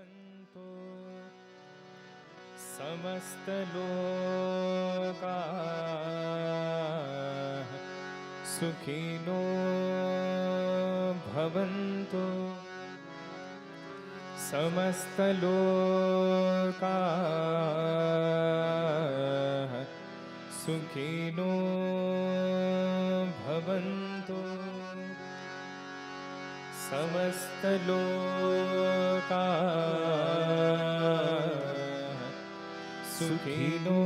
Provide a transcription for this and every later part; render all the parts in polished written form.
भवन्तु समस्तलोकाः सुखिनो भवन्तु समस्तलोकाः सुखिनो भवन्तु समस्तलोकाः सुखिनो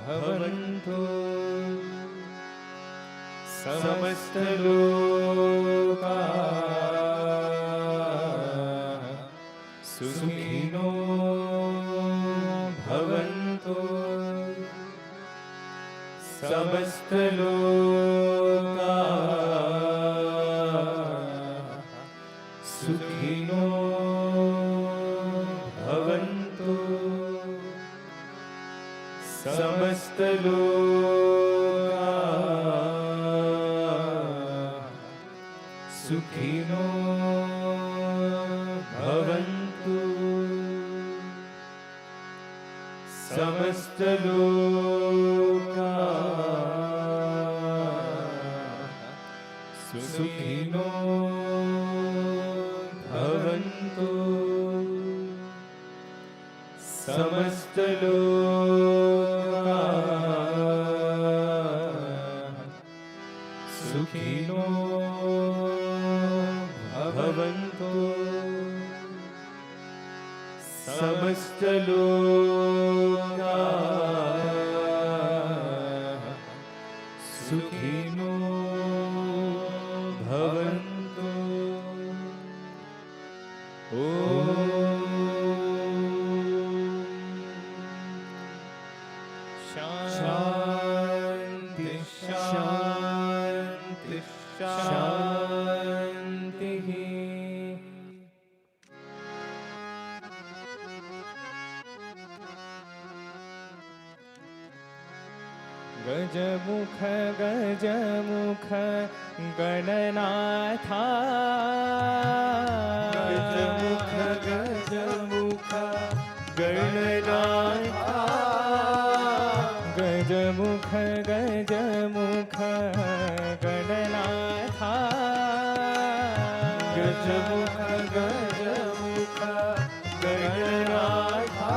भवन्तु समस्तलोकाः सुखिनो भवन्तु समस्तलोकाः सुखिनो भवन्तु समस्तलोकाः सुखिनो भवन्तु समस्तलोकाः सुखिनो भवन्तु समस्तलोकाः सुखिनो भवन्तु समस्तलोकाः सुखिनो भवन्तु शान्ति शान्ति शान्तिः गजमुख गजमुख गणनाथा गजमुख गजमुख गणनाथा गजमुख गजमुख गणनाथा गजमुख गजमुख गणनाथा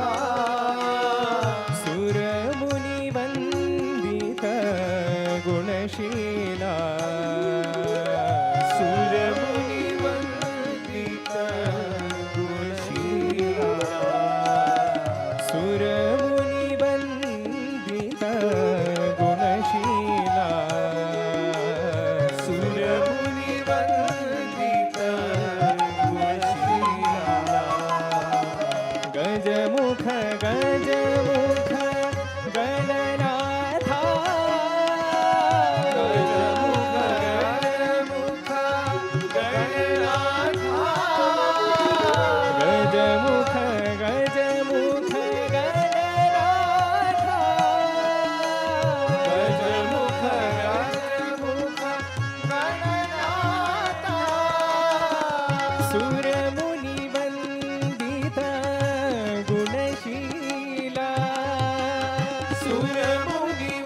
सुरमुनिवन्दित गुणशीला सुरमुनिवन्दित गुणशीला सुरमुनिवन्दित गुणशीला सुरमुनिवन्दित गुणशीला गजमुख गजमुख गणनाथा गजमुख गणनाथा गजमुख गजमुख गणनाथा गजमुख गजमुख गणनाथा सुरमुनिवन्दित गुणशीला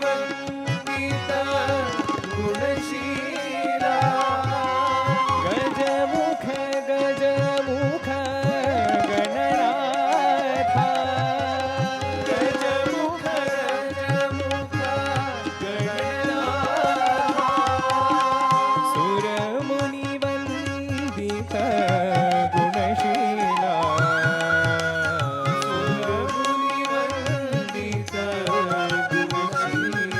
सुरमुनिवन्दित गुणशीला गजमुख गजमुख गणनाथा गजमुख गजमुख गणनाथा सुरमुनिवन्दित गुणशीला सुरमुनिवन्दित गुणशीला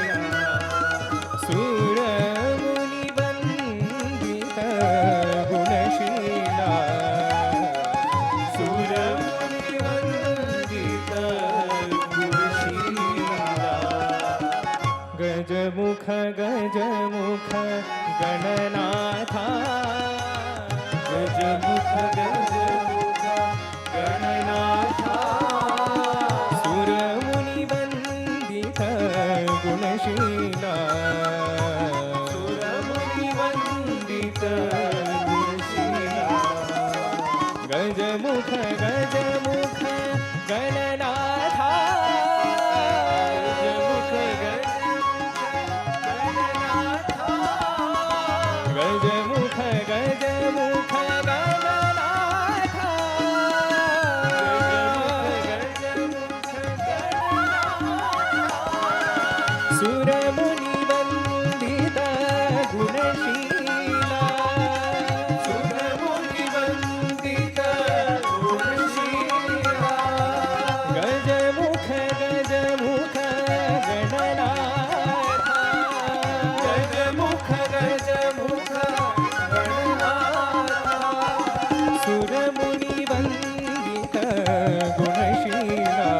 सुरमुनिवन्दित गुणशीला सुरमुनिवन्दित गुणशीला गजमुख गजमुख गणनाथा गजमुख गजमुख गणनाथा सुरमुनिवन्दित गुणशीला सुरमुनिवन्दित गुणशीला गजमुख गजमुख गणनाथा गजमुख गजमुख गजमुख गणनाथा सुरमुनि वंदित गुणशीला सुरमुनि वंदित गुणशीला गजमुख गजमुख गणनाथा गजमुख गजमुख गणनाथा सुरमुनि वंदित गुणशीला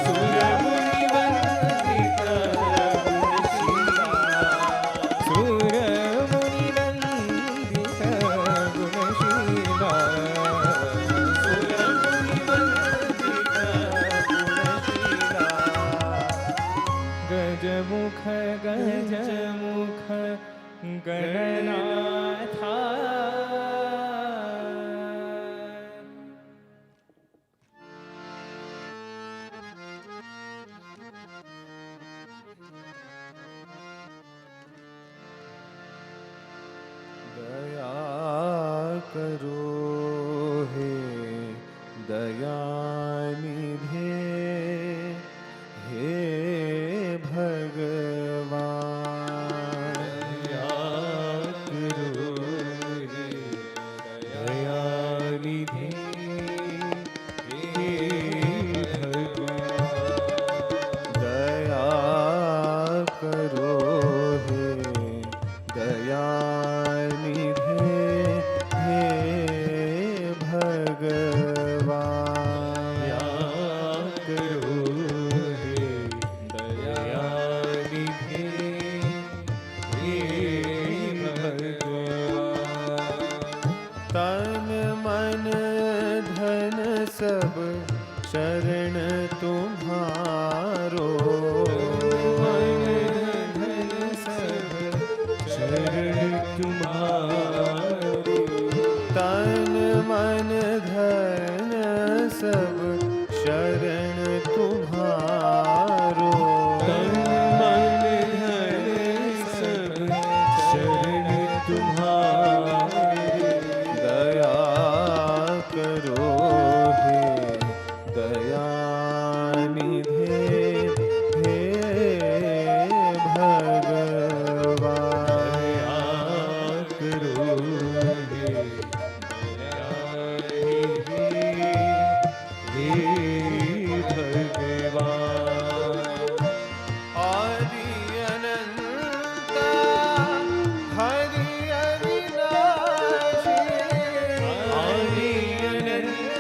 सुरमुनि वंदित गुणशीला सुरमुनि वंदित गुणशीला सुरमुनि वंदित गुणशीला गजमुख गजमुख गणनाथा दया करो हे दयानिधे हे भगवान दया करो हे दयानिधे हे भगवान दया करो हे दयानिधे हे भगवान दया करो हे दयानिधे हे भगवान तन मन धन सब शरण तुम्हारो मन धन सब शरण तुम्हारो तन मन धन सब शरण तुम्हारो तन मन धन सब शरण तुम्हारो दया करो हे दयानिधे हे भगवान दया करो हे दयानिधे हे भगवान आदि अनंत हरि अविनाशी आदि अनंत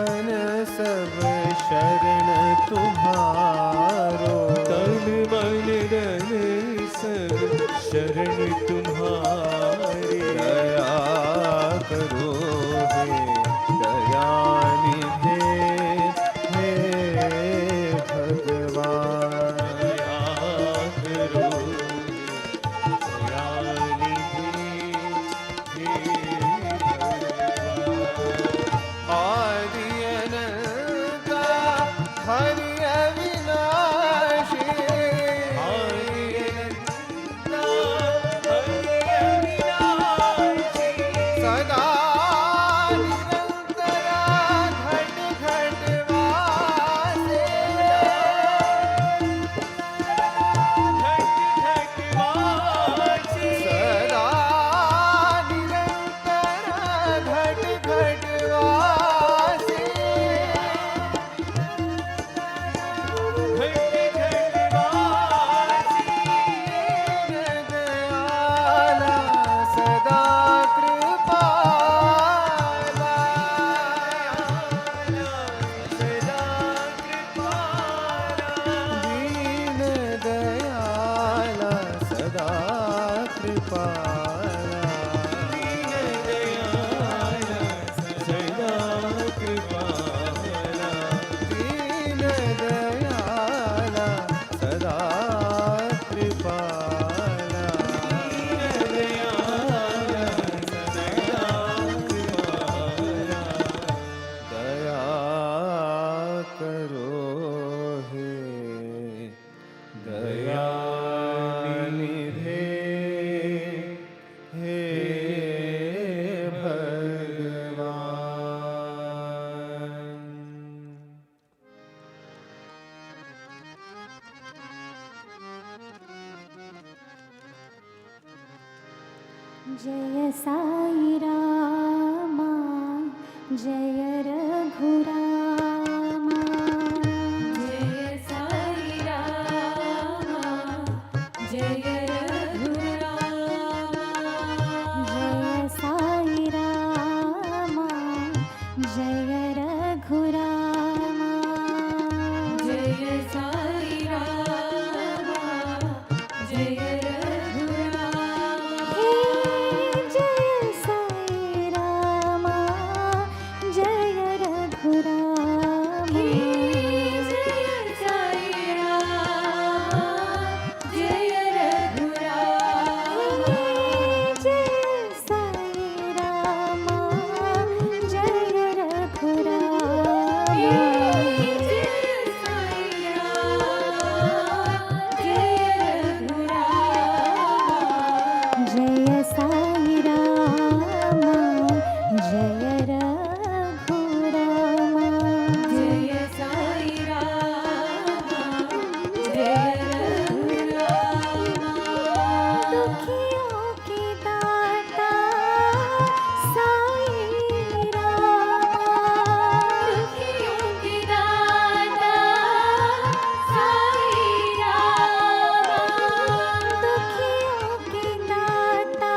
धन सब शरण तुम्हारो, तन मन धन सब शरण तुम्हारी। दया करो हे दयानिधे हे भगवान। दया करो दयानिधि हे भगवान। आदि अनंत हरि अविनाशी, आदि अनंत हरि अविनाशी। सदा निरंतर घट घट वासे, घट घट वासी। सदा निरंतर घट घट वासे, घट घट वासी। दयाला सदा कृपाला, सदा कृपाला। दीन दयाला सदा कृपाला, दीन दयाल सदा कृपाला। दीन दयाला सदा कृपाला, दीन दयाल सदा कृपाला। दया करो हे दयानिधे हे भगवान। जय साई रामा जय रघुरामा। जय साई रामा जय रघुरामा। जय साई रामा जय रघुरामा। जय साई रामा जय रघुरामा। हे जय साई रामा जय रघुरामा। हे जय साई रामा जय रघुरामा। जय साई रामा जय रघुरामा। जय साई रामा जय रघुरामा। जय साई रामा जय रघुरामा। जय साई रामा जय रघुरामा। दुखियों की दाता साई रामा। दुखियों की दाता साई रामा। दुखियों की दाता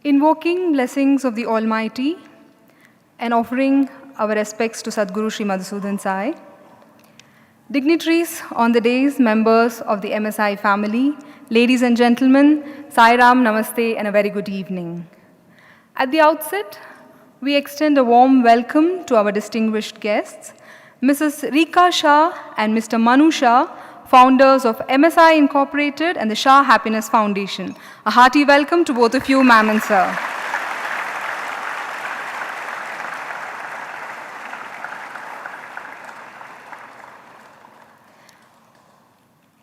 Invoking blessings of the Almighty and offering our respects to Sadhguru Sri Madhusudan Sai, dignitaries on the days, members of the MSI family, ladies and gentlemen, Sai Ram, Namaste, and a very good evening. At the outset, we extend a warm welcome to our distinguished guests, Mrs. Rika Shah and Mr. Manu Shah, founders of MSI Incorporated and the Shah Happiness Foundation. A hearty welcome to both of you, ma'am and sir.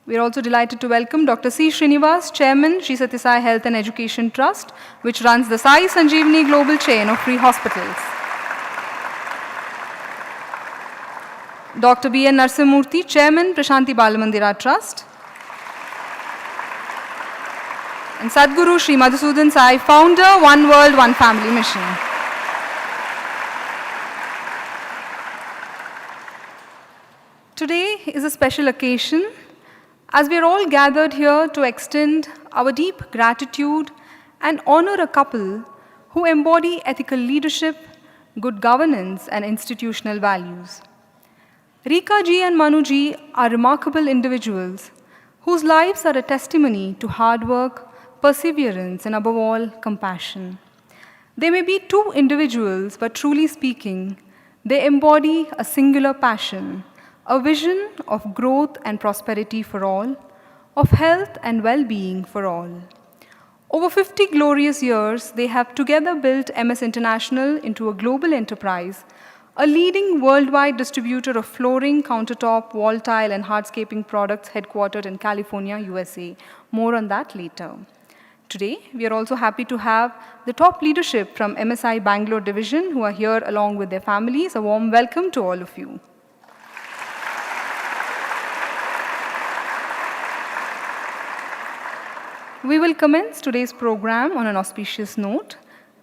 We are also delighted to welcome Dr. C. Srinivas, Chairman, Sri Sathya Sai Health and Education Trust, which runs the Sai Sanjeevani Global Chain of free hospitals. Dr. B. N. Narsimurthy, Chairman, Prashanti Balamandira Trust. And Sadhguru Sri Madhusudan Sai, Founder, One World, One Family Mission. Today is a special occasion as we are all gathered here to extend our deep gratitude and honor a couple who embody ethical leadership, good governance, and institutional values. Rika ji and Manu ji are remarkable individuals whose lives are a testimony to hard work, perseverance, and above all, compassion. They may be two individuals, but truly speaking, they embody a singular passion, a vision of growth and prosperity for all, of health and well-being for all. Over 50 glorious years, they have together built MS International into a global enterprise, a leading worldwide distributor of flooring, countertop, wall tile, and hardscaping products headquartered in California, USA. More on that later. Today, we are also happy to have the top leadership from MSI Bangalore division who are here along with their families. A warm welcome to all of you. We will commence today's program on an auspicious note.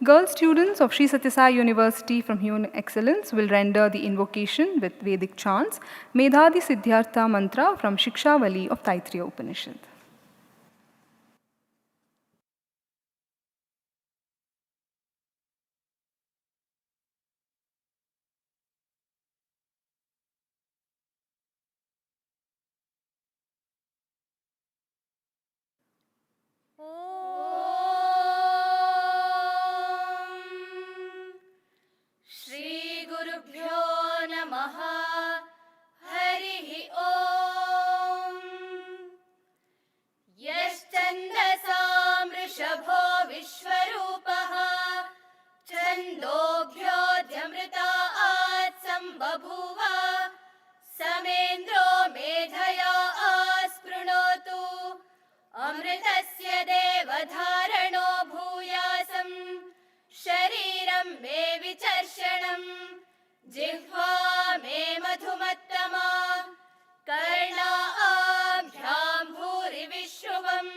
Girl students of Sri Sathya Sai University from Human Excellence will render the invocation with Vedic chants, Medhadi Siddhyartha mantra from Shikshavali of Taittiriya Upanishad. Shri Gurubhyo Namaha Harihi Om Yaschandasam Rishabho Vishwarupaha Chandobhyodhyamritaat Sambabhuva Samendro Medhaya Asprunotu Amritasya Devadharano Bhuyasam Shariram me vicharshanam Jihva me madhumattama Karna abhyam bhuri vishruvam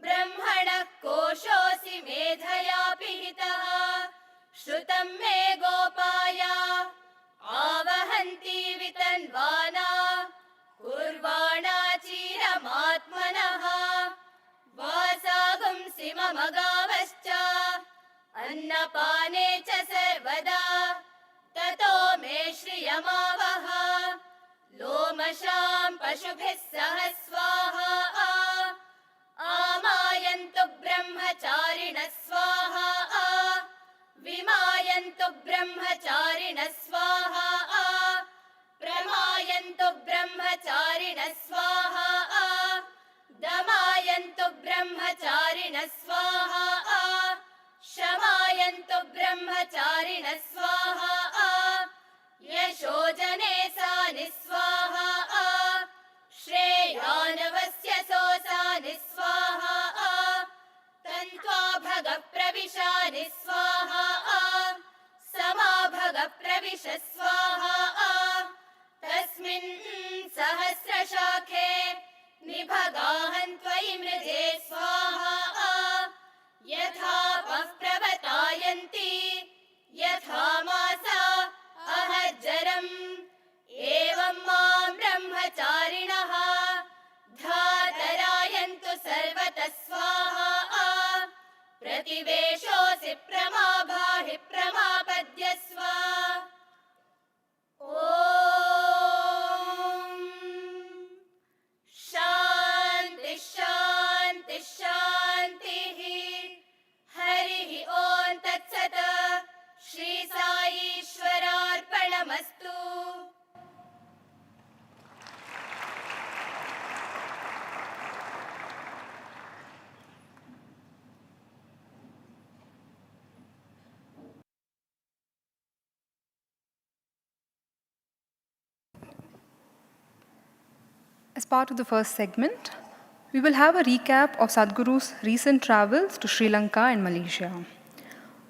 Brahmana koshosi medhaya pihitaha Shrutam me gopaya Avahanti vitanvana Kurvana chiramatmanaha Vasagam simamagavascha Annapane cha sarvada Tato me shriyamavaha Lomasham pashubhis sahasvaha Amayantu brahmacharina svaha Vimayantu brahmacharina svaha Pramayantu brahmacharina svaha Damayantu brahmacharina svaha Shamayantu brahmacharina svaha Yashojane sani svaha Shreyanavasya sosani svaha Tantva bhaga pravishani svaha Sama bhaga pravisha svaha Tasmin sahasra shakhe Nibhagahan tvai mrije svaha Yatha pavpravatayanti Yatha masa ahajjaram Evam mam brahmacharinaha Dhatarayantu sarvata svaha Prativesho As part of the first segment, we will have a recap of Sadhguru's recent travels to Sri Lanka and Malaysia.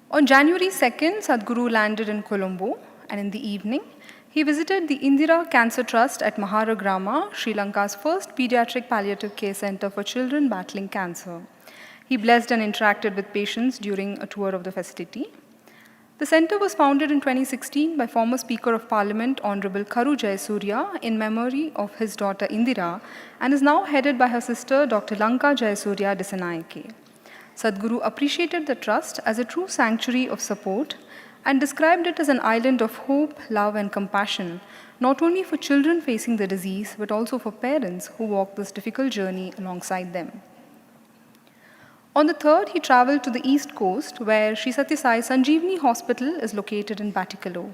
On January 2nd, Sadhguru landed in Colombo, and in the evening, he visited the Indira Cancer Trust at Grama, Sri Lanka's first pediatric palliative care center for children battling cancer. He blessed and interacted with patients during a tour of the facility. The center was founded in 2016 by former Speaker of Parliament Honorable Karu Jayasurya in memory of his daughter Indira and is now headed by her sister Dr. Lanka Jayasurya Disanayake. Sadhguru appreciated the trust as a true sanctuary of support and described it as an island of hope, love and compassion, not only for children facing the disease but also for parents who walk this difficult journey alongside them. On the 3rd, he travelled to the East Coast, where Sri Sathya Sai Sanjeevani Hospital is located in Batticaloa.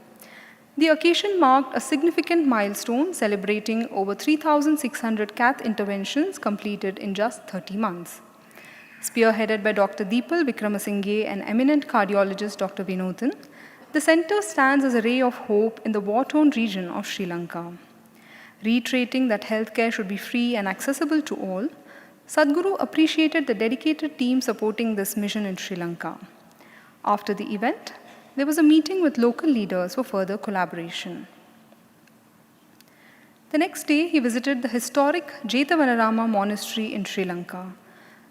The occasion marked a significant milestone, celebrating over 3,600 cath interventions completed in just 30 months. Spearheaded by Dr. Deepal Vikramasinghe and eminent cardiologist Dr. Vinodhan, the centre stands as a ray of hope in the war-torn region of Sri Lanka. Reiterating that healthcare should be free and accessible to all, Sadhguru appreciated the dedicated team supporting this mission in Sri Lanka. After the event, there was a meeting with local leaders for further collaboration. The next day, he visited the historic Jetavanarama Monastery in Sri Lanka.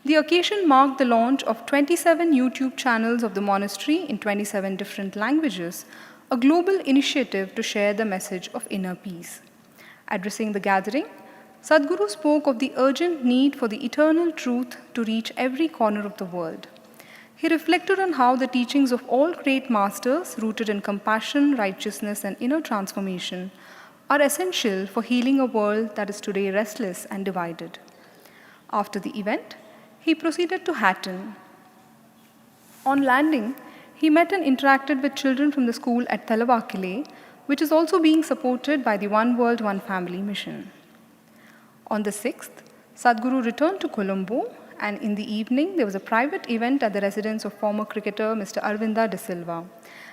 The occasion marked the launch of 27 YouTube channels of the monastery in 27 different languages, a global initiative to share the message of inner peace. Addressing the gathering, Sadhguru spoke of the urgent need for the eternal truth to reach every corner of the world. He reflected on how the teachings of all great masters, rooted in compassion, righteousness, and inner transformation, are essential for healing a world that is today restless and divided. After the event, he proceeded to Hatton. On landing, he met and interacted with children from the school at Talavakile, which is also being supported by the One World, One Family mission. On the 6th, Sadhguru returned to Colombo, and in the evening, there was a private event at the residence of former cricketer Mr. Arvinda De Silva.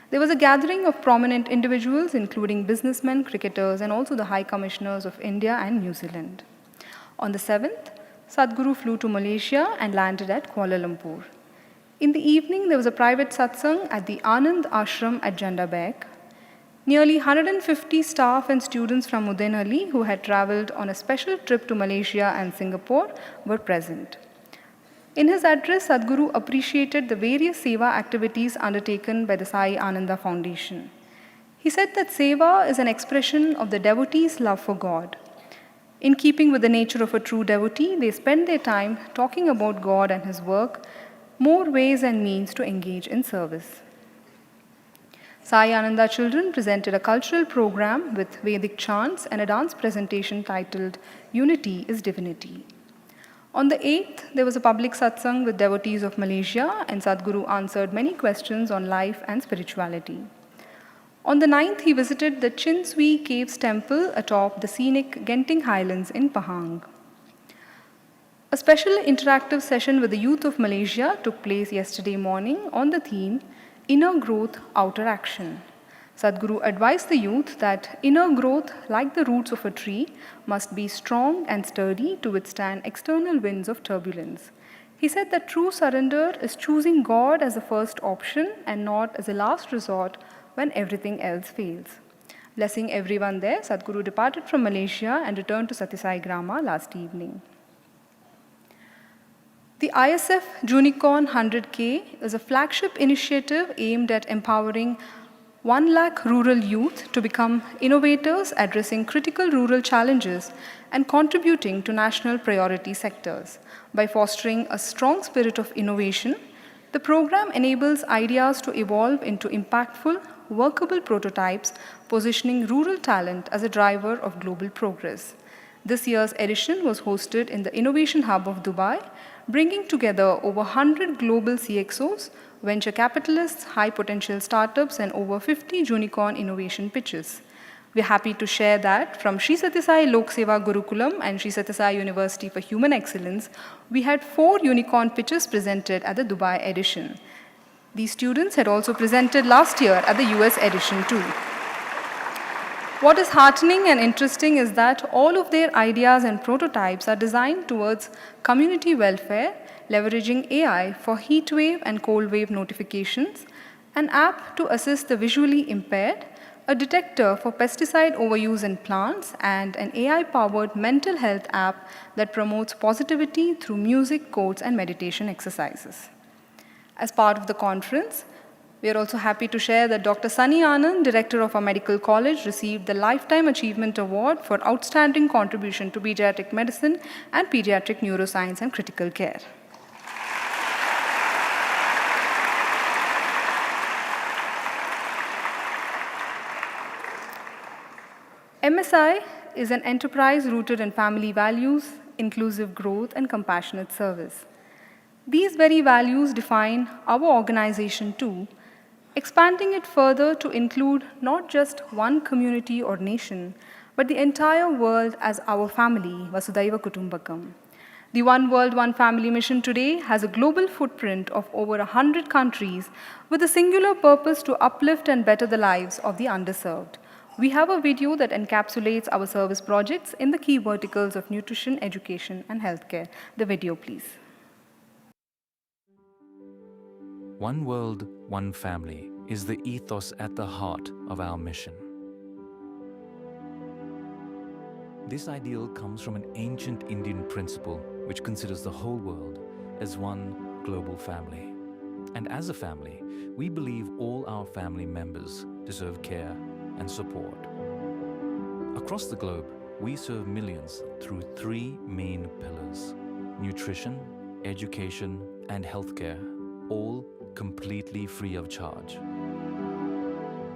There was a gathering of prominent individuals, including businessmen, cricketers, and also the High Commissioners of India and New Zealand. On the 7th, Sadhguru flew to Malaysia and landed at Kuala Lumpur. In the evening, there was a private satsang at the Anand Ashram at Jandabek. Nearly 150 staff and students from Muddenahalli who had travelled on a special trip to Malaysia and Singapore were present. In his address, Sadhguru appreciated the various seva activities undertaken by the Sai Ananda Foundation. He said that seva is an expression of the devotee's love for God. In keeping with the nature of a true devotee, they spend their time talking about God and His work, more ways and means to engage in service. Sai Ananda children presented a cultural program with Vedic chants and a dance presentation titled Unity is Divinity. On the 8th, there was a public satsang with devotees of Malaysia, and Sadhguru answered many questions on life and spirituality. On the 9th, he visited the Chin Swee Caves temple atop the scenic Genting Highlands in Pahang. A special interactive session with the youth of Malaysia took place yesterday morning on the theme Inner Growth, Outer Action. Sadhguru advised the youth that inner growth, like the roots of a tree, must be strong and sturdy to withstand external winds of turbulence. He said that true surrender is choosing God as the first option and not as a last resort when everything else fails. Blessing everyone there, Sadhguru departed from Malaysia and returned to Sathya Sai Grama last evening. The ISF Junicorn 100K is a flagship initiative aimed at empowering 1 lakh rural youth to become innovators addressing critical rural challenges and contributing to national priority sectors. By fostering a strong spirit of innovation, the program enables ideas to evolve into impactful, workable prototypes, positioning rural talent as a driver of global progress. This year's edition was hosted in the Innovation Hub of Dubai, bringing together over 100 global CXOs, venture capitalists, high-potential startups, and over 50 unicorn innovation pitches. We're happy to share that from Sri Sathya Sai Lok Seva Gurukulam and Sri Sathya Sai University for Human Excellence, we had 4 unicorn pitches presented at the Dubai edition. These students had also presented last year at the US edition too. What is heartening and interesting is that all of their ideas and prototypes are designed towards community welfare, leveraging AI for heat wave and cold wave notifications, an app to assist the visually impaired, a detector for pesticide overuse in plants, and an AI-powered mental health app that promotes positivity through music, quotes, and meditation exercises. As part of the conference, we are also happy to share that Dr. Sunny Anand, Director of our medical college, received the Lifetime Achievement Award for outstanding contribution to pediatric medicine and pediatric neuroscience and critical care. MSI is an enterprise rooted in family values, inclusive growth, and compassionate service. These very values define our organization too, expanding it further to include not just one community or nation, but the entire world as our family, Vasudhaiva Kutumbakam. The One World, One Family mission today has a global footprint of over 100 countries with a singular purpose to uplift and better the lives of the underserved. We have a video that encapsulates our service projects in the key verticals of nutrition, education, and healthcare. The video, please. One world, one family is the ethos at the heart of our mission. This ideal comes from an ancient Indian principle which considers the whole world as one global family. And as a family, we believe all our family members deserve care and support. Across the globe, we serve millions through three main pillars: nutrition, education, and healthcare, all completely free of charge.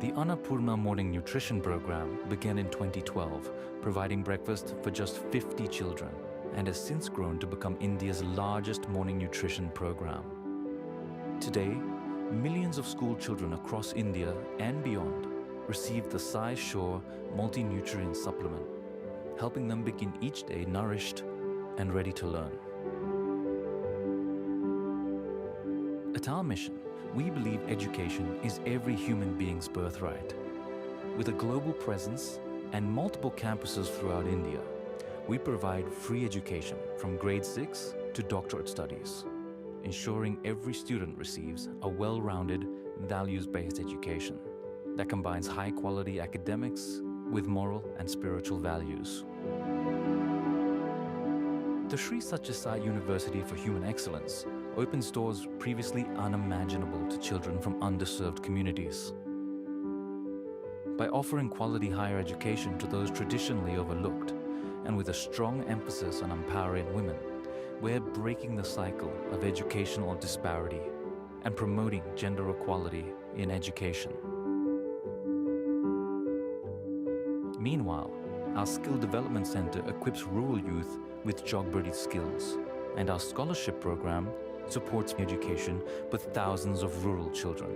The Annapurna Morning Nutrition Program began in 2012, providing breakfast for just 50 children, and has since grown to become India's largest morning nutrition program. Today, millions of school children across India and beyond receive the Sai Shore multi-nutrient supplement, helping them begin each day nourished and ready to learn. At our mission, we believe education is every human being's birthright. With a global presence and multiple campuses throughout India, we provide free education from grade 6 to doctorate studies, ensuring every student receives a well-rounded, values-based education that combines high-quality academics with moral and spiritual values. The Sri Sathya Sai University for Human Excellence opens doors previously unimaginable to children from underserved communities. By offering quality higher education to those traditionally overlooked, and with a strong emphasis on empowering women, we're breaking the cycle of educational disparity and promoting gender equality in education. Meanwhile, our Skill Development Center equips rural youth with job-ready skills, and our scholarship program supports education for thousands of rural children.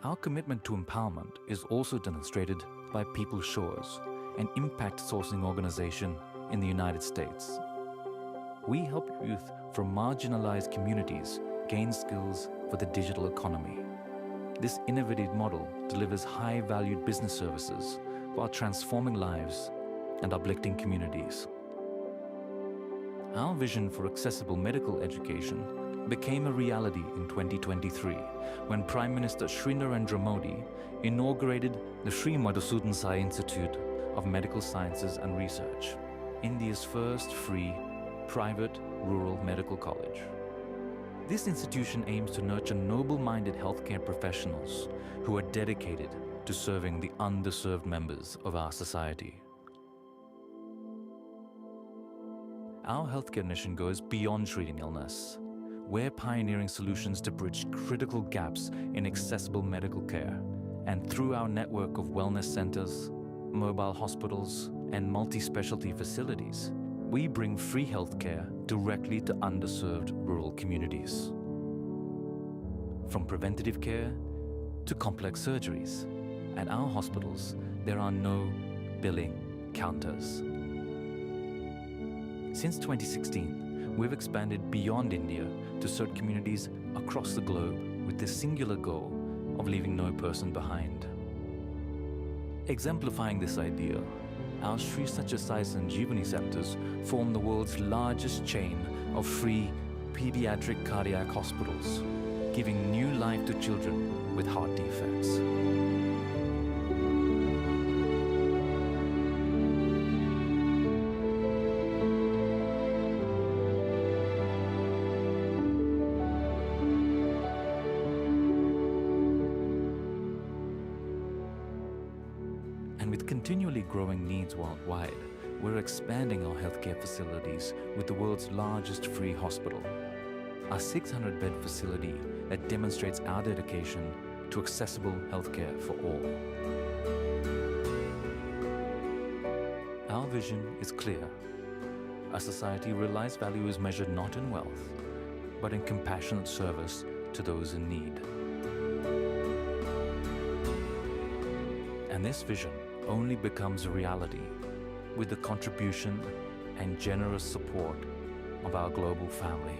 Our commitment to empowerment is also demonstrated by People's Shores, an impact sourcing organization in the United States. We help youth from marginalized communities gain skills for the digital economy. This innovative model delivers high-valued business services while transforming lives and uplifting communities. Our vision for accessible medical education became a reality in 2023 when Prime Minister Shri Narendra Modi inaugurated the Sri Madhusudan Sai Institute of Medical Sciences and Research, India's first free, private, rural medical college. This institution aims to nurture noble-minded healthcare professionals who are dedicated to serving the underserved members of our society. Our healthcare mission goes beyond treating illness. We're pioneering solutions to bridge critical gaps in accessible medical care, and through our network of wellness centers, mobile hospitals, and multi-specialty facilities, we bring free healthcare directly to underserved rural communities. From preventative care to complex surgeries, at our hospitals, there are no billing counters. Since 2016, we've expanded beyond India to serve communities across the globe with the singular goal of leaving no person behind. Exemplifying this idea, our Sri Sathya Sai Sanjeevani centers form the world's largest chain of free pediatric cardiac hospitals, giving new life to children with heart defects. And with continually growing needs worldwide, we're expanding our healthcare facilities with the world's largest free hospital, a 600-bed facility that demonstrates our dedication to accessible healthcare for all. Our vision is clear. A society where life's value is measured not in wealth, but in compassionate service to those in need. And this vision only becomes a reality with the contribution and generous support of our global family.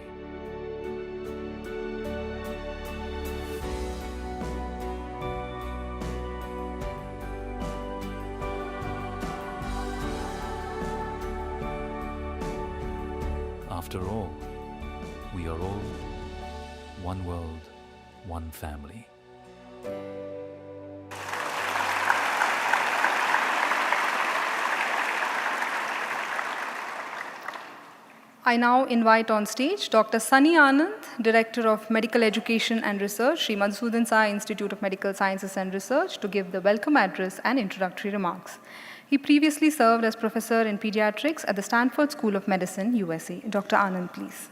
After all, we are all one world, one family. I now invite on stage Dr. Sunny Anand, Director of Medical Education and Research, Sri Madhusudan Sai Institute of Medical Sciences and Research, to give the welcome address and introductory remarks. He previously served as professor in pediatrics at the Stanford School of Medicine, USA. Dr. Anand, please.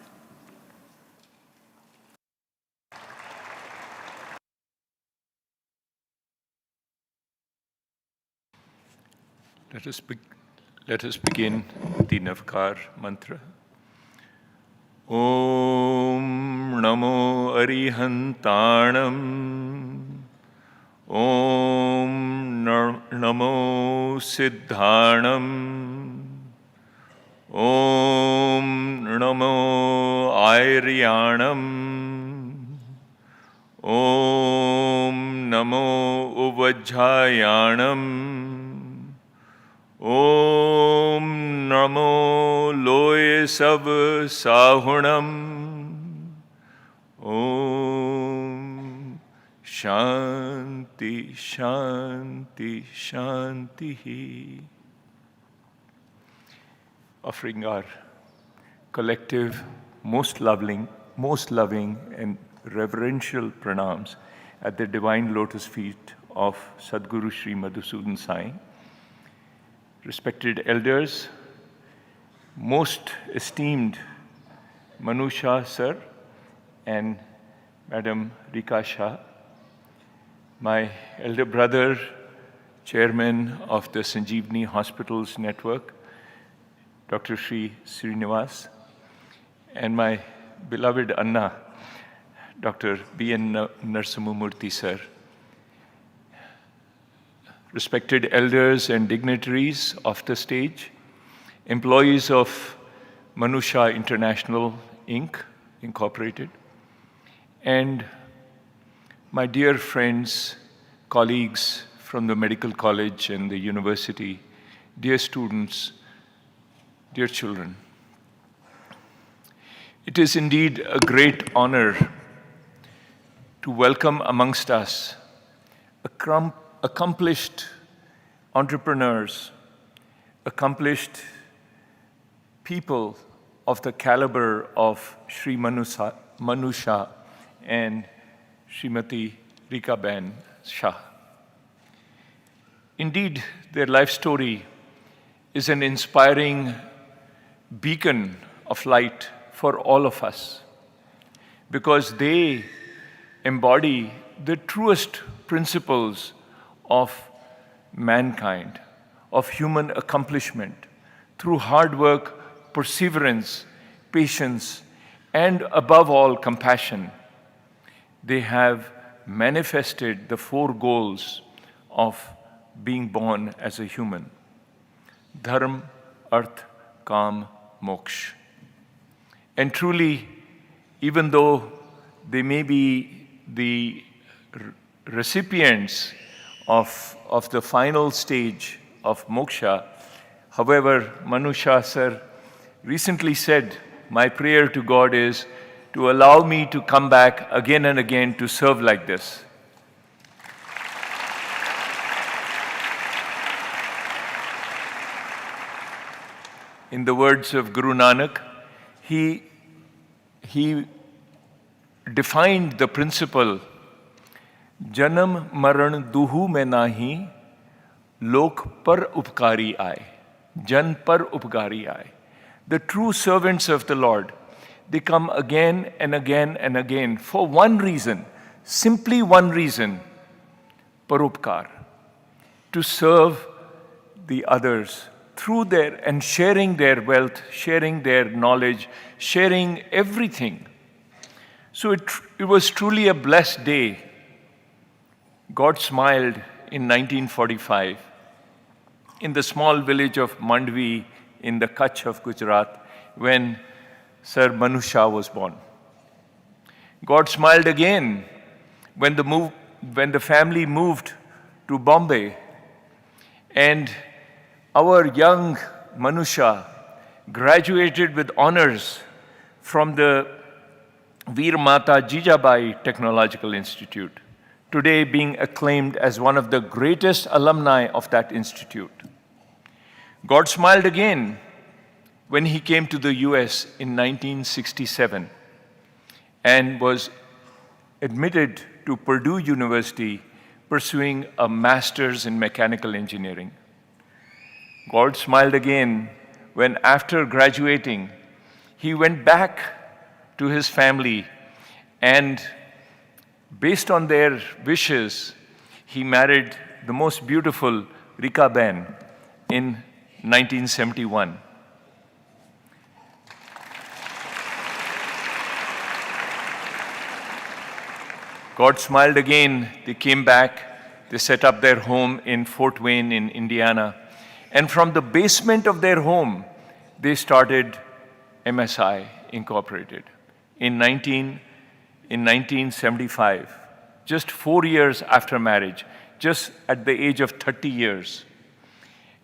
Let us begin the Navkar mantra. Om Namo Arihantanam. Om Namo Siddhanam. Om Namo Airyanam. Om Namo Uvajjayanam. Om Namo Loye Sab Sahunam. Om Shanti Shanti Shanti. Offering our collective, most loving and reverential pranams at the divine lotus feet of Sadguru Sri Madhusudan Sai. Respected elders, most esteemed Manusha sir and Madam Rika Shah, my elder brother, chairman of the Sanjeevani Hospitals Network, Dr. Sri Srinivas, and my beloved Anna, Dr. B.N. Narsamamurthy sir. Respected elders and dignitaries of the stage, employees of Manusha International Inc., Incorporated, and my dear friends, colleagues from the medical college and the university, dear students, dear children. It is indeed a great honor to welcome amongst us accomplished entrepreneurs, accomplished people of the caliber of Sri Manusha and Srimati Rika Ben Shah. Indeed, their life story is an inspiring beacon of light for all of us, because they embody the truest principles of mankind, of human accomplishment, through hard work, perseverance, patience, and above all, compassion. They have manifested the four goals of being born as a human: Dharma, Arth, Kam, Moksha. And truly, even though they may be the recipients of the final stage of moksha, however, Manusha sir recently said, my prayer to God is to allow me to come back again and again to serve like this. In the words of Guru Nanak, he defined the principle, Janam Maran Duhu mein nahi, Lok par upkari aaye. Jan par upkari aaye. The true servants of the Lord, they come again and again and again for one reason, simply one reason, parupkar, to serve the others through their, and sharing their wealth, sharing their knowledge, sharing everything. So it was truly a blessed day. God smiled in 1945 in the small village of Mandvi in the Kutch of Gujarat when Sir Manusha was born. God smiled again when the family moved to Bombay, and our young Manusha graduated with honors from the Veer Mata Jijabai Technological Institute, today being acclaimed as one of the greatest alumni of that institute. God smiled again when he came to the US in 1967 and was admitted to Purdue University pursuing a master's in mechanical engineering. God smiled again when, after graduating, he went back to his family and, based on their wishes, he married the most beautiful Rika Ben in 1971. God smiled again. They came back. They set up their home in Fort Wayne in Indiana. And from the basement of their home, they started MSI Incorporated in 1975, just 4 years after marriage, just at the age of 30 years.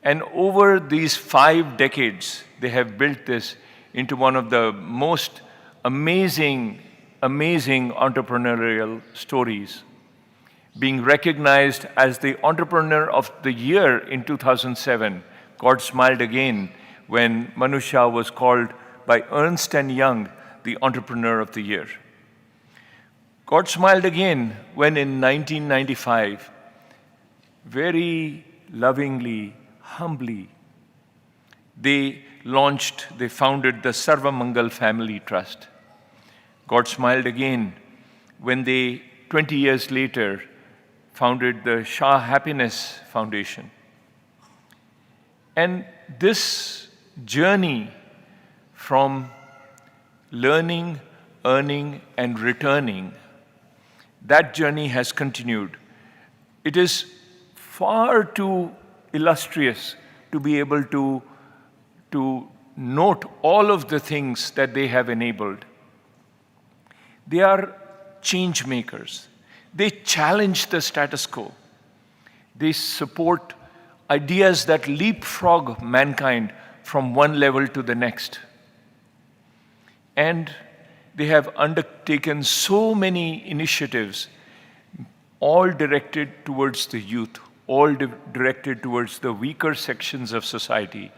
And over these 5 decades, they have built this into one of the most amazing entrepreneurial stories, being recognized as the Entrepreneur of the Year in 2007. God smiled again when Manusha was called by Ernst & Young the Entrepreneur of the Year. God smiled again when in 1995, very lovingly, humbly, they founded the Sarva Mangal Family Trust. God smiled again when they, 20 years later, founded the Shah Happiness Foundation. And this journey from learning, earning, and returning, that journey has continued. It is far too illustrious to be able to note all of the things that they have enabled. They are change makers. They challenge the status quo. They support ideas that leapfrog mankind from one level to the next. And they have undertaken so many initiatives, all directed towards the youth, all directed towards the weaker sections of society,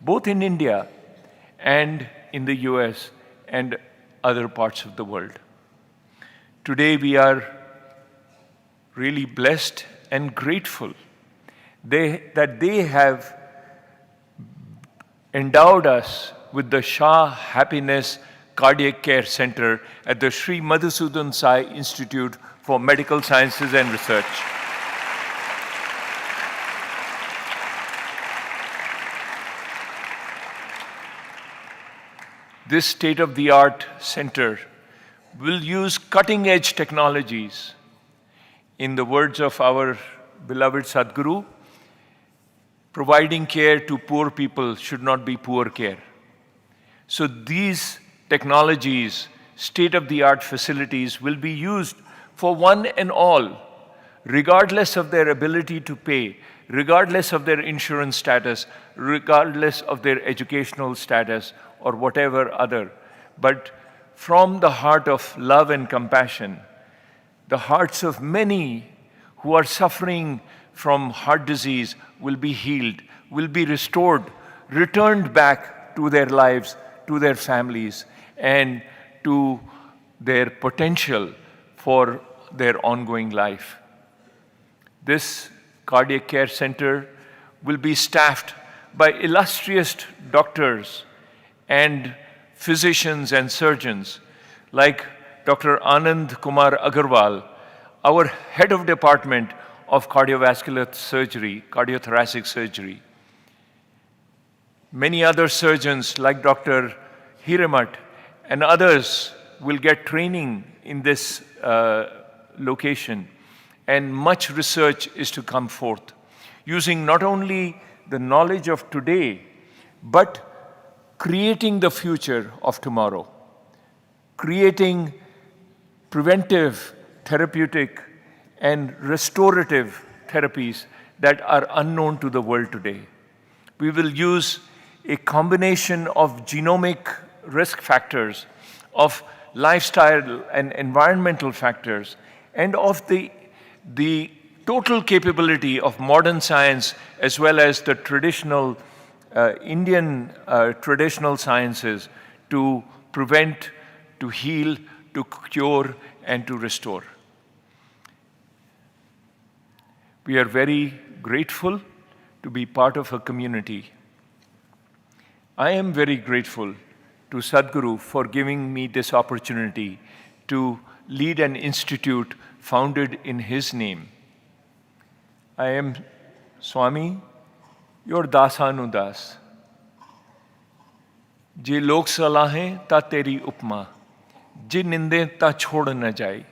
both in India and in the US and other parts of the world. Today we are really blessed and grateful that they have endowed us with the Shah Happiness Cardiac Care Center at the Sri Madhusudan Sai Institute for Medical Sciences and Research. This state-of-the-art center will use cutting-edge technologies. In the words of our beloved Sadhguru, providing care to poor people should not be poor care. So these technologies, state-of-the-art facilities will be used for one and all, regardless of their ability to pay, regardless of their insurance status, regardless of their educational status or whatever other. But from the heart of love and compassion, the hearts of many who are suffering from heart disease will be healed, will be restored, returned back to their lives, to their families, and to their potential for their ongoing life. This cardiac care center will be staffed by illustrious doctors and physicians and surgeons like Dr. Anand Kumar Agarwal, our head of department of cardiovascular surgery, cardiothoracic surgery. Many other surgeons like Dr. Hiremat and others will get training in this location, and much research is to come forth, using not only the knowledge of today, but creating the future of tomorrow, creating preventive, therapeutic, and restorative therapies that are unknown to the world today. We will use a combination of genomic risk factors, of lifestyle and environmental factors, and of the total capability of modern science as well as the traditional Indian traditional sciences to prevent, to heal, to cure, and to restore. We are very grateful to be part of a community. I am very grateful to Sadhguru for giving me this opportunity to lead an institute founded in his name. I am Swami, your Dasanudas. Je lok salahein ta teri upma, je ninde ta chhod na jai.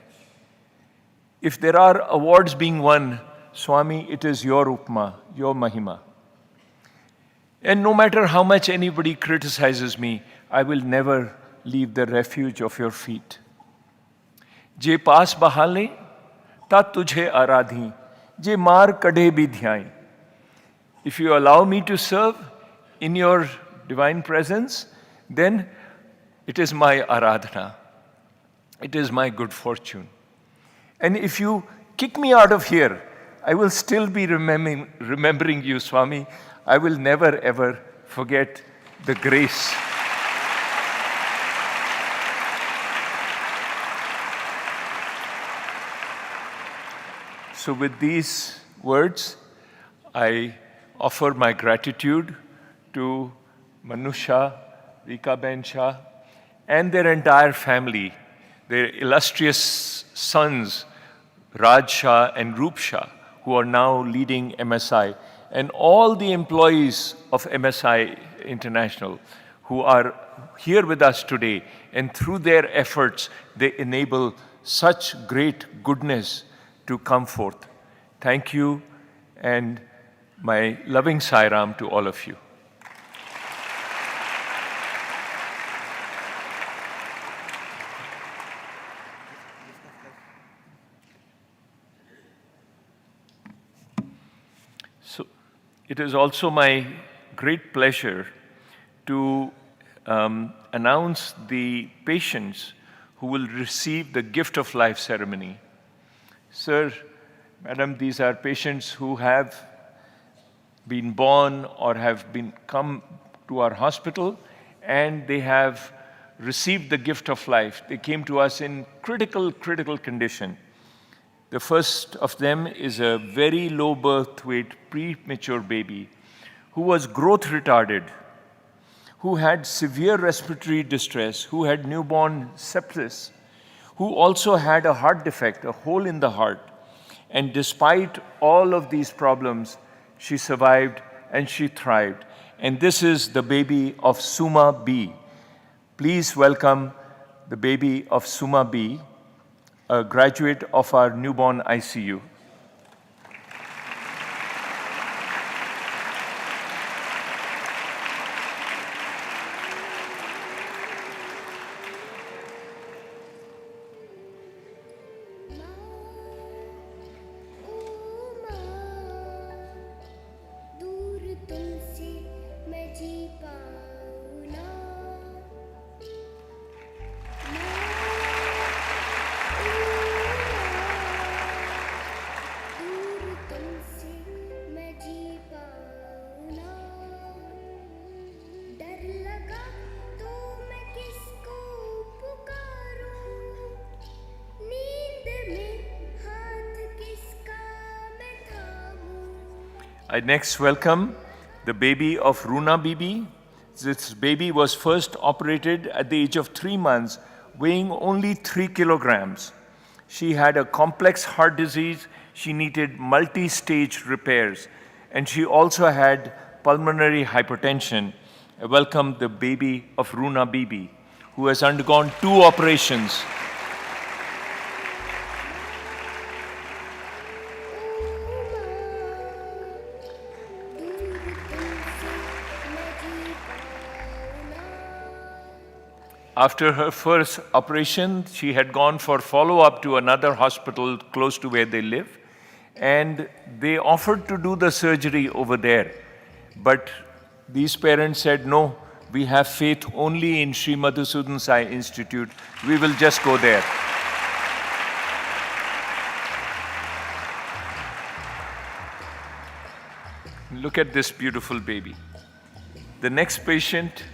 If there are awards being won, Swami, it is your upma, your mahima. And no matter how much anybody criticizes me, I will never leave the refuge of your feet. Je paas bahale, ta tujhe aradhi, je maar kadhe bhi dhyai. If you allow me to serve in your divine presence, then it is my aradhana. It is my good fortune. And if you kick me out of here, I will still be remembering you, Swami. I will never ever forget the grace. So with these words, I offer my gratitude to Manusha, Rika Ben Shah, and their entire family, their illustrious sons, Raj Shah and Roop Shah, who are now leading MSI, and all the employees of MSI International who are here with us today, and through their efforts, they enable such great goodness to come forth. Thank you, and my loving Sairam to all of you. So, it is also my great pleasure to announce the patients who will receive the Gift of Life ceremony. Sir, Madam, these are patients who have been born or have come to our hospital, and they have received the gift of life. They came to us in critical condition. The first of them is a very low birth weight, premature baby who was growth retarded, who had severe respiratory distress, who had newborn sepsis, who also had a heart defect, a hole in the heart. And despite all of these problems, she survived and she thrived. And this is the baby of Suma B. Please welcome the baby of Suma B, a graduate of our newborn ICU. I next welcome the baby of Runa Bibi. This baby was first operated at the age of 3 months, weighing only 3 kilograms. She had a complex heart disease. She needed multi-stage repairs, and she also had pulmonary hypertension. I welcome the baby of Runa Bibi, who has undergone 2 operations. After her first operation, she had gone for follow-up to another hospital close to where they live, and they offered to do the surgery over there. But these parents said, no, we have faith only in Sri Madhusudan Sai Institute. We will just go there. Look at this beautiful baby. The next patient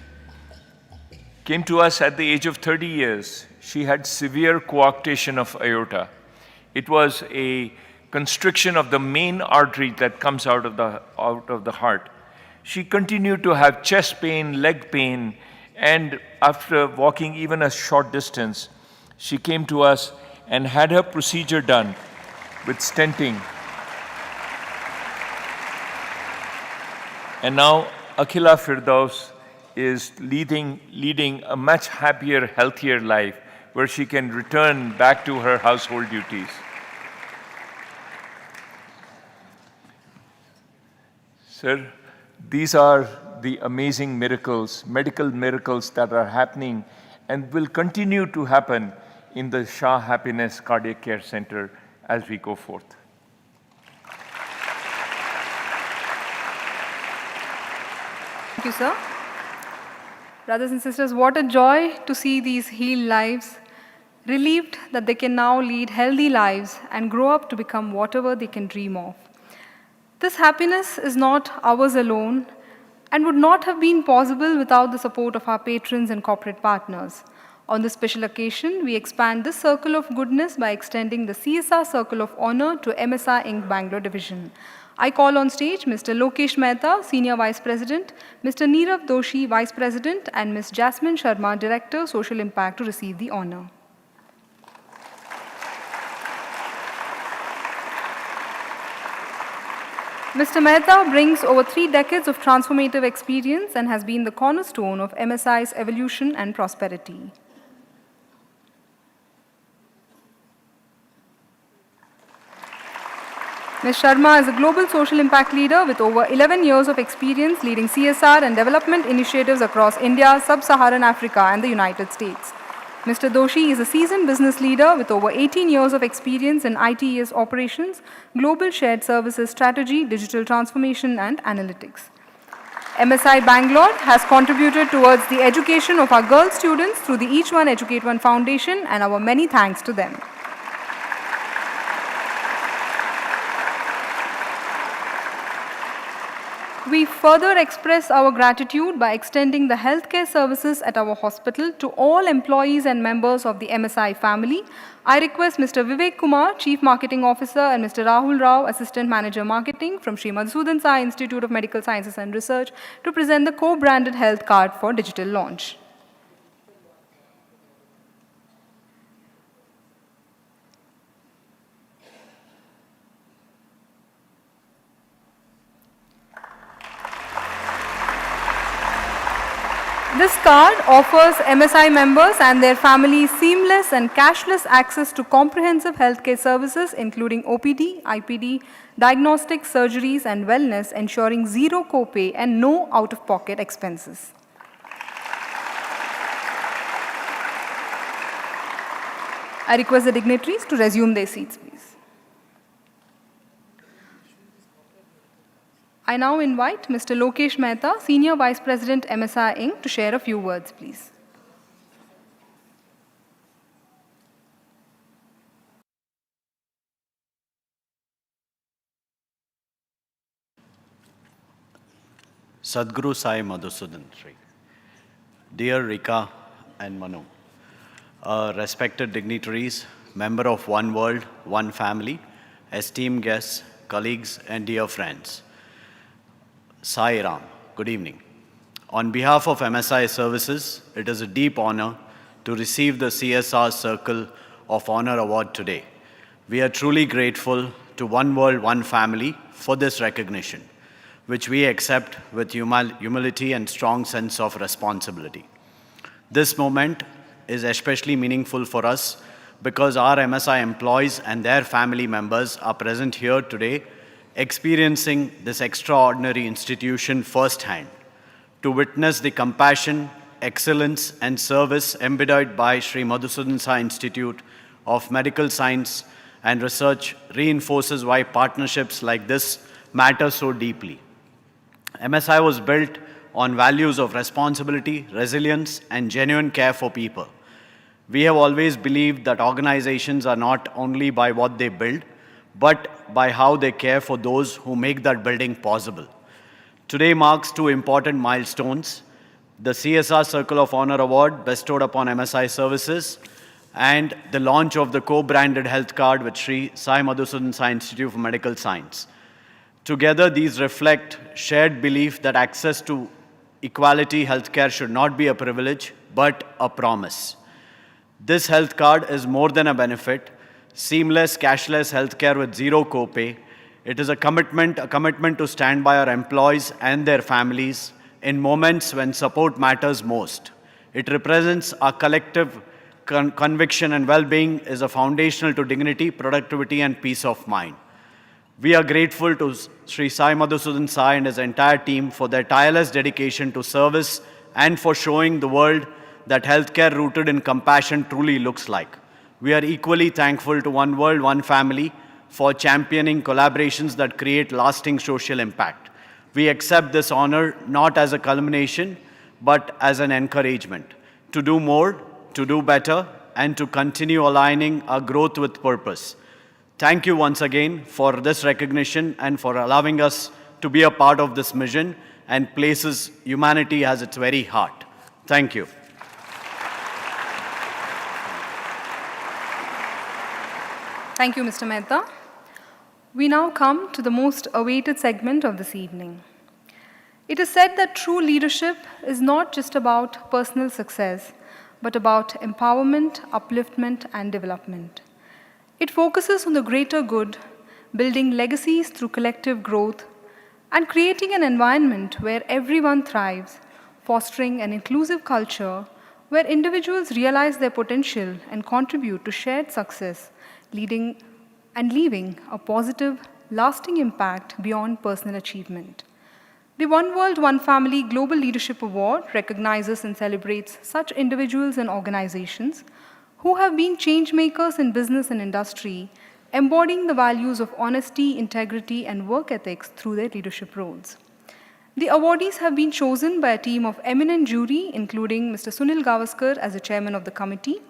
came to us at the age of 30 years. She had severe coarctation of aorta. It was a constriction of the main artery that comes out of the heart. She continued to have chest pain, leg pain, and after walking even a short distance, she came to us and had her procedure done with stenting. And now Akhila Firdaus is leading a much happier, healthier life where she can return back to her household duties. Sir, these are the amazing miracles, medical miracles that are happening and will continue to happen in the Shah Happiness Cardiac Care Center as we go forth. Thank you, sir. Brothers and sisters, what a joy to see these healed lives, relieved that they can now lead healthy lives and grow up to become whatever they can dream of. This happiness is not ours alone and would not have been possible without the support of our patrons and corporate partners. On this special occasion, we expand this circle of goodness by extending the CSR Circle of Honor to MSI Inc. Bangalore Division. I call on stage Mr. Lokesh Mehta, Senior Vice President, Mr. Nirav Doshi, Vice President, and Ms. Jasmine Sharma, Director, Social Impact, to receive the honor. Mr. Mehta brings over 3 decades of transformative experience and has been the cornerstone of MSI's evolution and prosperity. Ms. Sharma is a global social impact leader with over 11 years of experience leading CSR and development initiatives across India, Sub-Saharan Africa, and the United States. Mr. Doshi is a seasoned business leader with over 18 years of experience in ITES operations, global shared services strategy, digital transformation, and analytics. MSI Bangalore has contributed towards the education of our girl students through the Each One Educate One Foundation, and our many thanks to them. We further express our gratitude by extending the healthcare services at our hospital to all employees and members of the MSI family. I request Mr. Vivek Kumar, Chief Marketing Officer, and Mr. Rahul Rao, Assistant Manager Marketing from Sri Madhusudan Sai Institute of Medical Sciences and Research, to present the co-branded health card for digital launch. This card offers MSI members and their families seamless and cashless access to comprehensive healthcare services, including OPD, IPD, diagnostics, surgeries, and wellness, ensuring zero copay and no out-of-pocket expenses. I request the dignitaries to resume their seats, please. I now invite Mr. Lokesh Mehta, Senior Vice President, MSI Inc., to share a few words, please. Sadhguru Sai Madhusudan. Dear Rika and Manu, respected dignitaries, member of One World, One Family, esteemed guests, colleagues, and dear friends. Sai Ram. Good evening. On behalf of MSI Services, it is a deep honor to receive the CSR Circle of Honor Award today. We are truly grateful to One World, One Family for this recognition, which we accept with humility and strong sense of responsibility. This moment is especially meaningful for us because our MSI employees and their family members are present here today experiencing this extraordinary institution firsthand to witness the compassion, excellence, and service embodied by Sri Madhusudan Sai Institute of Medical Science and Research reinforces why partnerships like this matter so deeply. MSI was built on values of responsibility, resilience, and genuine care for people. We have always believed that organizations are not only by what they build, but by how they care for those who make that building possible. Today marks two important milestones: the CSR Circle of Honor Award bestowed upon MSI Services and the launch of the co-branded health card with Sri Sai Madhusudan Sai Institute for Medical Science. Together, these reflect shared belief that access to equality healthcare should not be a privilege, but a promise. This health card is more than a benefit. Seamless, cashless healthcare with zero copay. It is a commitment to stand by our employees and their families in moments when support matters most. It represents our collective conviction and well-being is a foundational to dignity, productivity, and peace of mind. We are grateful to Sri Sai Madhusudan Sai and his entire team for their tireless dedication to service and for showing the world that healthcare rooted in compassion truly looks like. We are equally thankful to One World, One Family for championing collaborations that create lasting social impact. We accept this honor not as a culmination, but as an encouragement to do more, to do better, and to continue aligning our growth with purpose. Thank you once again for this recognition and for allowing us to be a part of this mission and places humanity as its very heart. Thank you. Thank you, Mr. Mehta. We now come to the most awaited segment of this evening. It is said that true leadership is not just about personal success, but about empowerment, upliftment, and development. It focuses on the greater good, building legacies through collective growth, and creating an environment where everyone thrives, fostering an inclusive culture where individuals realize their potential and contribute to shared success, leading a positive, lasting impact beyond personal achievement. The One World, One Family Global Leadership Award recognizes and celebrates such individuals and organizations who have been change makers in business and industry, embodying the values of honesty, integrity, and work ethics through their leadership roles. The awardees have been chosen by a team of eminent jury, including Mr. Sunil Gavaskar as the chairman of the committee,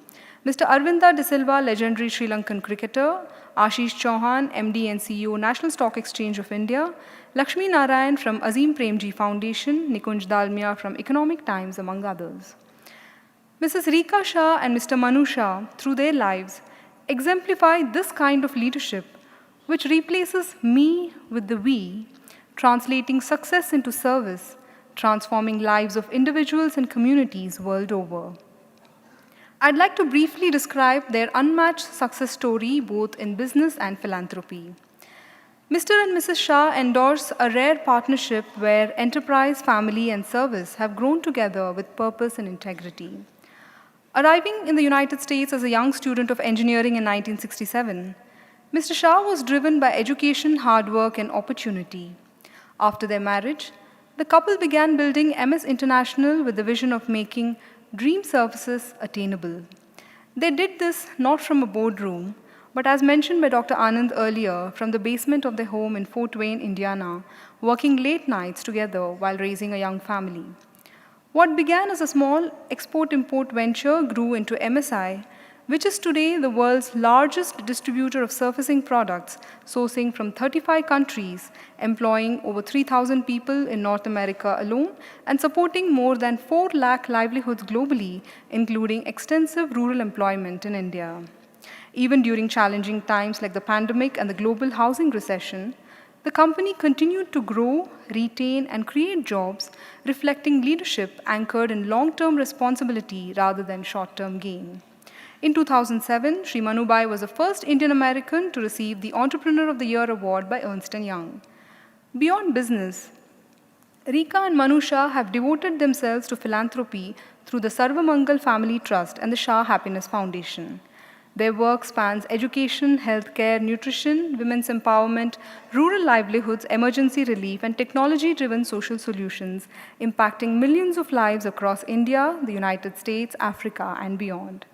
Mr. Arvinda De Silva, legendary Sri Lankan cricketer, Ashish Chauhan, MD and CEO, National Stock Exchange of India, Lakshmi Narayan from Azim Premji Foundation, Nikunj Dalmia from Economic Times, among others. Mrs. Rika Shah and Mr. Manu Shah, through their lives, exemplify this kind of leadership, which replaces me with the we, translating success into service, transforming lives of individuals and communities world over. I'd like to briefly describe their unmatched success story both in business and philanthropy. Mr. and Mrs. Shah endorse a rare partnership where enterprise, family, and service have grown together with purpose and integrity. Arriving in the United States as a young student of engineering in 1967, Mr. Shah was driven by education, hard work, and opportunity. After their marriage, the couple began building MS International with the vision of making dream services attainable. They did this not from a boardroom, but as mentioned by Dr. Anand earlier, from the basement of their home in Fort Wayne, Indiana, working late nights together while raising a young family. What began as a small export-import venture grew into MSI, which is today the world's largest distributor of surfacing products, sourcing from 35 countries, employing over 3,000 people in North America alone, and supporting more than 4 lakh livelihoods globally, including extensive rural employment in India. Even during challenging times like the pandemic and the global housing recession, The company continued to grow, retain, and create jobs, reflecting leadership anchored in long-term responsibility rather than short-term gain. In 2007, Sri Manubai was the first Indian American to receive the Entrepreneur of the Year award by Ernst & Young. Beyond business, Rika and Manu Shah have devoted themselves to philanthropy through the Sarvamangal Family Trust and the Shah Happiness Foundation. Their work spans education, healthcare, nutrition, women's empowerment, rural livelihoods, emergency relief, and technology-driven social solutions, impacting millions of lives across India, the United States, Africa, and beyond.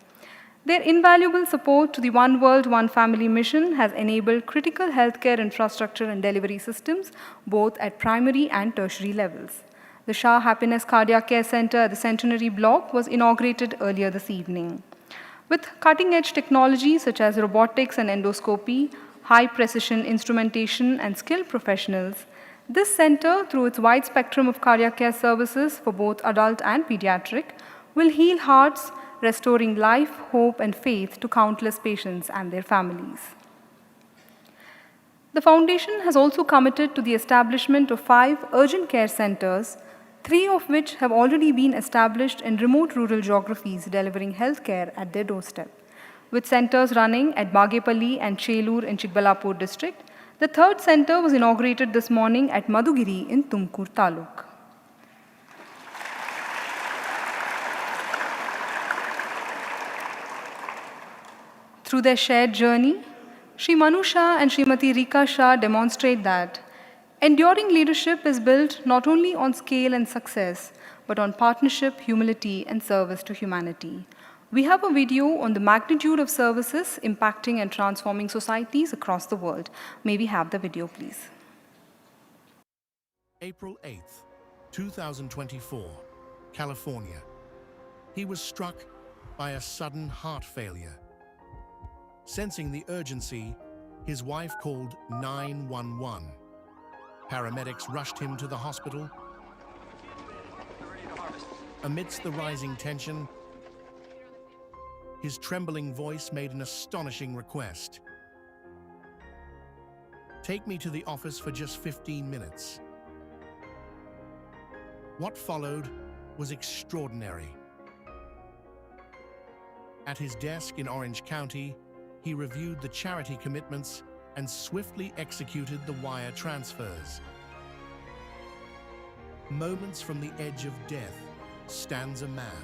Their invaluable support to the One World, One Family mission has enabled critical healthcare infrastructure and delivery systems, both at primary and tertiary levels. The Shah Happiness Cardiac Care Center at the Centenary Block was inaugurated earlier this evening. With cutting-edge technology such as robotics and endoscopy, high-precision instrumentation, and skilled professionals, this center, through its wide spectrum of cardiac care services for both adult and pediatric, will heal hearts, restoring life, hope, and faith to countless patients and their families. The Foundation has also committed to the establishment of 5 urgent care centers, 3 of which have already been established in remote rural geographies delivering healthcare at their doorstep. With centers running at Bagepalli and Chelur in Chikbalapur district, the 3rd center was inaugurated this morning at Madhugiri in Tumkur Taluk. Through their shared journey, Sri Manu Shah and Srimati Rika Shah demonstrate that enduring leadership is built not only on scale and success, but on partnership, humility, and service to humanity. We have a video on the magnitude of services impacting and transforming societies across the world. May we have the video, please? April 8th, 2024, California. He was struck by a sudden heart failure. Sensing the urgency, his wife called 911. Paramedics rushed him to the hospital. Amidst the rising tension, his trembling voice made an astonishing request. "Take me to the office for just 15 minutes." What followed was extraordinary. At his desk in Orange County, he reviewed the charity commitments and swiftly executed the wire transfers. Moments from the edge of death stands a man.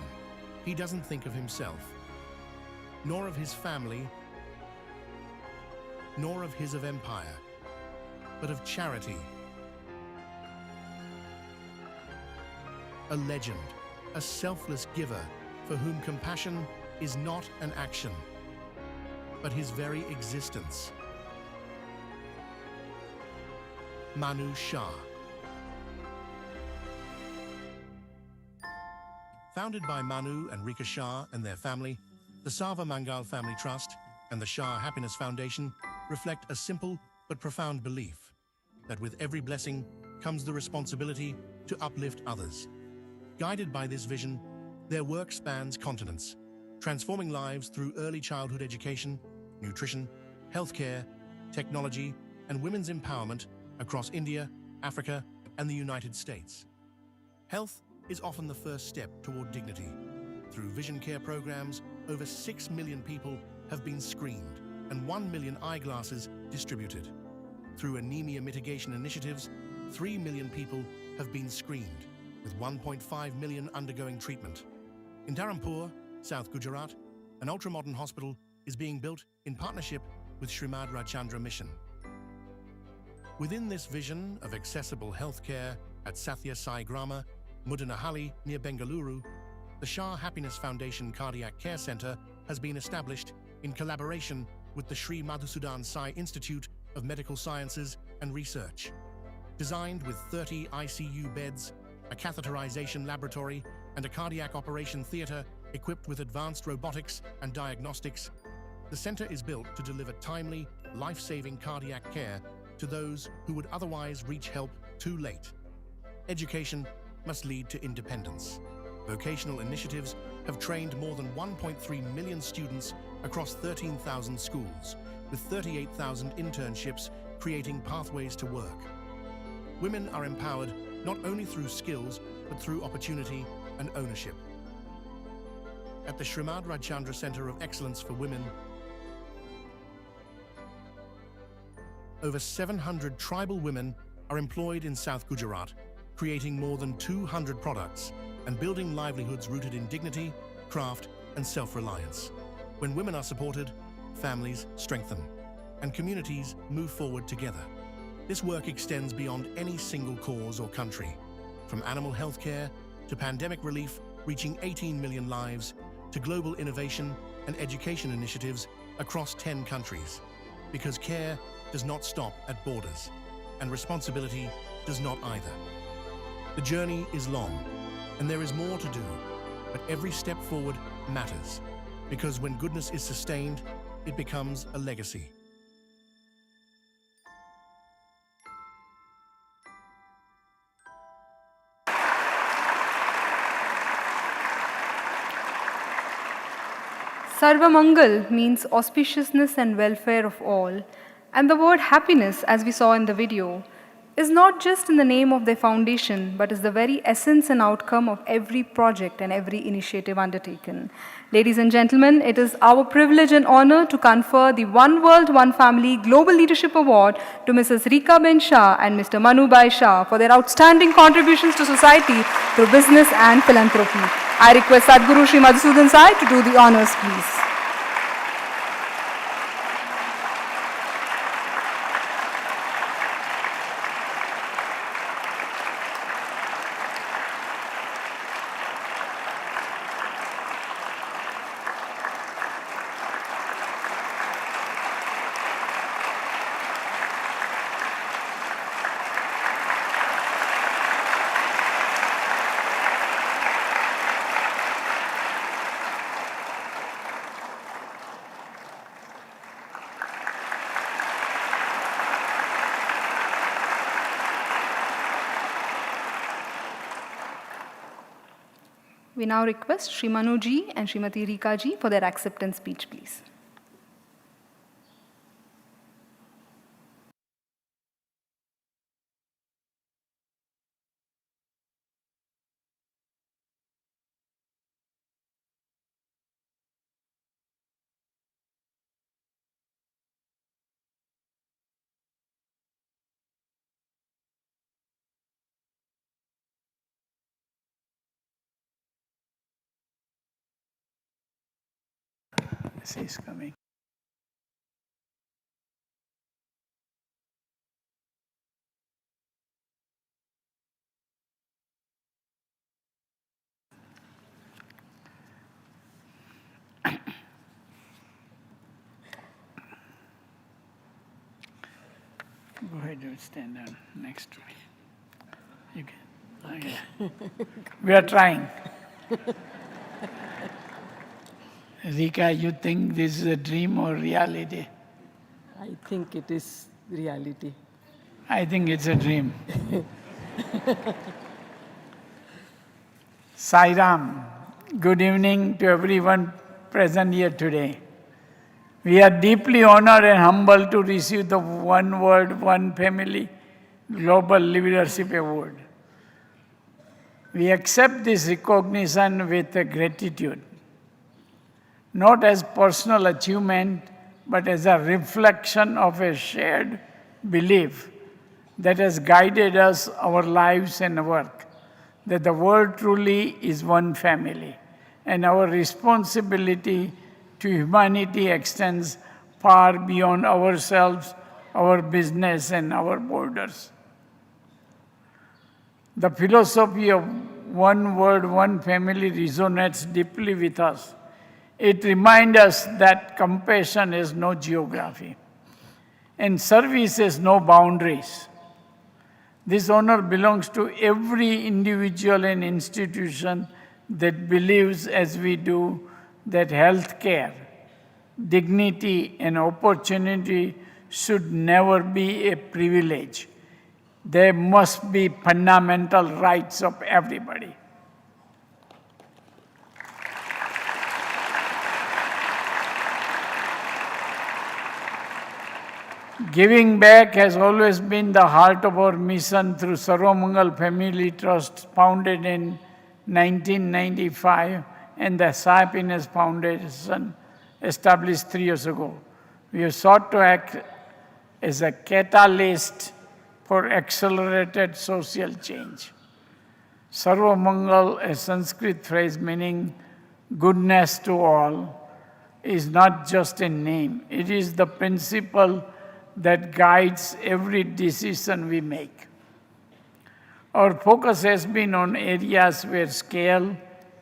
He doesn't think of himself, nor of his family, nor of his empire, but of charity. A legend, a selfless giver for whom compassion is not an action, but his very existence. Manu Shah. Founded by Manu and Rika Shah and their family, the Sarva Mangal Family Trust and the Shah Happiness Foundation reflect a simple but profound belief that with every blessing comes the responsibility to uplift others. Guided by this vision, their work spans continents, transforming lives through early childhood education, nutrition, healthcare, technology, and women's empowerment across India, Africa, and the United States. Health is often the first step toward dignity. Through vision care programs, over 6 million people have been screened and 1 million eyeglasses distributed. Through anemia mitigation initiatives, 3 million people have been screened, with 1.5 million undergoing treatment. In Dharampur, South Gujarat, an ultra-modern hospital is being built in partnership with Srimad Rajchandra Mission. Within this vision of accessible healthcare at Sathya Sai Grama, Muddenahalli near Bengaluru, the Shah Happiness Foundation Cardiac Care Center has been established in collaboration with the Sri Madhusudan Sai Institute of Medical Sciences and Research. Designed with 30 ICU beds, a catheterization laboratory, and a cardiac operation theater equipped with advanced robotics and diagnostics, the center is built to deliver timely, life-saving cardiac care to those who would otherwise reach help too late. Education must lead to independence. Vocational initiatives have trained more than 1.3 million students across 13,000 schools, with 38,000 internships creating pathways to work. Women are empowered not only through skills, but through opportunity and ownership. At the Srimad Rajchandra Center of Excellence for Women, over 700 tribal women are employed in South Gujarat, creating more than 200 products and building livelihoods rooted in dignity, craft, and self-reliance. When women are supported, families strengthen, and communities move forward together. This work extends beyond any single cause or country, from animal health care to pandemic relief, reaching 18 million lives, to global innovation and education initiatives across 10 countries. Because care does not stop at borders, and responsibility does not either. The journey is long, and there is more to do, but every step forward matters, because when goodness is sustained, it becomes a legacy. Sarvamangal means auspiciousness and welfare of all, and the word happiness, as we saw in the video, is not just in the name of their foundation, but is the very essence and outcome of every project and every initiative undertaken. Ladies and gentlemen, it is our privilege and honor to confer the One World, One Family Global Leadership Award to Mrs. Rika Ben Shah and Mr. Manu Bhai Shah for their outstanding contributions to society through business and philanthropy. I request Sadhguru Sri Madhusudan Sai to do the honors, please. We now request Sri Manu ji and Srimati Rika ji for their acceptance speech, please. Is coming. Go ahead and stand down next to me. You can. Okay. We are trying. Rika, you think this is a dream or reality? I think it is reality. I think it's a dream. Sai Ram, good evening to everyone present here today. We are deeply honored and humbled to receive the One World, One Family Global Leadership Award. We accept this recognition with gratitude, not as personal achievement, but as a reflection of a shared belief that has guided us, our lives and work, that the world truly is one family, and our responsibility to humanity extends far beyond ourselves, our business and our borders. The philosophy of one world, one family resonates deeply with us. It reminds us that compassion has no geography and service has no boundaries. This honor belongs to every individual and institution that believes, as we do, that health care, dignity, and opportunity should never be a privilege. They must be fundamental rights of everybody. Giving back has always been the heart of our mission through Sarvamangal Family Trust, founded in 1995, and the Sai Happiness Foundation, established 3 years ago. We have sought to act as a catalyst for accelerated social change. Sarvamangal, a Sanskrit phrase meaning goodness to all, is not just a name. It is the principle that guides every decision we make. Our focus has been on areas where scale,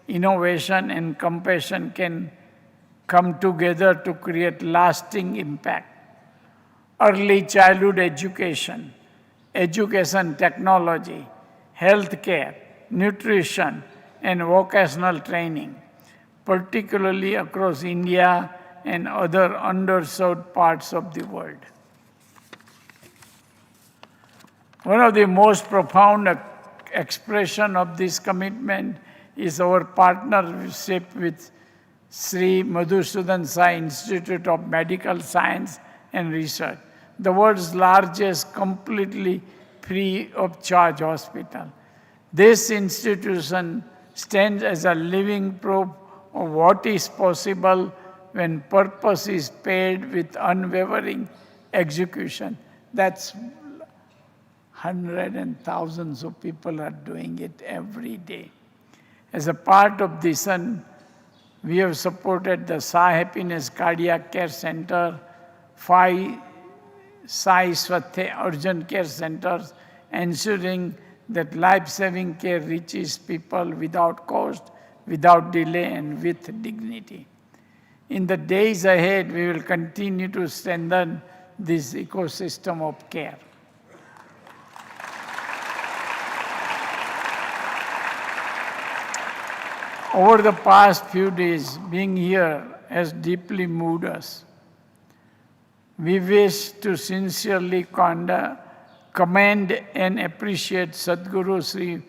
innovation, and compassion can come together to create lasting impact. Early childhood education, education technology, healthcare, nutrition, and vocational training, particularly across India and other underserved parts of the world. One of the most profound expression of this commitment is our partnership with Sri Madhusudan Sai Institute of Medical Science and Research, the world's largest completely free of charge hospital. This institution stands as a living proof of what is possible when purpose is paired with unwavering execution. That's hundreds and thousands of people are doing it every day. As a part of this, we have supported the Sai Happiness Cardiac Care Center, 5 Sai Swathya Urgent Care Centers, ensuring that life-saving care reaches people without cost, without delay, and with dignity. In the days ahead, we will continue to strengthen this ecosystem of care. Over the past few days, being here has deeply moved us. We wish to sincerely commend and appreciate Sadhguru Sri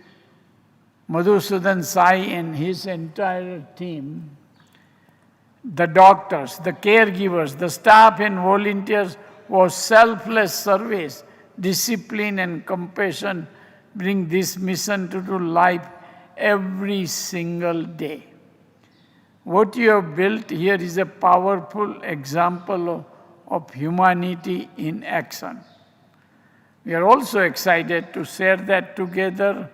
Madhusudan Sai and his entire team, the doctors, the caregivers, the staff and volunteers whose selfless service, discipline and compassion bring this mission to life every single day. What you have built here is a powerful example of humanity in action. We are also excited to share that together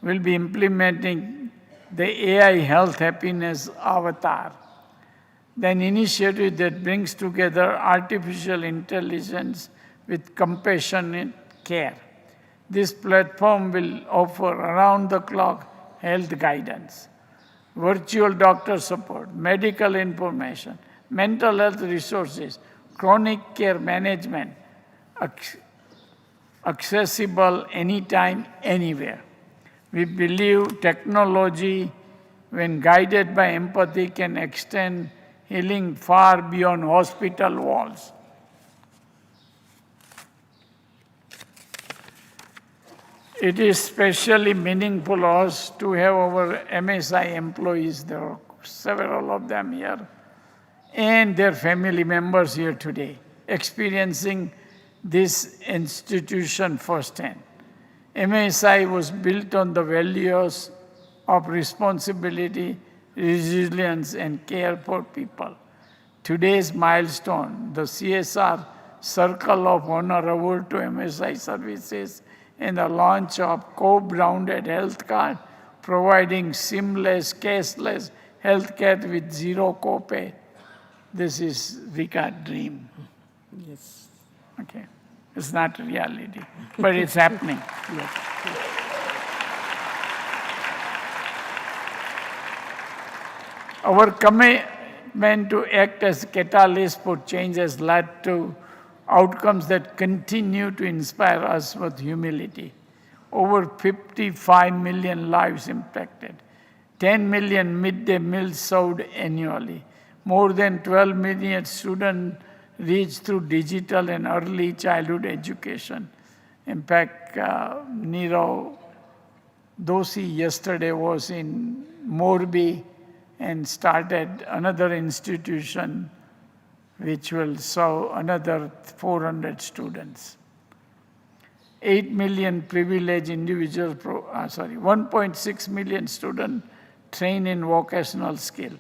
we'll be implementing the AI Health Happiness Avatar, an initiative that brings together artificial intelligence with compassionate care. This platform will offer around-the-clock health guidance, virtual doctor support, medical information, mental health resources, chronic care management, accessible anytime, anywhere. We believe technology, when guided by empathy, can extend healing far beyond hospital walls. It is especially meaningful to us to have our MSI employees, there are several of them here, and their family members here today, experiencing this institution firsthand. MSI was built on the values of responsibility, resilience, and care for people. Today's milestone, the CSR Circle of Honor Award to MSI Services, and the launch of co-branded health card, providing seamless, cashless healthcare with zero copay. This is Rika's dream. Yes. Okay. It's not reality, but it's happening. Yes. Our commitment to act as catalyst for change has led to outcomes that continue to inspire us with humility. Over 55 million lives impacted, 10 million midday meals served annually, more than 12 million students reached through digital and early childhood education. In fact, Nirav Doshi yesterday was in Morbi and started another institution which will serve another 400 students. 8 million privileged individuals, 1.6 million students trained in vocational skill,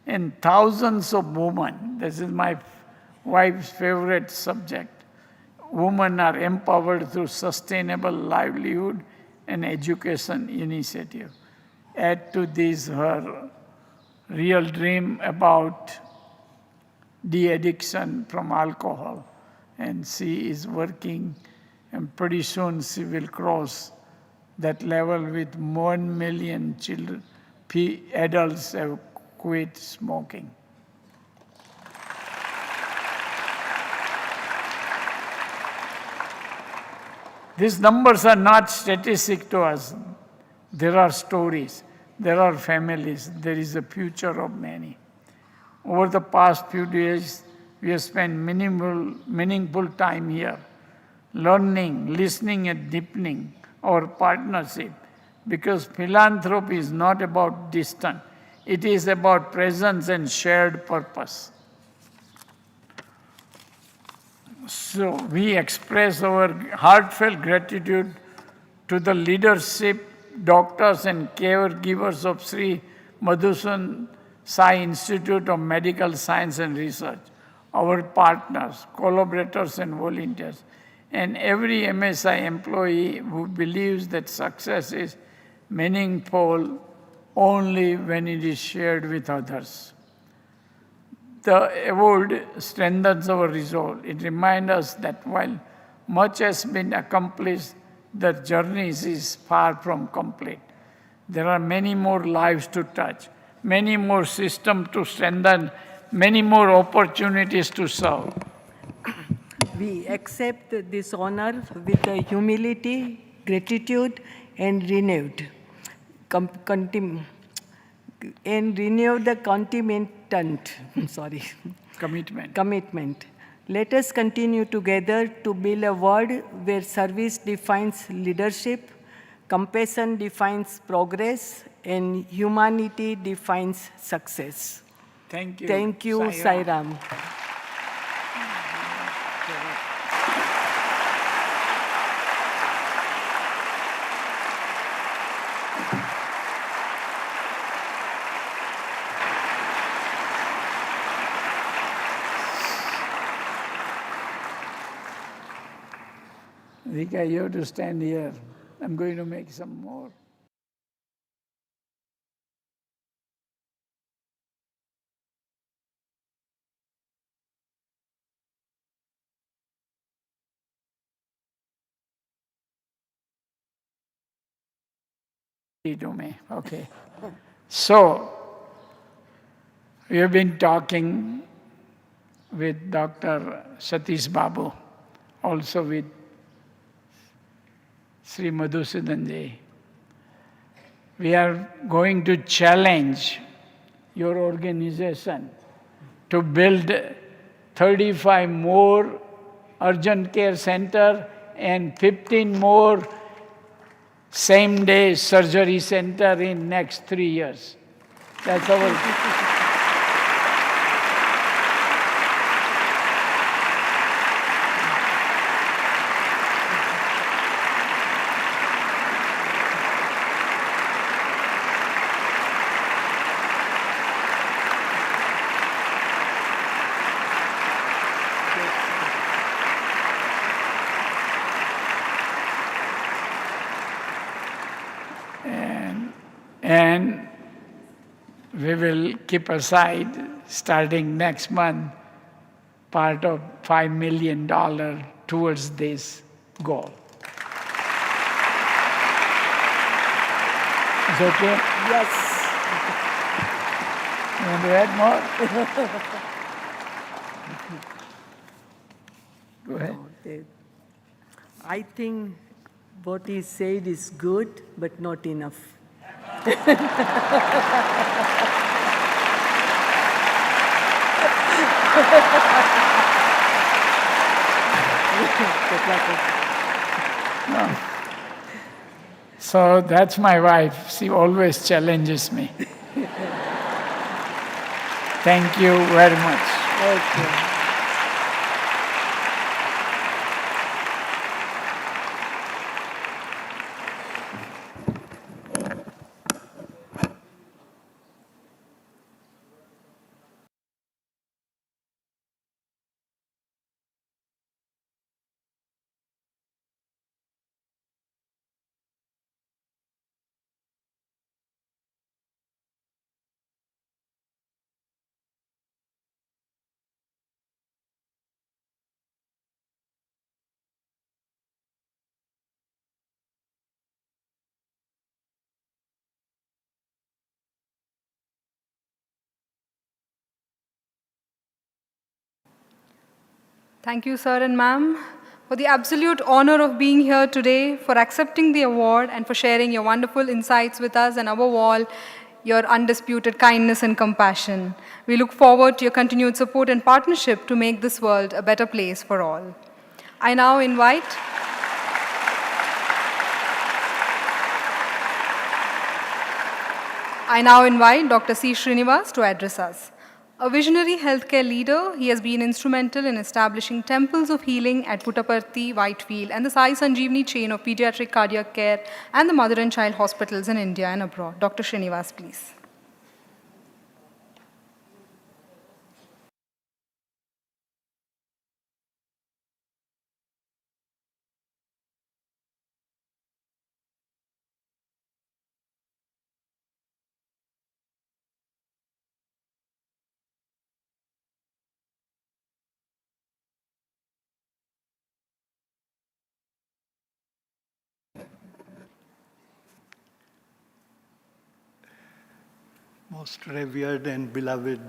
and thousands of women, this is my wife's favorite subject, women are empowered through sustainable livelihood and education initiative. Add to this her real dream about de-addiction from alcohol, and she is working, and pretty soon she will cross that level with 1 million children, adults have quit smoking. These numbers are not statistic to us. There are stories, there are families, there is a future of many. Over the past few days, we have spent meaningful time here, learning, listening, and deepening our partnership, because philanthropy is not about distance, it is about presence and shared purpose. So we express our heartfelt gratitude to the leadership, doctors and caregivers of Sri Madhusudan Sai Institute of Medical Science and Research, our partners, collaborators and volunteers, and every MSI employee who believes that success is meaningful only when it is shared with others. The award strengthens our resolve. It reminds us that while much has been accomplished, the journey is far from complete. There are many more lives to touch, many more systems to strengthen, many more opportunities to serve. We accept this honor with humility, gratitude, and renewed commitment. Let us continue together to build a world where service defines leadership, compassion defines progress, and humanity defines success. Thank you. Thank you, Sai Ram. Rika, you have to stand here. I'm going to make some more. To me. Okay. So, we have been talking with Dr. Satish Babu, also with Sri Madhusudan Ji. We are going to challenge your organization to build 35 more urgent care center and 15 more same-day surgery center in next 3 years. That's our... And we will keep aside, starting next month, part of $5 million towards this goal. Is it okay? Yes. You want to add more? Go ahead. I think what he said is good, but not enough. No. So that's my wife. She always challenges me. Thank you very much. Okay. Thank you, sir and ma'am, for the absolute honor of being here today, for accepting the award, and for sharing your wonderful insights with us, and above all, your undisputed kindness and compassion. We look forward to your continued support and partnership to make this world a better place for all. I now invite Dr. C. Srinivas to address us. A visionary healthcare leader, he has been instrumental in establishing temples of healing at Puttaparthi, Whitefield, and the Sai Sanjeevani chain of pediatric cardiac care and the mother and child hospitals in India and abroad. Dr. Srinivas, please. Most revered and beloved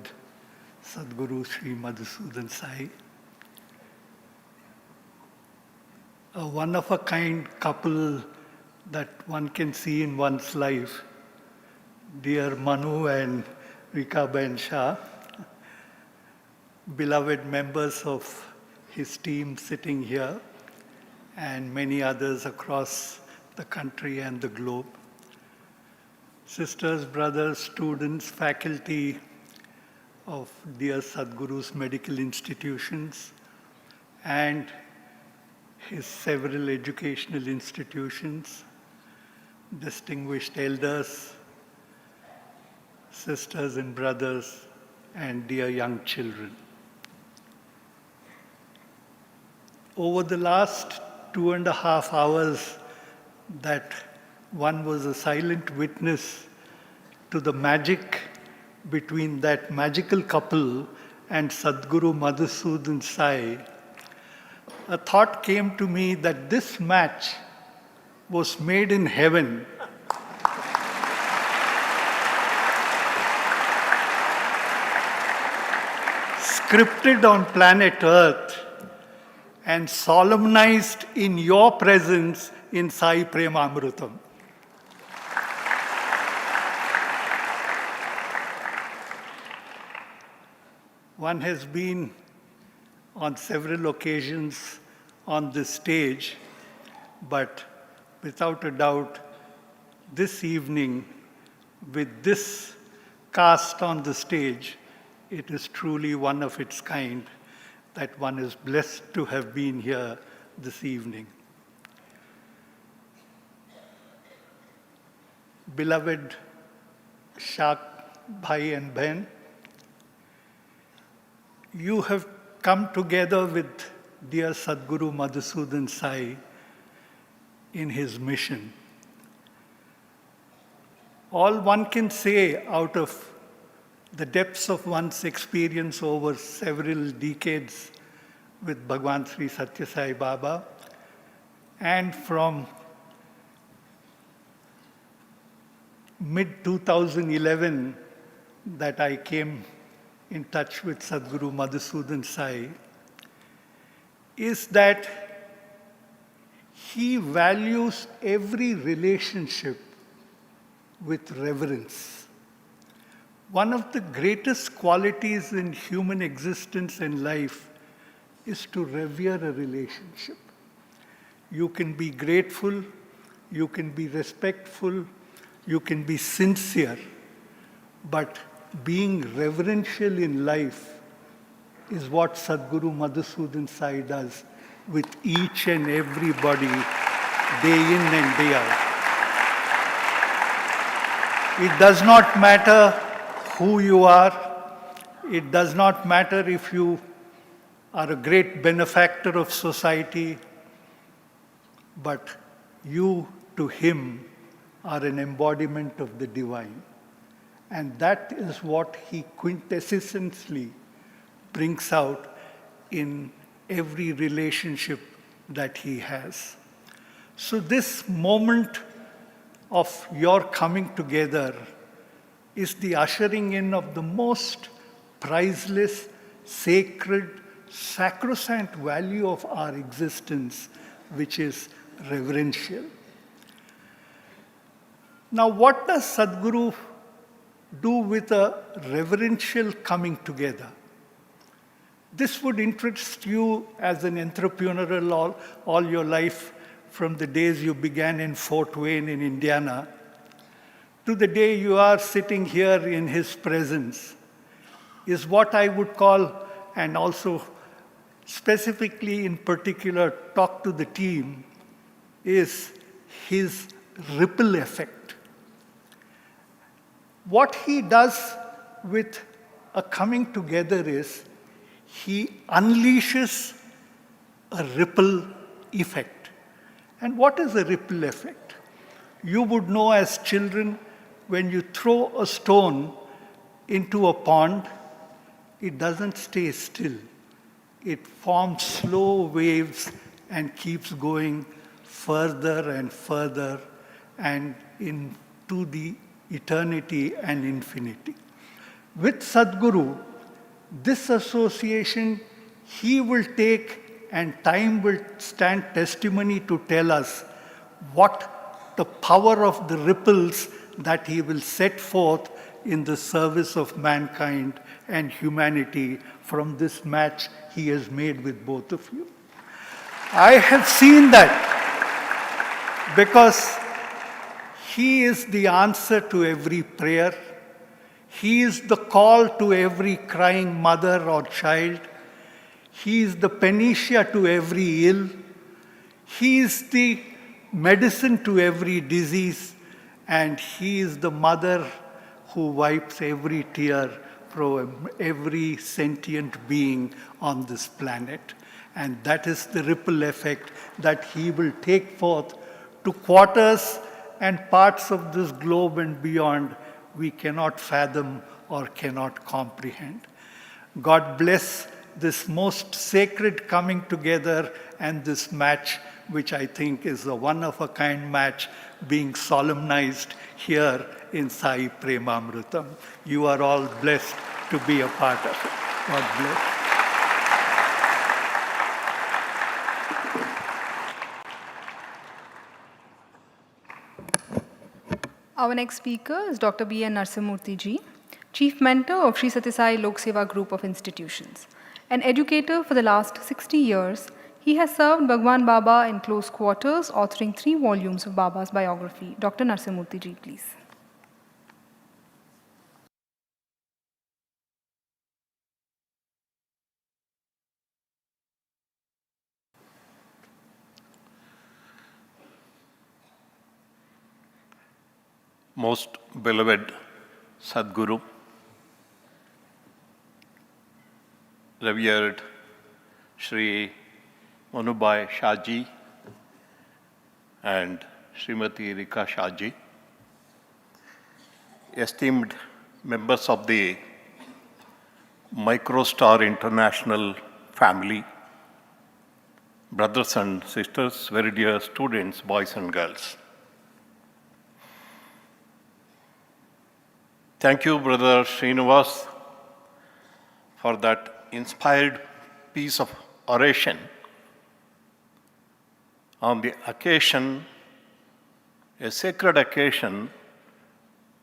Sadhguru Sri Madhusudan Sai, a one-of-a-kind couple that one can see in one's life, dear Manu and Rika Ben Shah, beloved members of his team sitting here, and many others across the country and the globe. Sisters, brothers, students, faculty of dear Sadhguru's medical institutions and his several educational institutions, distinguished elders, sisters and brothers, and dear young children. Over the last 2.5 hours that one was a silent witness to the magic between that magical couple and Sadhguru Madhusudan Sai, a thought came to me that this match was made in heaven. Scripted on planet Earth and solemnized in your presence in Sai Premamrutham. One has been on several occasions on this stage, but without a doubt, this evening, with this cast on the stage, it is truly one of its kind that one is blessed to have been here this evening. Beloved Shak Bhai and Ben, you have come together with dear Sadhguru Madhusudan Sai in his mission. All one can say out of the depths of one's experience over several decades with Bhagwan Sri Sathya Sai Baba, and from mid-2011 that I came in touch with Sadhguru Madhusudan Sai, is that he values every relationship with reverence. One of the greatest qualities in human existence and life is to revere a relationship. You can be grateful, you can be respectful, you can be sincere, but being reverential in life is what Sadhguru Madhusudan Sai does with each and everybody, day in and day out. It does not matter who you are. It does not matter if you are a great benefactor of society, but you to him are an embodiment of the divine. And that is what he quintessentially brings out in every relationship that he has. So this moment of your coming together is the ushering in of the most priceless, sacred, sacrosanct value of our existence, which is reverential. Now, what does Sadhguru do with a reverential coming together? This would interest you as an entrepreneur all your life, from the days you began in Fort Wayne in Indiana to the day you are sitting here in his presence, is what I would call, and also specifically in particular talk to the team, is his ripple effect. What he does with a coming together is he unleashes a ripple effect. And what is a ripple effect? You would know as children, when you throw a stone into a pond, it doesn't stay still. It forms slow waves and keeps going further and further and into the eternity and infinity. With Sadhguru, this association he will take, and time will stand testimony to tell us what the power of the ripples that he will set forth in the service of mankind and humanity from this match he has made with both of you. I have seen that because he is the answer to every prayer. He is the call to every crying mother or child. He is the panacea to every ill. He is the medicine to every disease. And he is the mother who wipes every tear from every sentient being on this planet. And that is the ripple effect that he will take forth to quarters and parts of this globe and beyond we cannot fathom or cannot comprehend. God bless this most sacred coming together and this match, which I think is a one-of-a-kind match being solemnized here in Sai Premamrutham. You are all blessed to be a part of it. God bless. Our next speaker is Dr. B.N. Narsimurthy ji, Chief Mentor of Sri Sathya Sai Lok Seva Group of Institutions. An educator for the last 60 years, he has served Bhagwan Baba in close quarters, authoring 3 volumes of Baba's biography. Dr. Narsimurthy ji, please. Most beloved Sadhguru, revered Shri Manubai Shahji and Srimati Rika Shahji, esteemed members of the Microstar International family, brothers and sisters, very dear students, boys and girls. Thank you, Brother Srinivas, for that inspired piece of oration on the occasion, a sacred occasion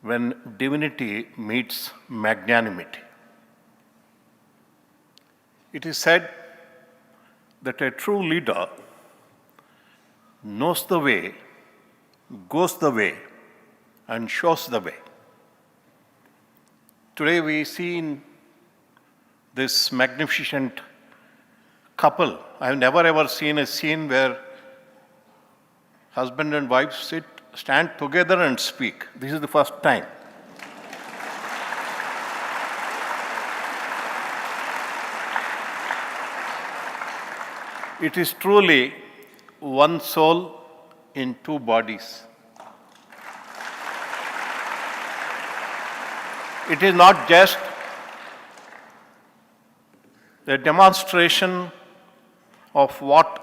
when divinity meets magnanimity. It is said that a true leader knows the way, goes the way, and shows the way. Today we see in this magnificent couple, I have never ever seen a scene where husband and wife stand together and speak. This is the first time. It is truly one soul in 2 bodies. It is not just a demonstration of what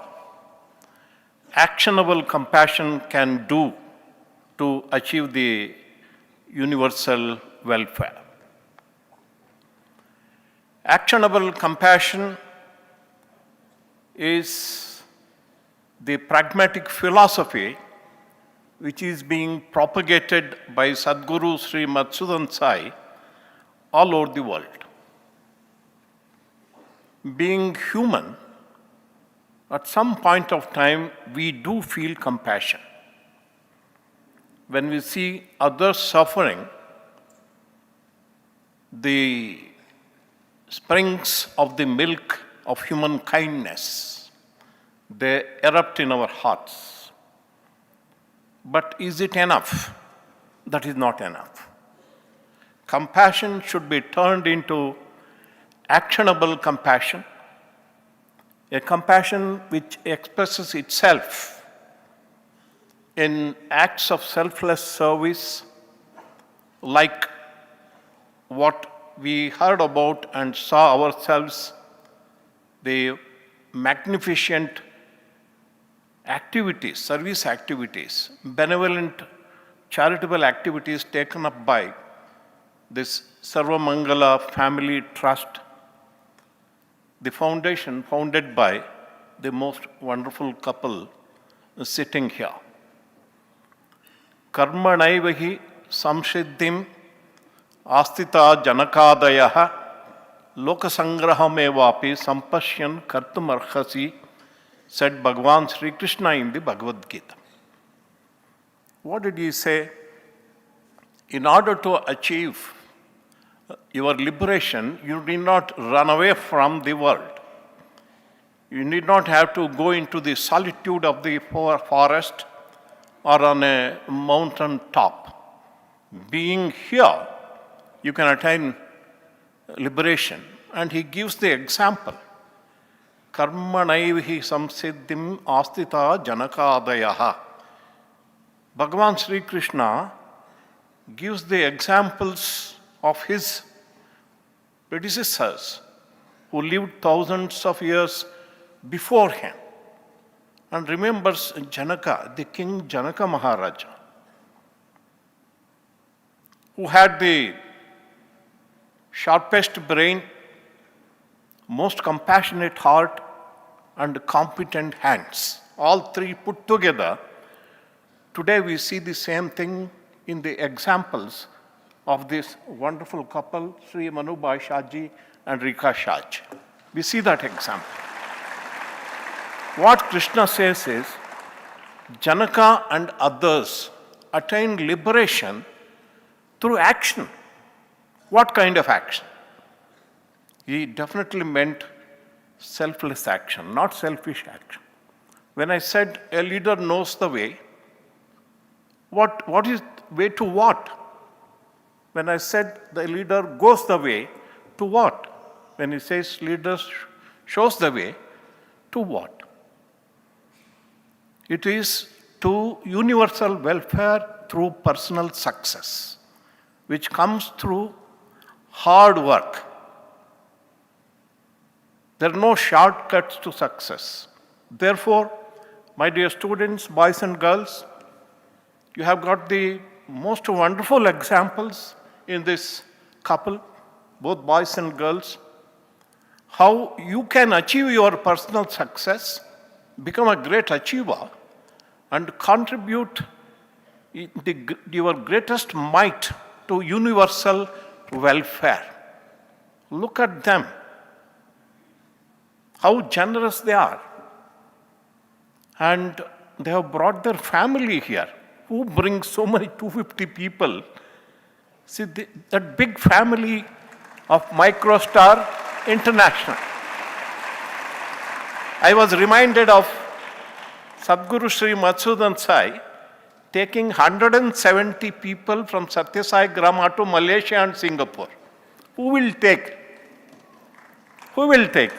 actionable compassion can do to achieve the universal welfare. Actionable compassion is the pragmatic philosophy which is being propagated by Sadguru Sri Madhusudan Sai all over the world. Being human, at some point of time, we do feel compassion. When we see others suffering, the springs of the milk of human kindness, they erupt in our hearts. But is it enough? That is not enough. Compassion should be turned into actionable compassion, a compassion which expresses itself in acts of selfless service, like what we heard about and saw ourselves, the magnificent activities, service activities, benevolent charitable activities taken up by this Sarva Mangala Family Trust, the foundation founded by the most wonderful couple sitting here. Karmanaivahi samsiddhim astita janakadayaha lokasangrahamevapi sampashyan kartumarhasi, said Bhagavan Sri Krishna in the Bhagavad Gita. What did he say? In order to achieve your liberation, you need not run away from the world. You need not have to go into the solitude of the forest or on a mountain top. Being here, you can attain liberation. And he gives the example. Karmanaivihi samsiddhim astita janakadayaha. Bhagavan Sri Krishna gives the examples of his predecessors who lived thousands of years before him, and remembers Janaka, the king Janaka Maharaja, who had the sharpest brain, most compassionate heart, and competent hands. All three put together. Today we see the same thing in the examples of this wonderful couple, Sri Manubai Shahji and Rika Shahji. We see that example. What Krishna says is, Janaka and others attained liberation through action. What kind of action? He definitely meant selfless action, not selfish action. When I said a leader knows the way, what is way to what? When I said the leader goes the way, to what? When he says leader shows the way, to what? It is to universal welfare through personal success, which comes through hard work. There are no shortcuts to success. Therefore, my dear students, boys and girls, you have got the most wonderful examples in this couple, both boys and girls, how you can achieve your personal success, become a great achiever, and contribute your greatest might to universal welfare. Look at them, how generous they are. And they have brought their family here. Who brings so many 250 people? See, that big family of Microstar International. I was reminded of Sadguru Sri Madhusudan Sai taking 170 people from Sathya Sai Grama to Malaysia and Singapore. Who will take? Who will take?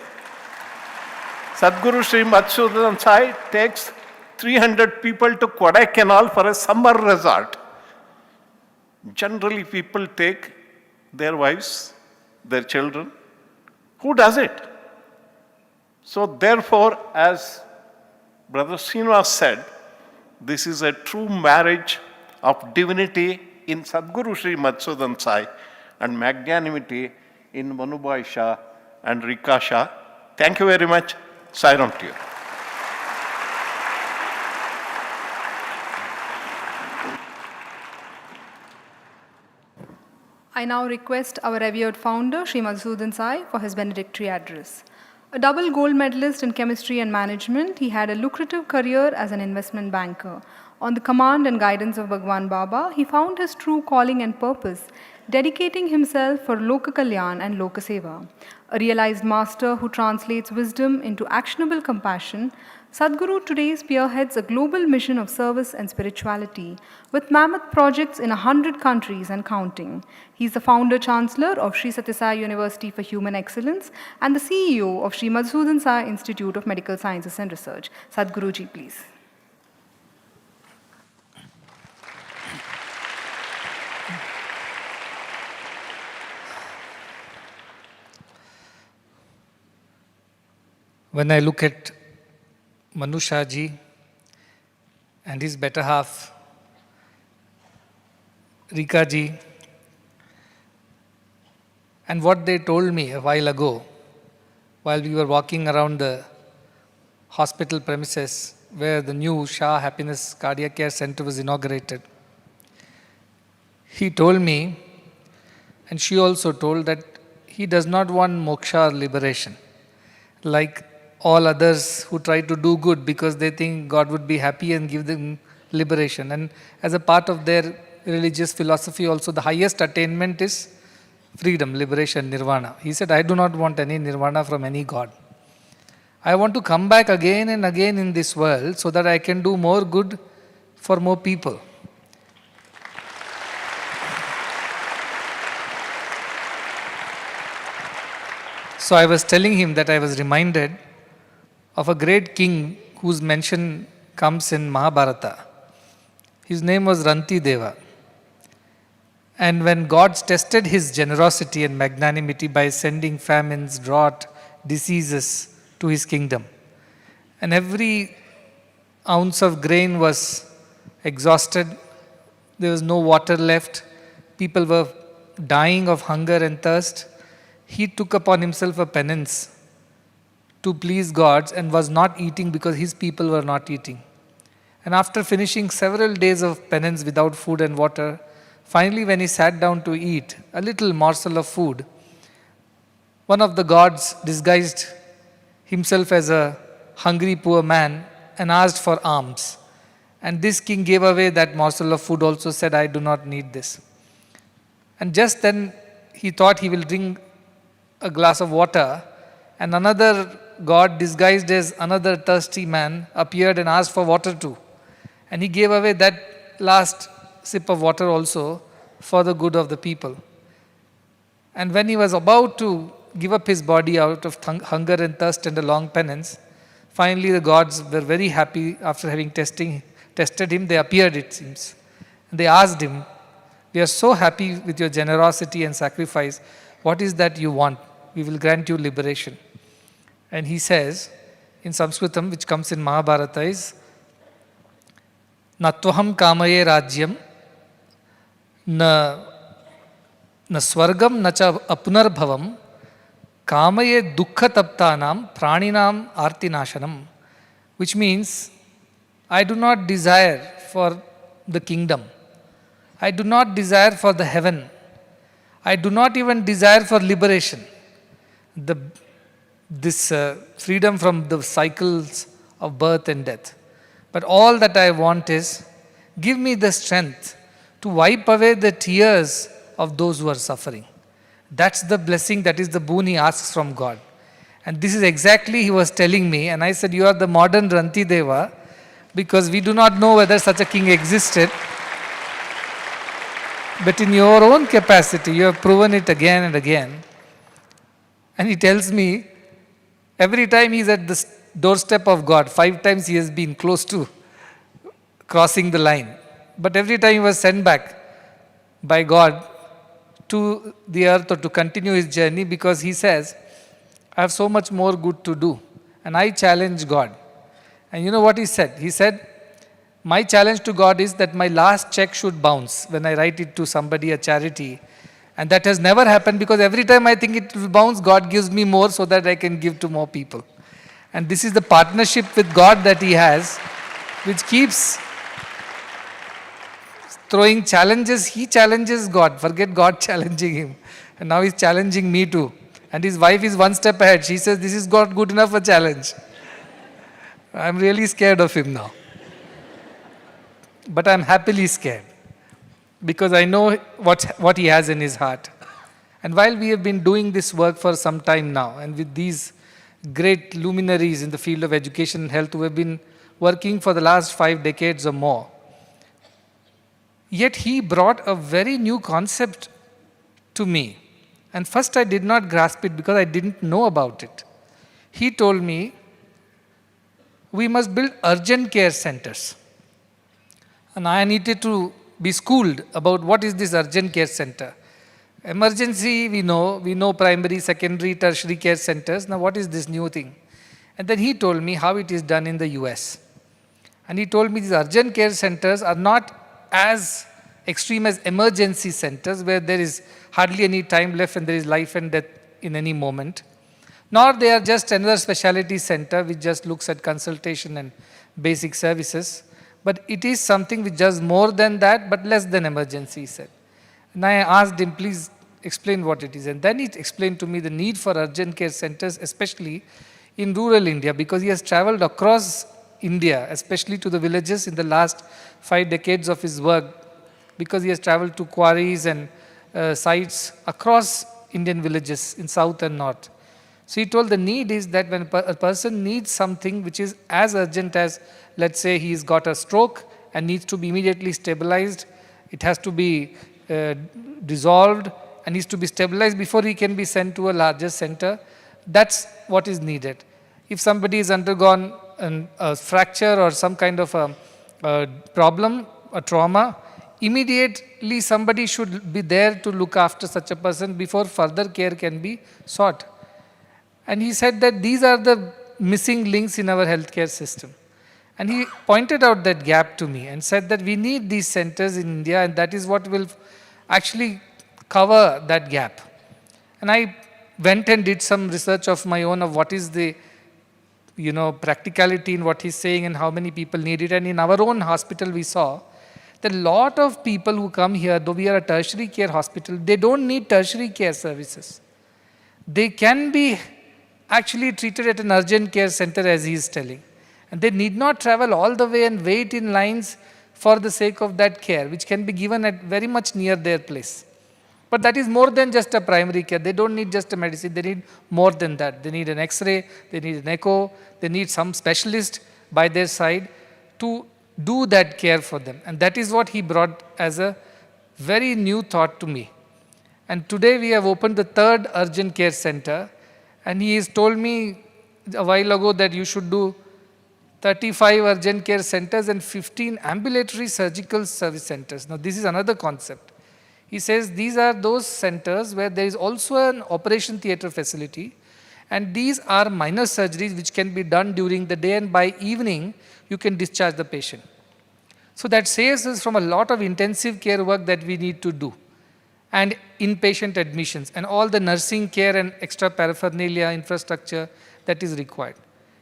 Sadguru Sri Madhusudan Sai takes 300 people to Kodaikanal for a summer resort. Generally, people take their wives, their children. Who does it? So therefore, as Brother Srinivas said, this is a true marriage of divinity in Sadguru Sri Madhusudan Sai and magnanimity in Manubai Shah and Rika Shah. Thank you very much. Sairam to you. I now request our revered founder, Sri Madhusudan Sai, for his benedictory address. A double gold medalist in chemistry and management, he had a lucrative career as an investment banker. On the command and guidance of Bhagwan Baba, he found his true calling and purpose, dedicating himself for Loka Kalyan and Loka Seva. A realized master who translates wisdom into actionable compassion, Sadhguru today spearheads a global mission of service and spirituality with mammoth projects in 100 countries and counting. He is the founder-chancellor of Sri Sathya Sai University for Human Excellence and the CEO of Sri Madhusudan Sai Institute of Medical Sciences and Research. Sadhguruji, please. When I look at Manusha ji and his better half, Rika ji, and what they told me a while ago, while we were walking around the hospital premises where the new Shah Happiness Cardiac Care Center was inaugurated, he told me, and she also told, that he does not want moksha or liberation, like all others who try to do good because they think God would be happy and give them liberation. And as a part of their religious philosophy also, the highest attainment is freedom, liberation, nirvana. He said, I do not want any nirvana from any God. I want to come back again and again in this world so that I can do more good for more people. So I was telling him that I was reminded of a great king whose mention comes in Mahabharata. His name was Rantideva. And when God tested his generosity and magnanimity by sending famines, drought, diseases to his kingdom, and every ounce of grain was exhausted, there was no water left, people were dying of hunger and thirst, he took upon himself a penance to please God and was not eating because his people were not eating. And after finishing several days of penance without food and water, finally when he sat down to eat a little morsel of food, one of the gods disguised himself as a hungry poor man and asked for alms. And this king gave away that morsel of food also, said, I do not need this. And just then he thought he will drink a glass of water, and another God disguised as another thirsty man appeared and asked for water too. And he gave away that last sip of water also for the good of the people. And when he was about to give up his body out of hunger and thirst and a long penance, finally the gods were very happy after having tested him. They appeared, it seems. And they asked him, we are so happy with your generosity and sacrifice. What is that you want? We will grant you liberation. And he says, in Sanskritam, which comes in Mahabharata, is Natvaham kamaye rajyam na swargam na cha apunarbhavam kamaye dukkha taptanam praninam artinashanam, which means, I do not desire for the kingdom. I do not desire for the heaven. I do not even desire for liberation. This freedom from the cycles of birth and death. But all that I want is, give me the strength to wipe away the tears of those who are suffering. That's the blessing, that is the boon he asks from God. And this is exactly he was telling me, and I said, you are the modern Rantideva, because we do not know whether such a king existed. But in your own capacity, you have proven it again and again. And he tells me, every time he is at the doorstep of God, 5 times he has been close to crossing the line. But every time he was sent back by God to the earth or to continue his journey, because he says, I have so much more good to do. And I challenge God. And you know what he said? He said, my challenge to God is that my last check should bounce when I write it to somebody, a charity. And that has never happened, because every time I think it will bounce, God gives me more so that I can give to more people. And this is the partnership with God that he has, which keeps throwing challenges. He challenges God. Forget God challenging him. And now he's challenging me too. And his wife is one step ahead. She says, this is God good enough a challenge. I'm really scared of him now. But I'm happily scared. Because I know what he has in his heart. And while we have been doing this work for some time now, and with these great luminaries in the field of education and health who have been working for the last 5 decades or more, yet he brought a very new concept to me. And first I did not grasp it because I didn't know about it. He told me, we must build urgent care centers. And I needed to be schooled about what is this urgent care center. Emergency, we know primary, secondary, tertiary care centers. Now what is this new thing? And then he told me how it is done in the US. And he told me these urgent care centers are not as extreme as emergency centers where there is hardly any time left and there is life and death in any moment. Nor they are just another specialty center which just looks at consultation and basic services. But it is something which does more than that but less than emergency, he said. And I asked him, please explain what it is. And then he explained to me the need for urgent care centers, especially in rural India, because he has traveled across India, especially to the villages in the last 5 decades of his work, because he has traveled to quarries and sites across Indian villages in south and north. So he told the need is that when a person needs something which is as urgent as, let's say he's got a stroke and needs to be immediately stabilized, it has to be dissolved and needs to be stabilized before he can be sent to a larger center. That's what is needed. If somebody has undergone a fracture or some kind of a problem, a trauma, immediately somebody should be there to look after such a person before further care can be sought. And he said that these are the missing links in our healthcare system. And he pointed out that gap to me and said that we need these centers in India and that is what will actually cover that gap. And I went and did some research of my own of what is the practicality in what he's saying and how many people need it. And in our own hospital we saw that a lot of people who come here, though we are a tertiary care hospital, they don't need tertiary care services. They can be actually treated at an urgent care center as he is telling. And they need not travel all the way and wait in lines for the sake of that care, which can be given at very much near their place. But that is more than just a primary care. They don't need just a medicine. They need more than that. They need an X-ray, they need an echo, they need some specialist by their side to do that care for them. And that is what he brought as a very new thought to me. And today we have opened the 3rd urgent care center. And he has told me a while ago that you should do 35 urgent care centers and 15 ambulatory surgical service centers. Now this is another concept. He says these are those centers where there is also an operation theatre facility and these are minor surgeries which can be done during the day and by evening you can discharge the patient. So that saves us from a lot of intensive care work that we need to do and inpatient admissions and all the nursing care and extra paraphernalia infrastructure that is required.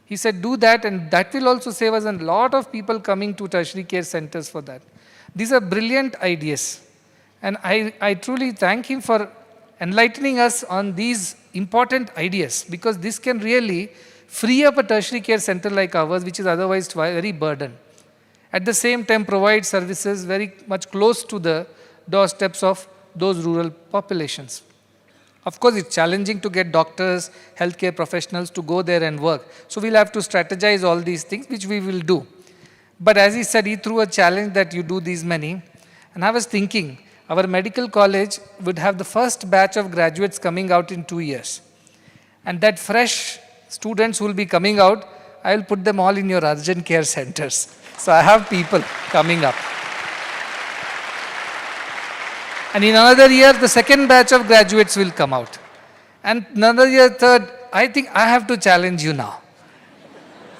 He said do that and that will also save us a lot of people coming to tertiary care centers for that. These are brilliant ideas and I truly thank him for enlightening us on these important ideas because this can really free up a tertiary care center like ours which is otherwise very burdened. At the same time provide services very much close to the doorsteps of those rural populations. Of course, it's challenging to get doctors, healthcare professionals to go there and work. So we'll have to strategize all these things, which we will do. But as he said, he threw a challenge that you do these many. And I was thinking, our medical college would have the first batch of graduates coming out in 2 years. And that fresh students who will be coming out, I will put them all in your urgent care centers. So I have people coming up. And in another year, the second batch of graduates will come out. And another year, third, I think I have to challenge you now.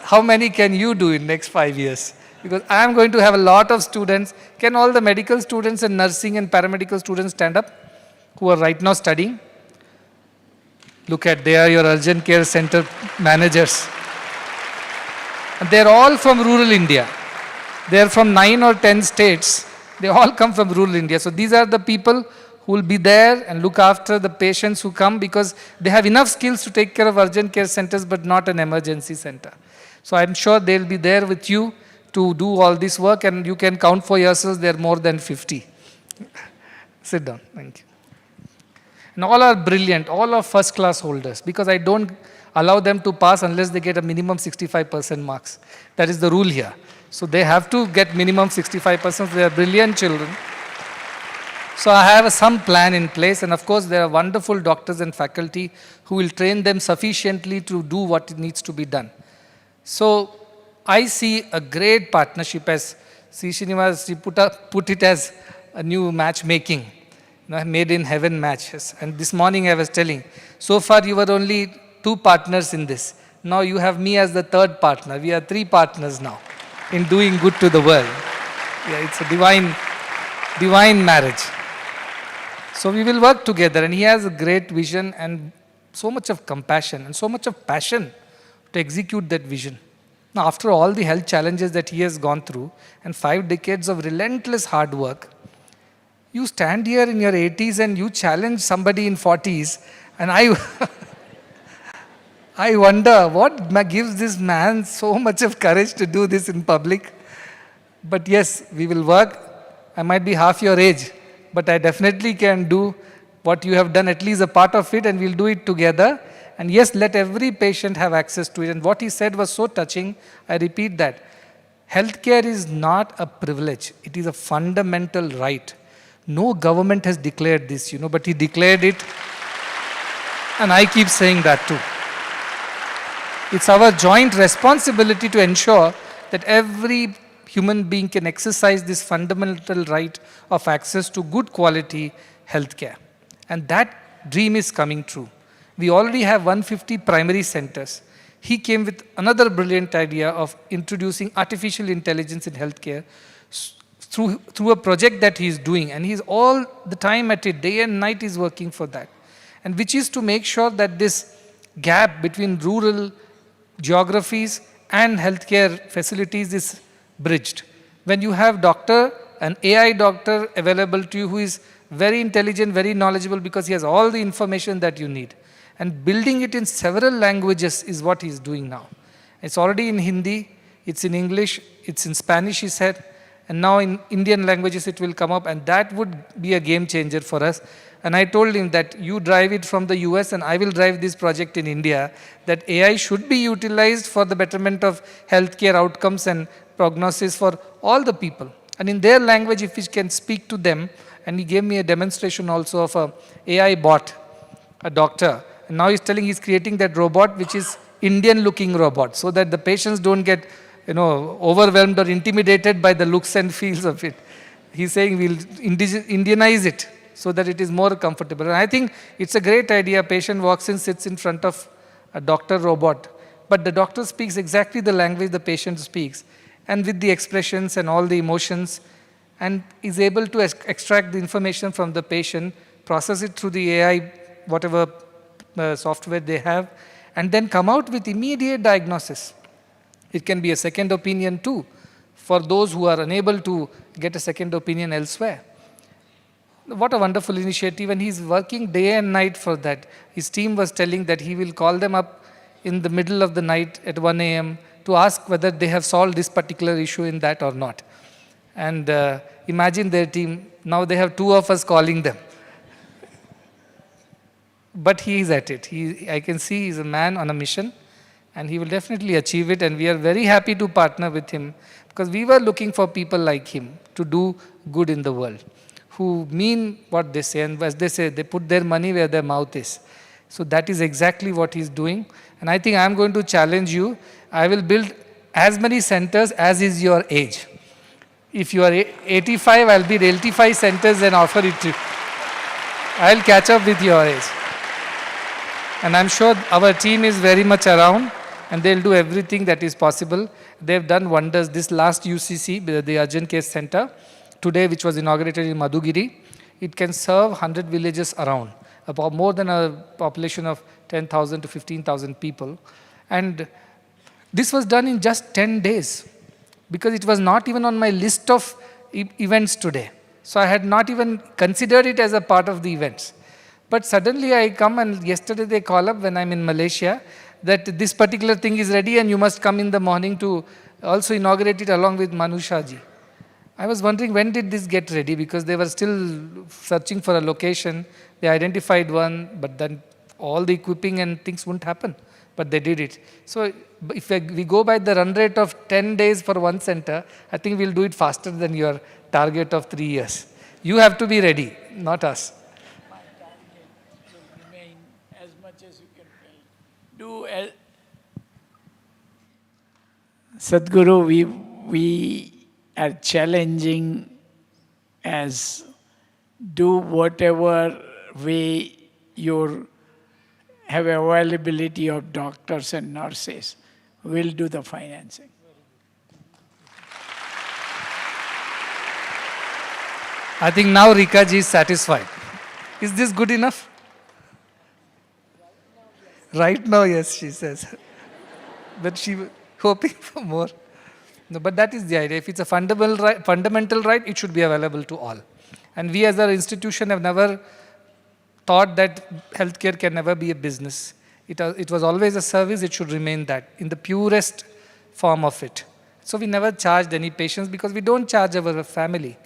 How many can you do in next 5 years? Because I am going to have a lot of students. Can all the medical students and nursing and paramedical students stand up who are right now studying? Look at, they are your urgent care center managers. And they're all from rural India. They're from 9 or 10 states. They all come from rural India. So these are the people who will be there and look after the patients who come, because they have enough skills to take care of urgent care centers but not an emergency center. So I'm sure they'll be there with you to do all this work, and you can count for yourselves, there are more than 50. Sit down, thank you. And all are brilliant, all are first class holders, because I don't allow them to pass unless they get a minimum 65% marks. That is the rule here. So they have to get minimum 65%, they are brilliant children. So I have some plan in place, and of course there are wonderful doctors and faculty who will train them sufficiently to do what needs to be done. So I see a great partnership, as Sri Srinivas put it, as a new matchmaking, made in heaven matches. And this morning I was telling, so far you were only 2 partners in this. Now you have me as the 3rd partner. We are 3 partners now in doing good to the world. Yeah, it's a divine marriage. So we will work together, and he has a great vision and so much of compassion and so much of passion to execute that vision. Now, after all the health challenges that he has gone through and 5 decades of relentless hard work, you stand here in your 80s and you challenge somebody in 40s, and I wonder what gives this man so much of courage to do this in public. But yes, we will work. I might be half your age, but I definitely can do what you have done, at least a part of it, and we'll do it together. And yes, let every patient have access to it. And what he said was so touching. I repeat that. Healthcare is not a privilege. It is a fundamental right. No government has declared this, but he declared it. And I keep saying that too. It's our joint responsibility to ensure that every human being can exercise this fundamental right of access to good quality healthcare. And that dream is coming true. We already have 150 primary centers. He came with another brilliant idea of introducing artificial intelligence in healthcare through a project that he is doing. And he's all the time at it, day and night is working for that. And which is to make sure that this gap between rural geographies and healthcare facilities is bridged. When you have an AI doctor available to you who is very intelligent, very knowledgeable, because he has all the information that you need. And building it in several languages is what he's doing now. It's already in Hindi, it's in English, it's in Spanish, he said, and now in Indian languages it will come up, and that would be a game changer for us. And I told him that you drive it from the US and I will drive this project in India, that AI should be utilized for the betterment of healthcare outcomes and prognosis for all the people. And in their language, if we can speak to them, and he gave me a demonstration also of a AI bot, a doctor. And now he's telling he's creating that robot, which is Indian looking robot, so that the patients don't get overwhelmed or intimidated by the looks and feels of it. He's saying we'll Indianize it so that it is more comfortable. And I think it's a great idea. A patient walks in, sits in front of a doctor robot, but the doctor speaks exactly the language the patient speaks, and with the expressions and all the emotions, and is able to extract the information from the patient, process it through the AI, whatever software they have, and then come out with immediate diagnosis. It can be a second opinion too, for those who are unable to get a second opinion elsewhere. What a wonderful initiative, and he's working day and night for that. His team was telling that he will call them up in the middle of the night at 1 a.m. to ask whether they have solved this particular issue in that or not. And imagine their team, now they have 2 of us calling them. But he is at it. I can see he's a man on a mission, and he will definitely achieve it, and we are very happy to partner with him, because we were looking for people like him to do good in the world, who mean what they say, and as they say, they put their money where their mouth is. So that is exactly what he's doing, and I think I'm going to challenge you. I will build as many centers as is your age. If you are 85, I'll build 85 centers and offer it to you. I'll catch up with your age. And I'm sure our team is very much around, and they'll do everything that is possible. They've done wonders. This last UCC, the Urgent Care Center, today, which was inaugurated in Madhugiri, it can serve 100 villages around, about more than a population of 10,000 to 15,000 people. And This was done in just 10 days because it was not even on my list of events today. So I had not even considered it as a part of the events. But suddenly I come, and yesterday they call up when I'm in Malaysia that this particular thing is ready and you must come in the morning to also inaugurate it along with Manu Shahji. I was wondering when did this get ready, because they were still searching for a location. They identified one, but then all the equipping and things wouldn't happen. But they did it. So if we go by the run rate of 10 days for one center, I think we'll do it faster than your target of 3 years. You have to be ready, not us. My target will remain as much as you can do. Sadhguru, we are challenging as do whatever way you have availability of doctors and nurses. We'll do the financing. I think now Rika ji is satisfied. Is this good enough? Right now, yes, she says. But she hoping for more. No, but that is the idea. If it's a fundamental right, it should be available to all. And we as an institution have never thought that healthcare can never be a business. It was always a service, it should remain that, in the purest form of it. So we never charged any patients because we don't charge our family.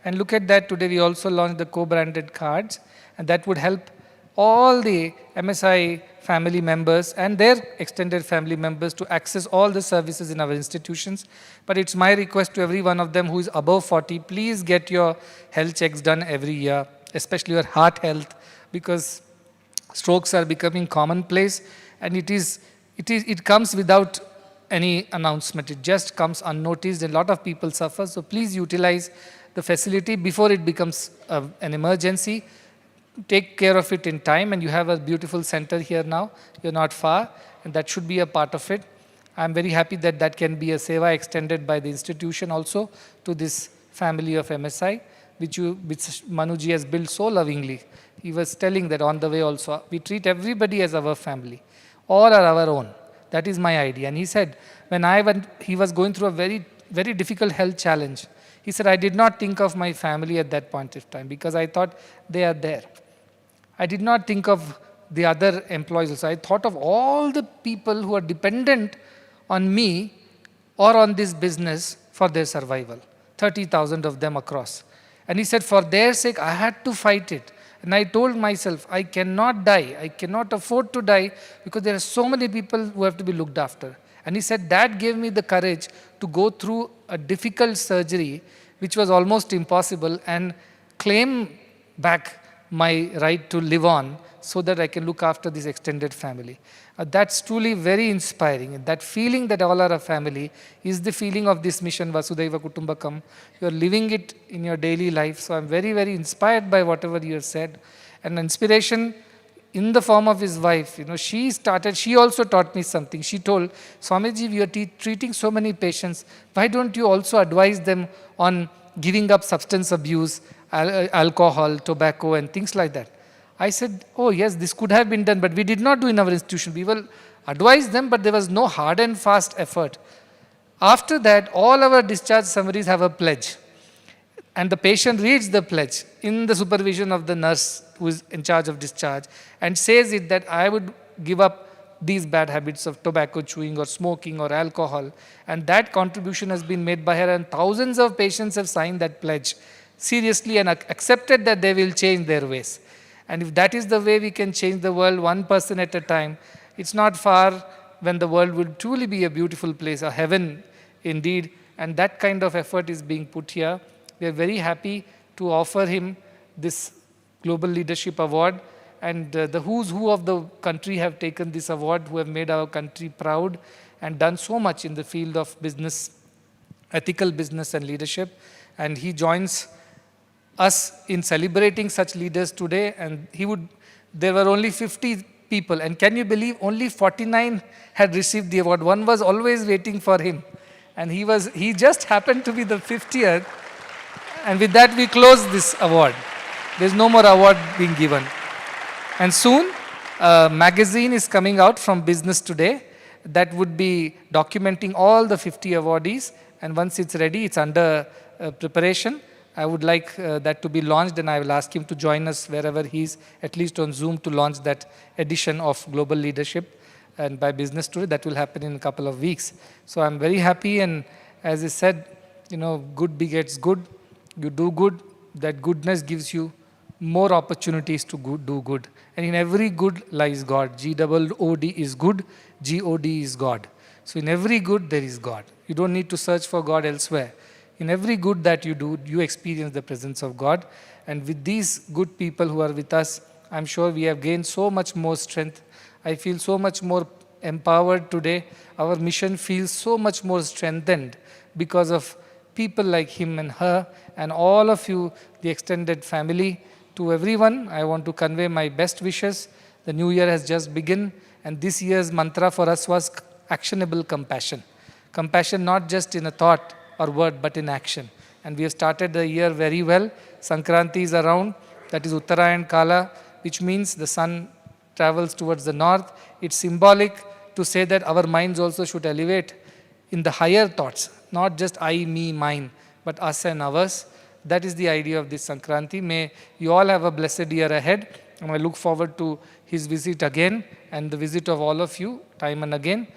And look at that, today we also launched the co-branded cards, and that would help all the MSI family members and their extended family members to access all the services in our institutions. But it's my request to every one of them who is above 40, please get your health checks done every year, especially your heart health, because strokes are becoming commonplace, and it comes without any announcement. It just comes unnoticed, and a lot of people suffer. So please utilize the facility before it becomes an emergency. Take care of it in time, and you have a beautiful center here now. You're not far, and that should be a part of it. I'm very happy that that can be a seva extended by the institution also to this family of MSI, which Manuji has built so lovingly. He was telling that on the way also, we treat everybody as our family. All are our own. That is my idea. And he said, when he was going through a very, very difficult health challenge, he said, I did not think of my family at that point of time because I thought they are there. I did not think of the other employees also. I thought of all the people who are dependent on me or on this business for their survival. 30,000 of them across. And he said, for their sake, I had to fight it. And I told myself, I cannot die. I cannot afford to die because there are so many people who have to be looked after. And he said, that gave me the courage to go through a difficult surgery, which was almost impossible, and claim back my right to live on so that I can look after this extended family. That's truly very inspiring. That feeling that all are a family is the feeling of this mission, Vasudhaiva Kutumbakam. You are living it in your daily life. So I'm very, very inspired by whatever you have said. And inspiration in the form of his wife. She also taught me something. She told, Swamiji, we are treating so many patients. Why don't you also advise them on giving up substance abuse, alcohol, tobacco, and things like that? I said, oh yes, this could have been done, but we did not do in our institution. We will advise them, but there was no hard and fast effort. After that, all our discharge summaries have a pledge. And the patient reads the pledge in the supervision of the nurse who is in charge of discharge and says it that I would give up these bad habits of tobacco chewing or smoking or alcohol. And that contribution has been made by her, and thousands of patients have signed that pledge seriously and accepted that they will change their ways. And if that is the way we can change the world, one person at a time, it's not far when the world will truly be a beautiful place, a heaven indeed. And that kind of effort is being put here. We are very happy to offer him this Global Leadership Award. And the who's who of the country have taken this award, who have made our country proud and done so much in the field of business, ethical business and leadership. And he joins us in celebrating such leaders today, and there were only 50 people, and can you believe only 49 had received the award. One was always waiting for him, and he just happened to be the 50th, and with that we close this award. There's no more award being given. And soon, a magazine is coming out from Business Today that would be documenting all the 50 awardees, and once it's ready, it's under preparation. I would like that to be launched, and I will ask him to join us wherever he is, at least on Zoom, to launch that edition of Global Leadership and by Business Today. That will happen in a couple of weeks. So I'm very happy, and as I said, good begets good. You do good, that goodness gives you more opportunities to do good. And in every good lies God. G-O-O-D is good, G-O-D is God. So in every good, there is God. You don't need to search for God elsewhere. In every good that you do, you experience the presence of God. And with these good people who are with us, I'm sure we have gained so much more strength. I feel so much more empowered today. Our mission feels so much more strengthened because of people like him and her, and all of you, the extended family. To everyone, I want to convey my best wishes. The new year has just begun, and this year's mantra for us was actionable compassion. Compassion not just in a thought or word, but in action. And we have started the year very well. Sankranti is around, that is Uttarayan Kala, which means the sun travels towards the north. It's symbolic to say that our minds also should elevate in the higher thoughts, not just I, me, mine, but us and ours. That is the idea of this Sankranti. May you all have a blessed year ahead, and I look forward to his visit again and the visit of all of you time and again.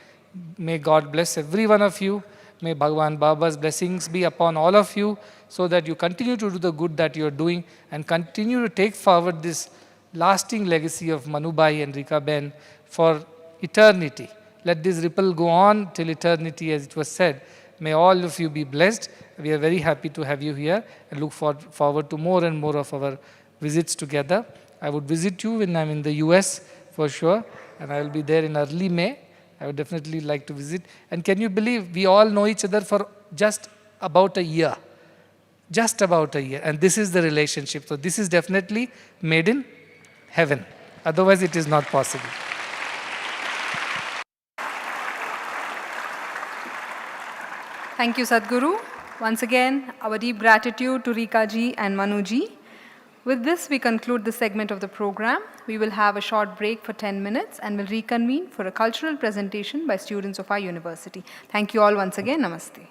May God bless every one of you. May Bhagavan Baba's blessings be upon all of you, so that you continue to do the good that you are doing and continue to take forward this lasting legacy of Manubai and Rika Ben for eternity. Let this ripple go on till eternity, as it was said. May all of you be blessed. We are very happy to have you here and look forward to more and more of our visits together. I would visit you when I'm in the US for sure, and I will be there in early May. I would definitely like to visit. And can you believe we all know each other for just about a year? Just about a year. And this is the relationship. So this is definitely made in heaven. Otherwise it is not possible. Thank you, Sadhguru. Once again, our deep gratitude to Rika ji and Manu ji. With this, we conclude this segment of the program. We will have a short break for 10 minutes and will reconvene for a cultural presentation by students of our university. Thank you all once again. Namaste.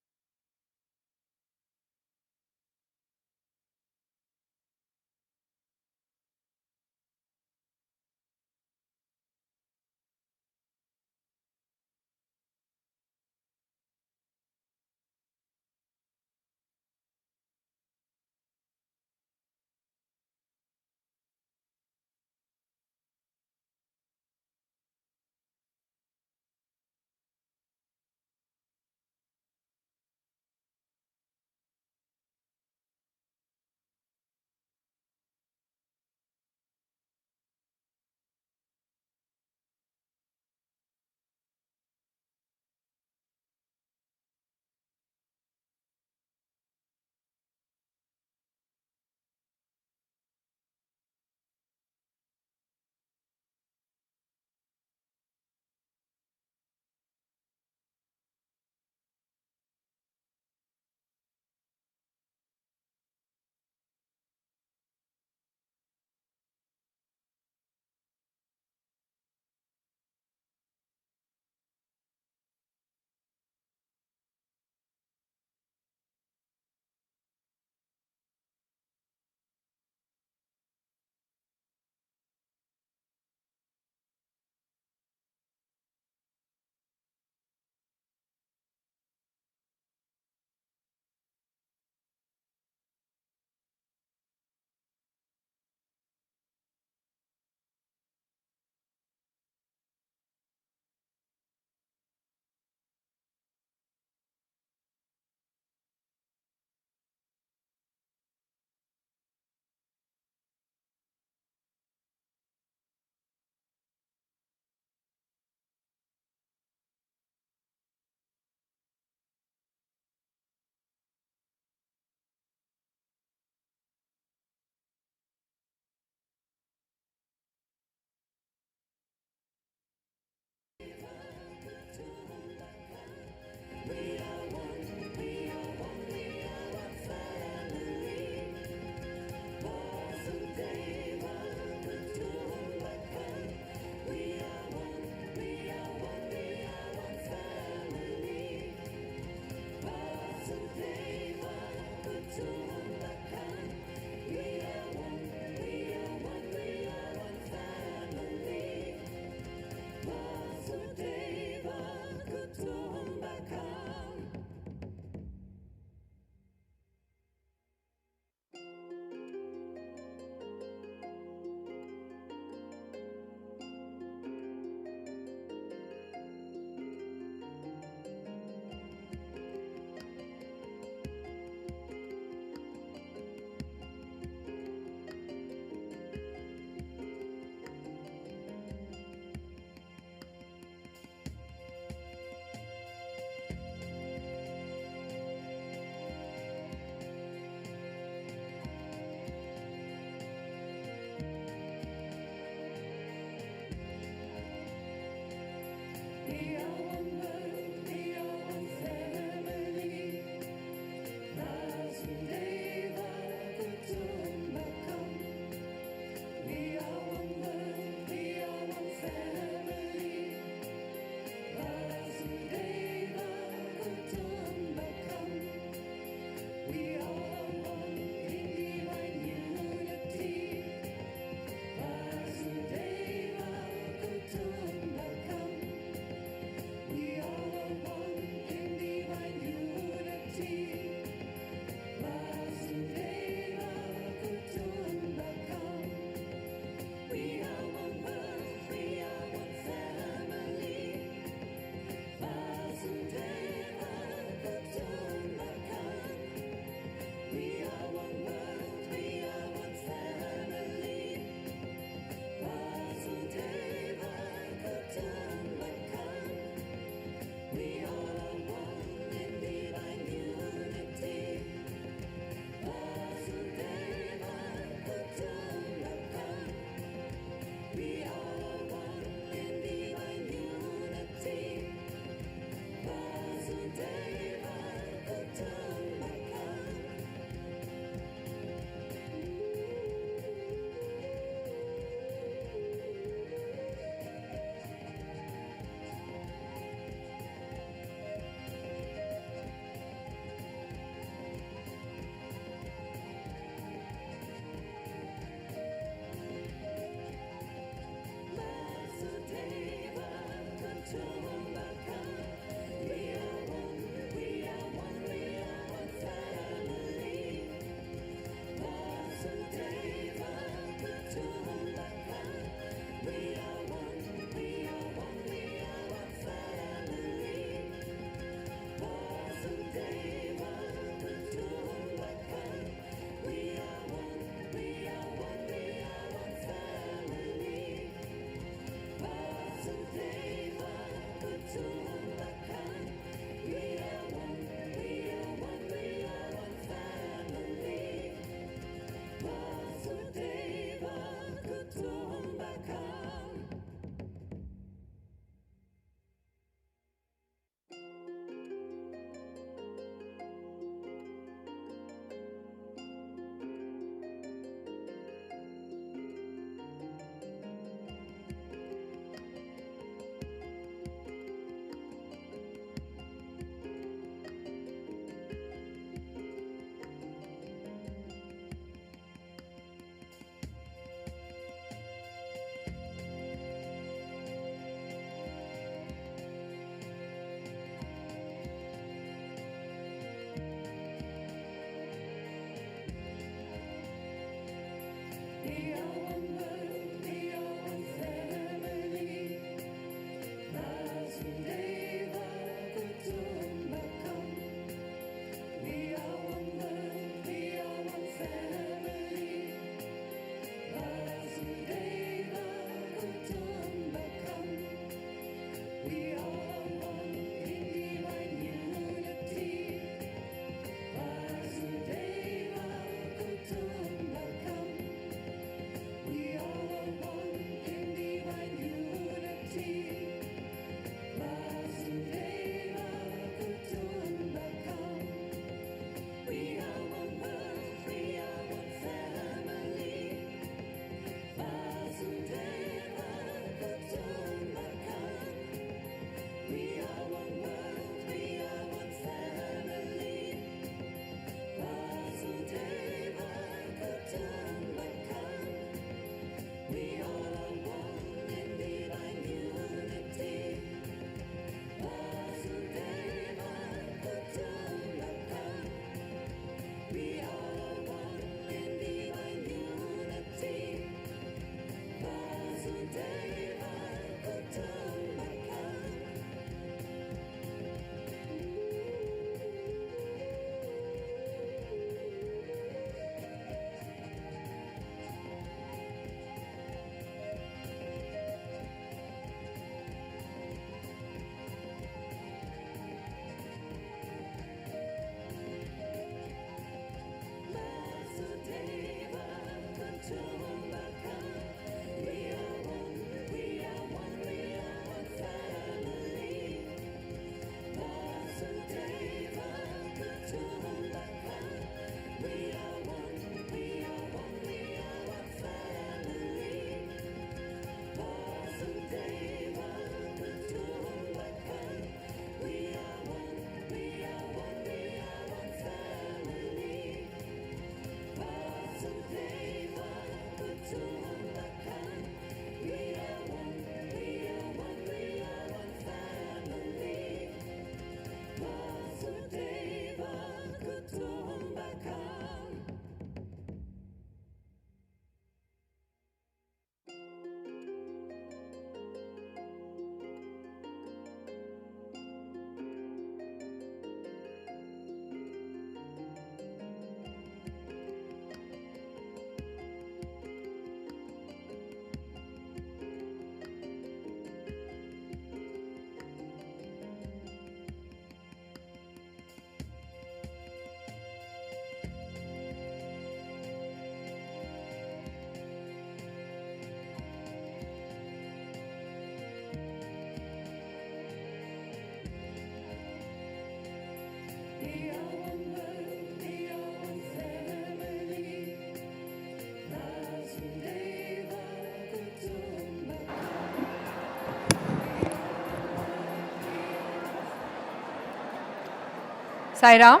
Sai Ram,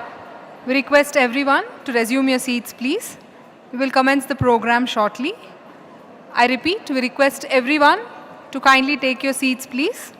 we request everyone to resume your seats, please. We will commence the program shortly. I repeat, we request everyone to kindly take your seats, please.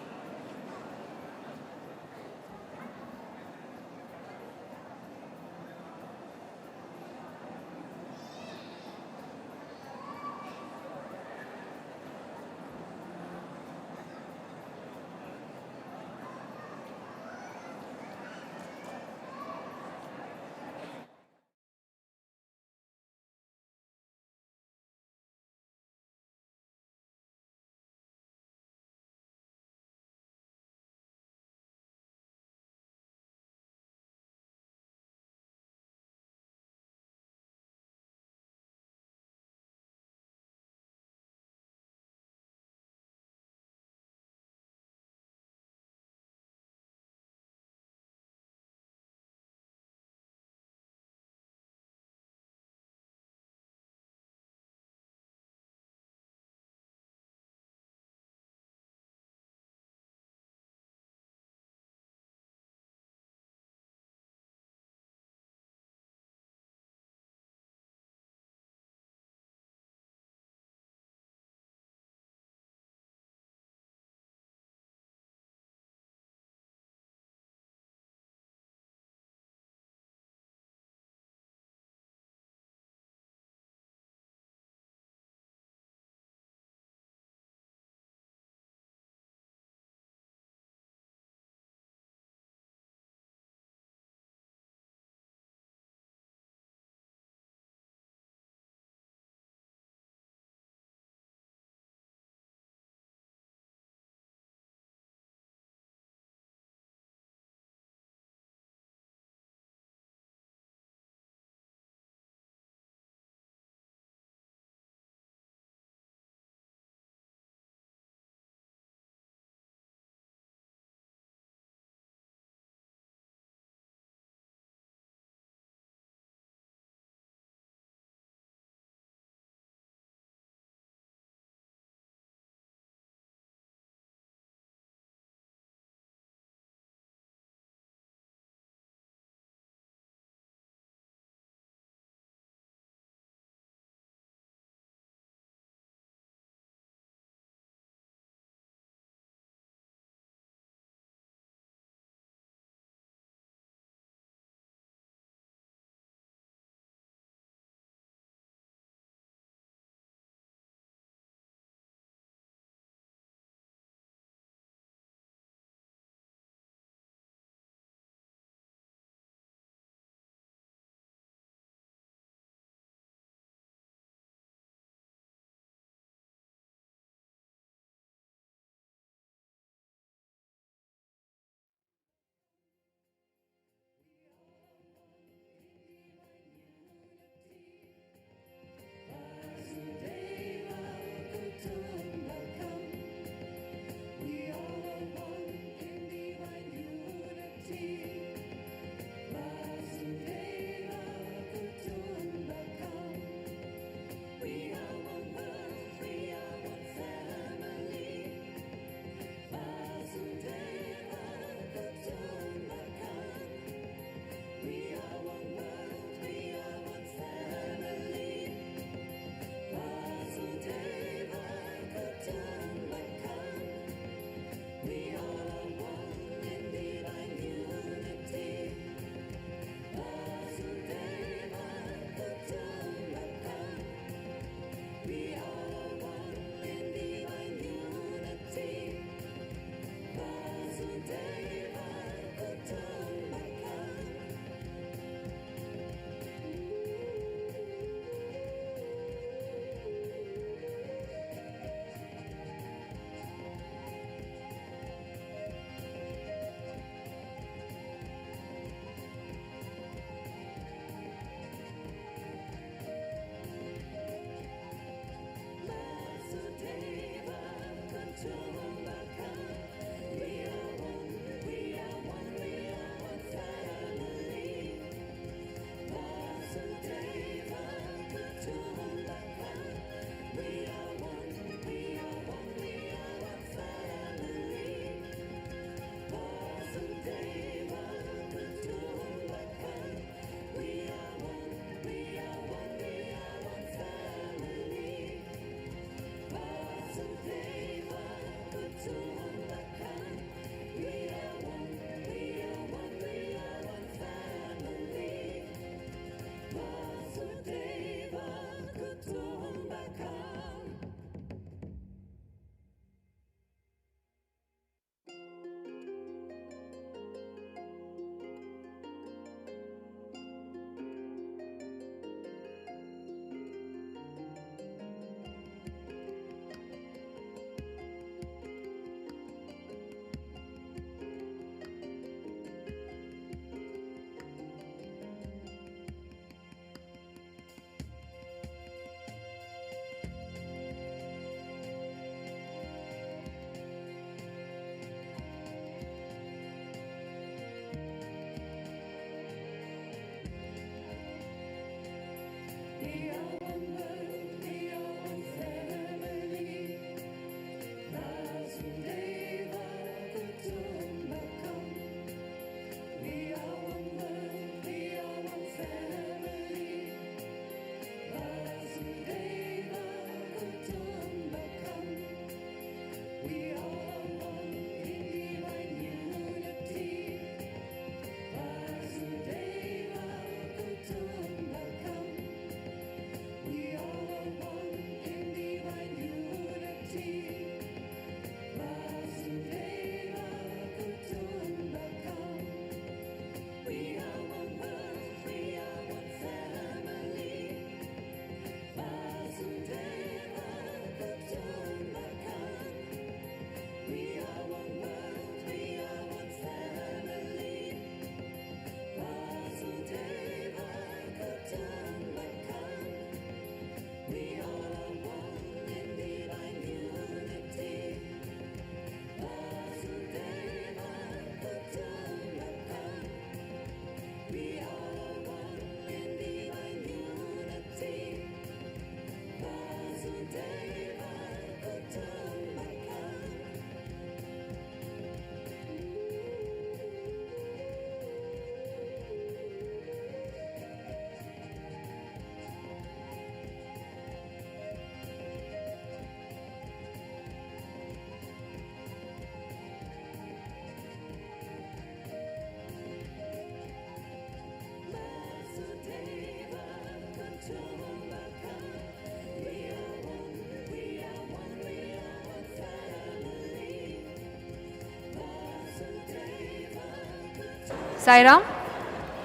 Sai Ram,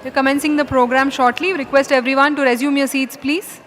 we're commencing the program shortly. Request everyone to resume your seats, please.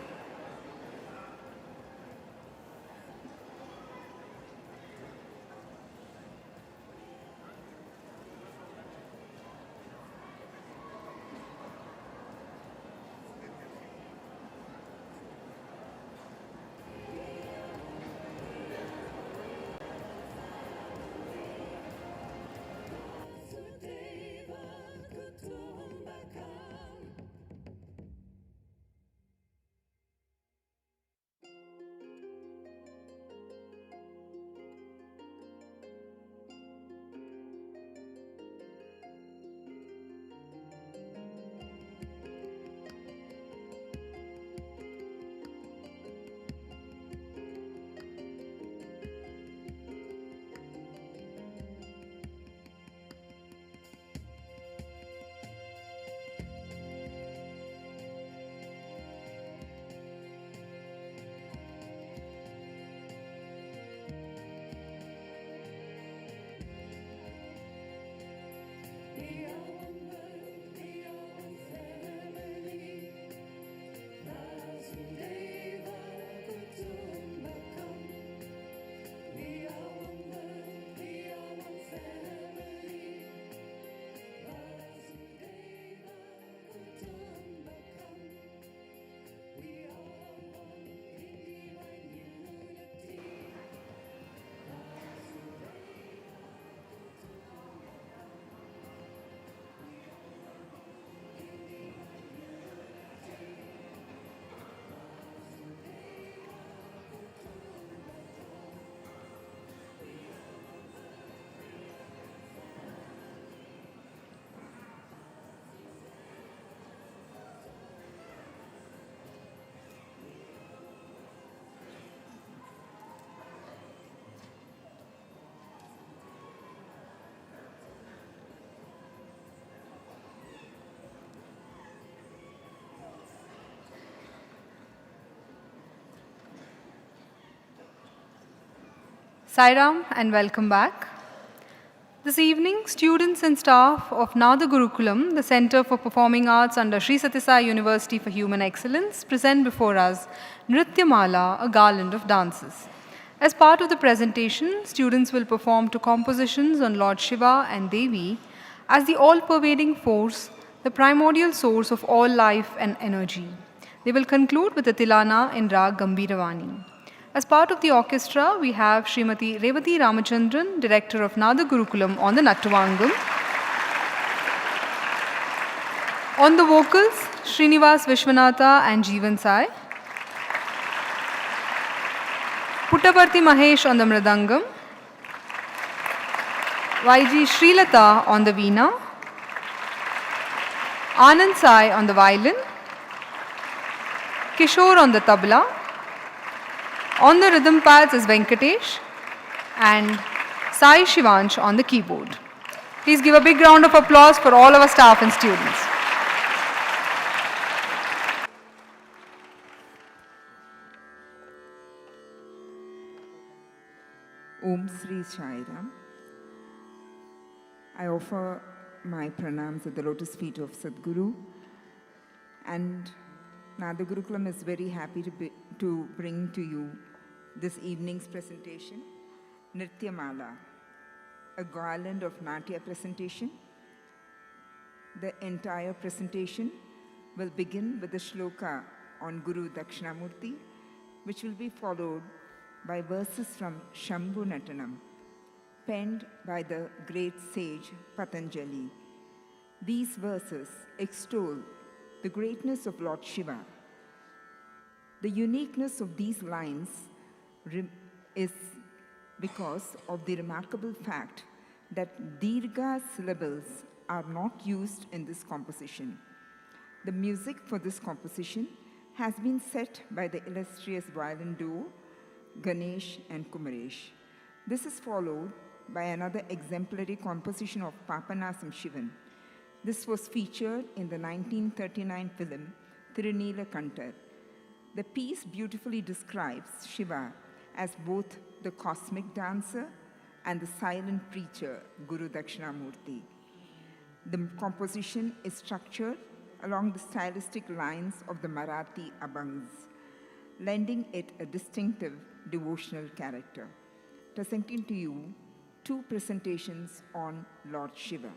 Sai Ram and welcome back. This evening, students and staff of Nada Gurukulam, the Center for Performing Arts under Sri Sathya Sai University for Human Excellence, present before us Nrithya Mala, a garland of dances. As part of the presentation, students will perform two compositions on Lord Shiva and Devi as the all-pervading force, the primordial source of all life and energy. They will conclude with a Tilana in Rag Gambhira Vani. As part of the orchestra, we have Srimati Revati Ramachandran, Director of Nada Gurukulam, on the Nattuvangam. On the vocals, Srinivas Vishwanatha and Jeevan Sai. Puttaparthi Mahesh on the mridangam, YG Srilata on the veena, Anand Sai on the violin, Kishore on the tabla, on the rhythm pads is Venkatesh, and Sai Shivansh on the keyboard. Please give a big round of applause for all our staff and students. Om Sri Sai Ram. I offer my pranams at the lotus feet of Sadguru, and now the Gurukulam is very happy to bring to you this evening's presentation, Nrithya Mala, a garland of Natya presentation. The entire presentation will begin with the shloka on Guru Dakshinamurti, which will be followed by verses from Shambhu Natanam, penned by the great sage Patanjali. These verses extol the greatness of Lord Shiva. The uniqueness of these lines is because of the remarkable fact that Dirgha syllables are not used in this composition. The music for this composition has been set by the illustrious violin duo Ganesh and Kumaresh. This is followed by another exemplary composition of Papanasam Shivan. This was featured in the 1939 film Tirunila Kantar. The piece beautifully describes Shiva as both the cosmic dancer and the silent preacher, Guru Dakshinamurti. The composition is structured along the stylistic lines of the Marathi Abhangs, lending it a distinctive devotional character. Presenting to you two presentations on Lord Shiva.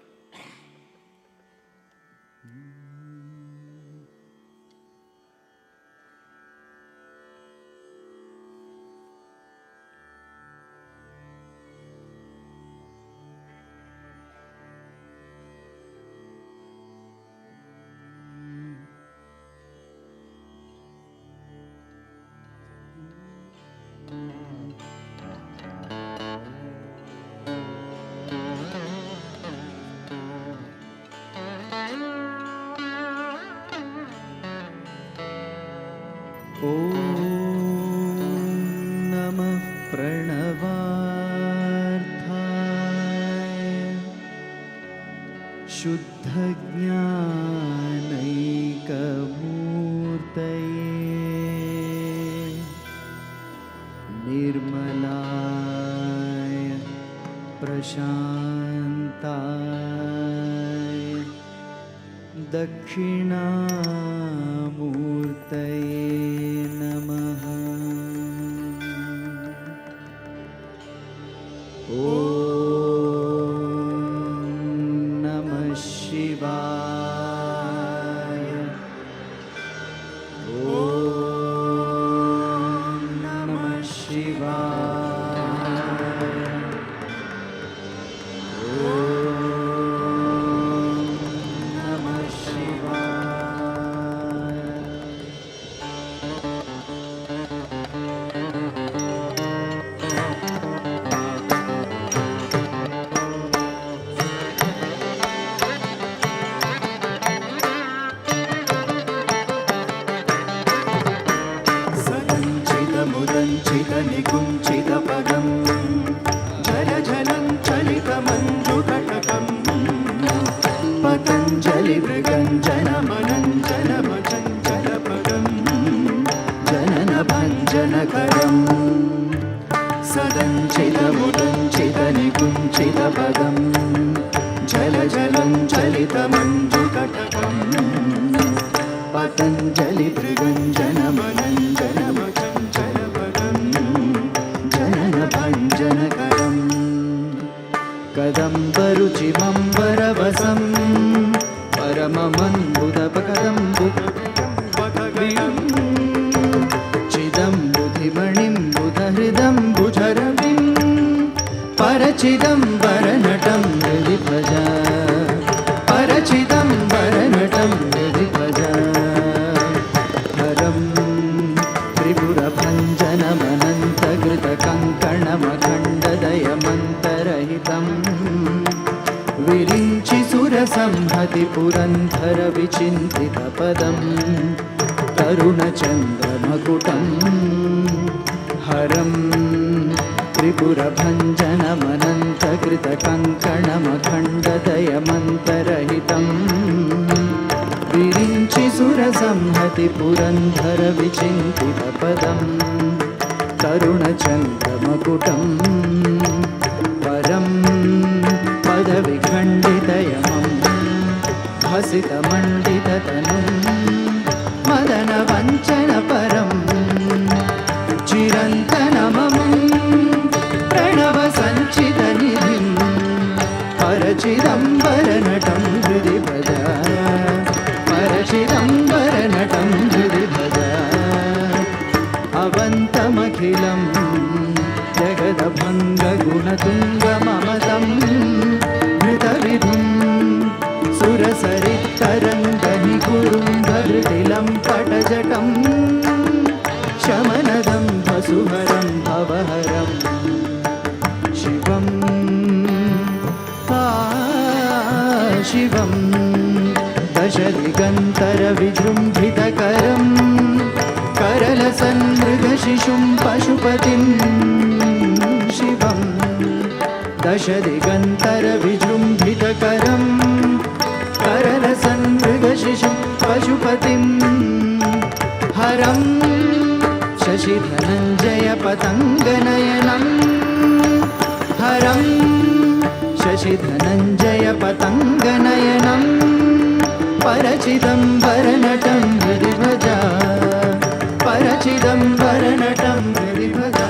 त्रिपुरभञ्जनमनन्तकृत सुरसंहति Purandara विचिन्तितपदं तरुणचन्द्रमकुटं हरं त्रिपुरभञ्जनमनन्तकृतकङ्कणमखण्डदयमन्तरहितं विरिञ्चि सुरसंहति Purandara विचिन्तितपदं तरुणचन्द्रमकुटं परं पदविखण्डितयमं हसितमण्डिततनुं मदनवञ्चनपरं चिरन्तनममुं प्रणवसञ्चितनिधिं परचिदम्बरनटं हृदि भजा परचिदम्बरनटं हृदि भजा अवन्तमखिलं जगदभङ्गगुणतुङ्गममतं मृतविधिं सुरसरित्तरङ्गनिकुरुम्भहृदिलं पटजटं शमनदं वसुहरं भवहरं शिवं शिवं दशदिगन्तरविजृम्भितकरं करलसन्मृगशिशुं पशुपतिं शिवं दशदिगन्तरविजृम्भितकरं करलसन्मृगशिशुं पशुपतिं हरं शशिधनञ्जयपतङ्गनयनं हरं शशिधनञ्जयपतङ्गनयनं परचिदम्बरनटं हृदि भजा परचिदम्बरनटं हृदि भजा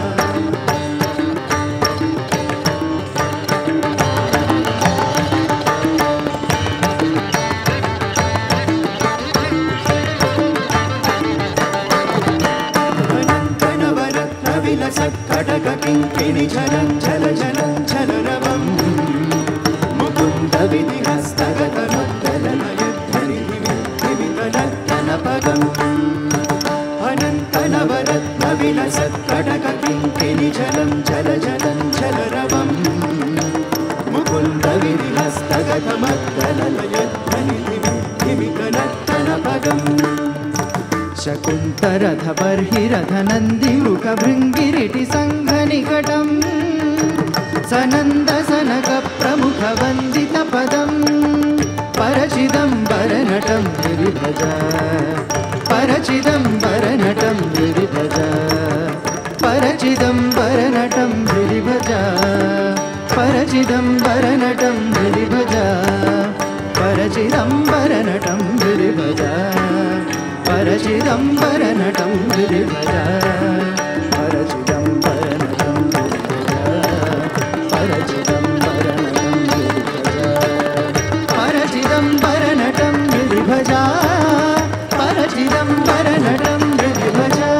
अनन्तनवरत्नविलसत्कटककिङ्किणिझलं झलझलं झलरवं मुकुन्दविधिहस्तगतमुद्गलनयद्धरिधिमितनर्तनपदम् अनन्तनवरत्नविलसत्कटककिङ्किणिझलं झलझलं झलरवं मुकुन्दविधिहस्तगतमुद्गलनयद्धरिधिमितनर्तनपदम् शकुन्तरधबर्हिरधनन्दिरुकभृङ्गिरिटिसङ्घनिकटं सनन्दसनकप्रमुखवन्दितपदं परचिदम्बरनटं हृदि भजा परचिदम्बरनटं हृदि भजा परचिदम्बरनटं हृदि भजा परचिदम्बरनटं हृदि भजा परचिदम्बरनटं हृदि भजा परचिदम्बरनटं हृदि भजा परचिदम्बरनटं हृदि भजा परचिदम्बरनटं हृदि भजा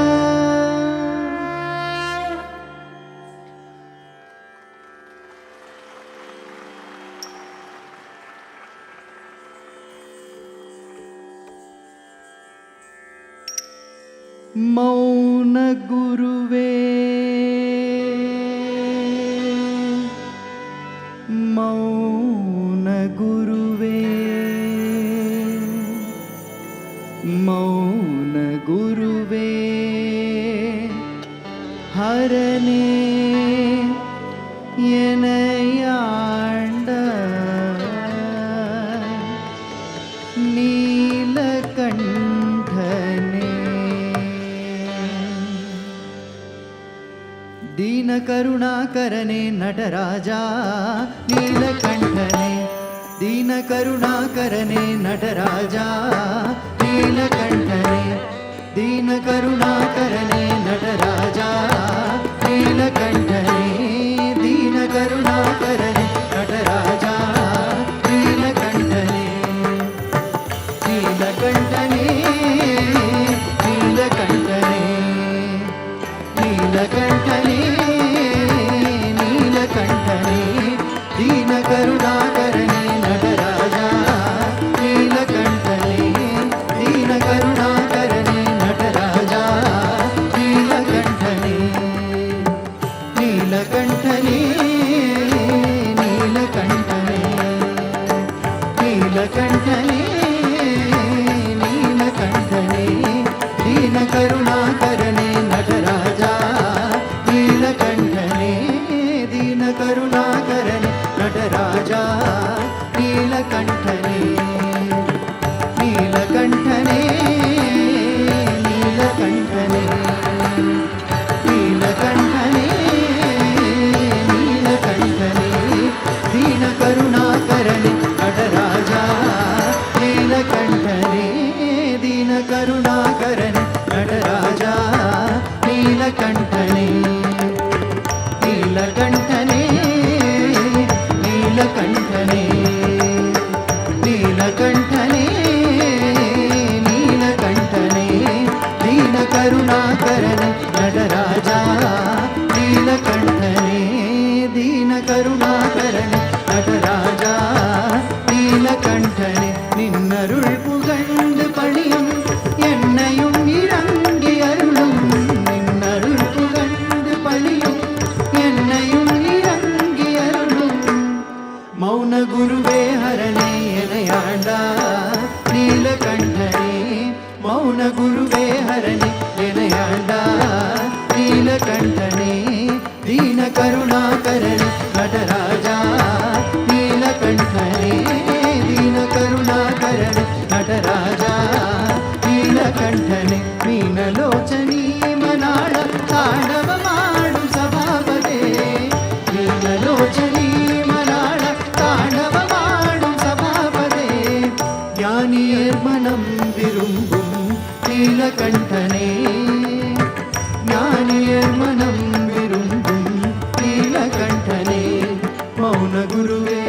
मौन गुरुवे मौन गुरुवे मौन गुरुवे हरने यनयाण्ड नीलकण्ठने दीनकरुणाकरणे नटराजा नीलकण्ठने दीनकरुणाकरणे नटराजा नीलकण्ठने दीनकरुणाकरणे नटराजा नीलकण्ठने दीनकरुणाकरणे नटराजा नीलकण्ठने नीलकण्ठने नीलकण्ठने नीलकण्ठने नीलकण्ठने दीनकरुणाकरणे नटराजा नीलकण्ठने दीनकरुणाकरणे नटराजा नीलकण्ठने नीलकण्ठने ನೀಲಕಂಠನೇ ನೀಲಕಂಠನೇ ದೀನ ಕರುಣಾಕರನೇ ನಟರಾಜ ನೀಲಕಂಠನೇ ದೀನ ಕರುಣಾಕರನೇ ನಟರಾಜ ನೀಲಕಂಠನೇ ನೀಲಕಂಠನೇ ನೀಲಕಂಠನೇ ನೀಲಕಂಠನೇ ನೀಲಕಂಠನೇ ದೀನ ಕರುಣಾಕರನೇ ನಟರಾಜ ನೀಲಕಂಠನೇ ದೀನ ಕರುಣಾಕರನೇ ನಟರಾಜ ನೀಲಕಂಠನೇ ನೀಲಕಂಠನೇ ನೀಲಕಂಠನೇ ನೀಲಕಂಠನೇ ನೀಲಕಂಠನೇ ದೀನ ಕರುಣಾಕರನೇ ನಟರಾಜ ನೀಲಕಂಠನೇ ದೀನ ಕರುಣಾಕರನೇ நடராஜா நீலகண்டனே நின்னருள் புகழ்ந்து பணியும் என்னையும் இறங்கி அருளும் நின்னருள் புகழ்ந்து பணியும் என்னையும் இறங்கி அருளும் மௌன குருவே ஹரணே எனையாண்டா நீலகண்டனே மௌன குருவே ஹரணே எனையாண்டா நீலகண்டனே தீன கருணாகரனே நடராஜா நீலகண்டனே தீன கருணாகரனே நடராஜா நீலகண்டனே மீனலோச்சனீ மனாಳ ತಾಂಡವ ಮಾಡು ಸಭಾಪತೆ மீனலோச்சனீ மனாಳ தாண்டவ மாடும் சபாபதே ஞானியர் மனம் விரும்பும் நீலகண்டனே ஞானியர் மனம் விரும்பும் நீலகண்டனே மௌன குருவே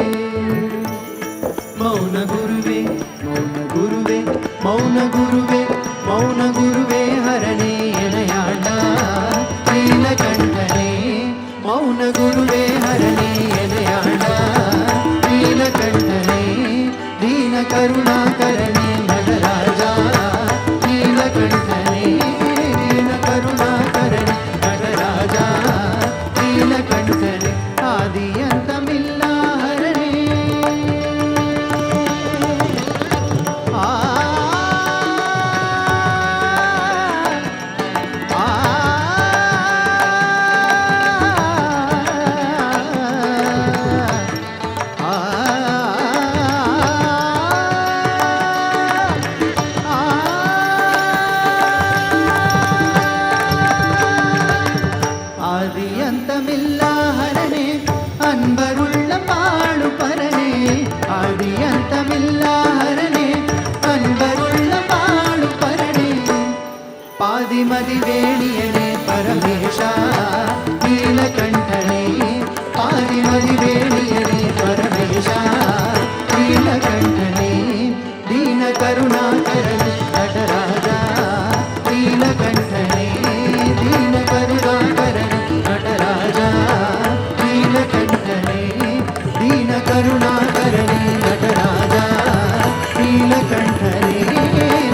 மௌன குருவே மௌன குருவே மௌன குருவே மௌன குருவே ஹரணே எனையாண்டா நீலகண்டனே மௌன குருவே ஹரணே எனையாண்டா நீலகண்டனே தீன கருணாகரனே நடராஜா நீலகண்டனே தீன கருணாகரனே நடராஜா நீலகண்டனே ஆதி அந்தமில்லா ஹரணே ஆ ஆதி அந்தமில்லா ஹரணே அன்பருள்ள பாடு பரனே ஆதி அந்தமில்லா ஹரணே அன்பருள்ள பாடு பரனே பாதிமதி வேணியனே பரமேஷா நீலகண்டனே பாதிமதி வேணியனே பரமேஷா நீலகண்டனே தீன கருணாகரனே நடராஜா நீலகண்டனே தீன கருணாகரனே நடராஜா நீலகண்டனே தீன கருணாகரனே நடராஜா நீலகண்டனே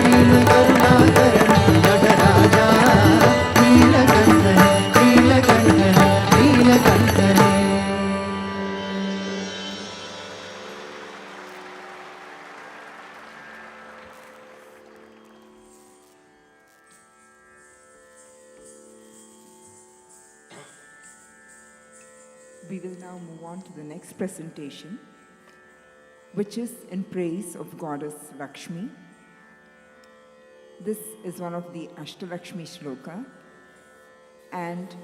தீன கருணாகரனே Nataraja நீலகண்டனே நீலகண்டனே நீலகண்டனே. We will now move on to the next presentation, which is in praise of Goddess Lakshmi. This is one of the Ashtalakshmi Shloka, and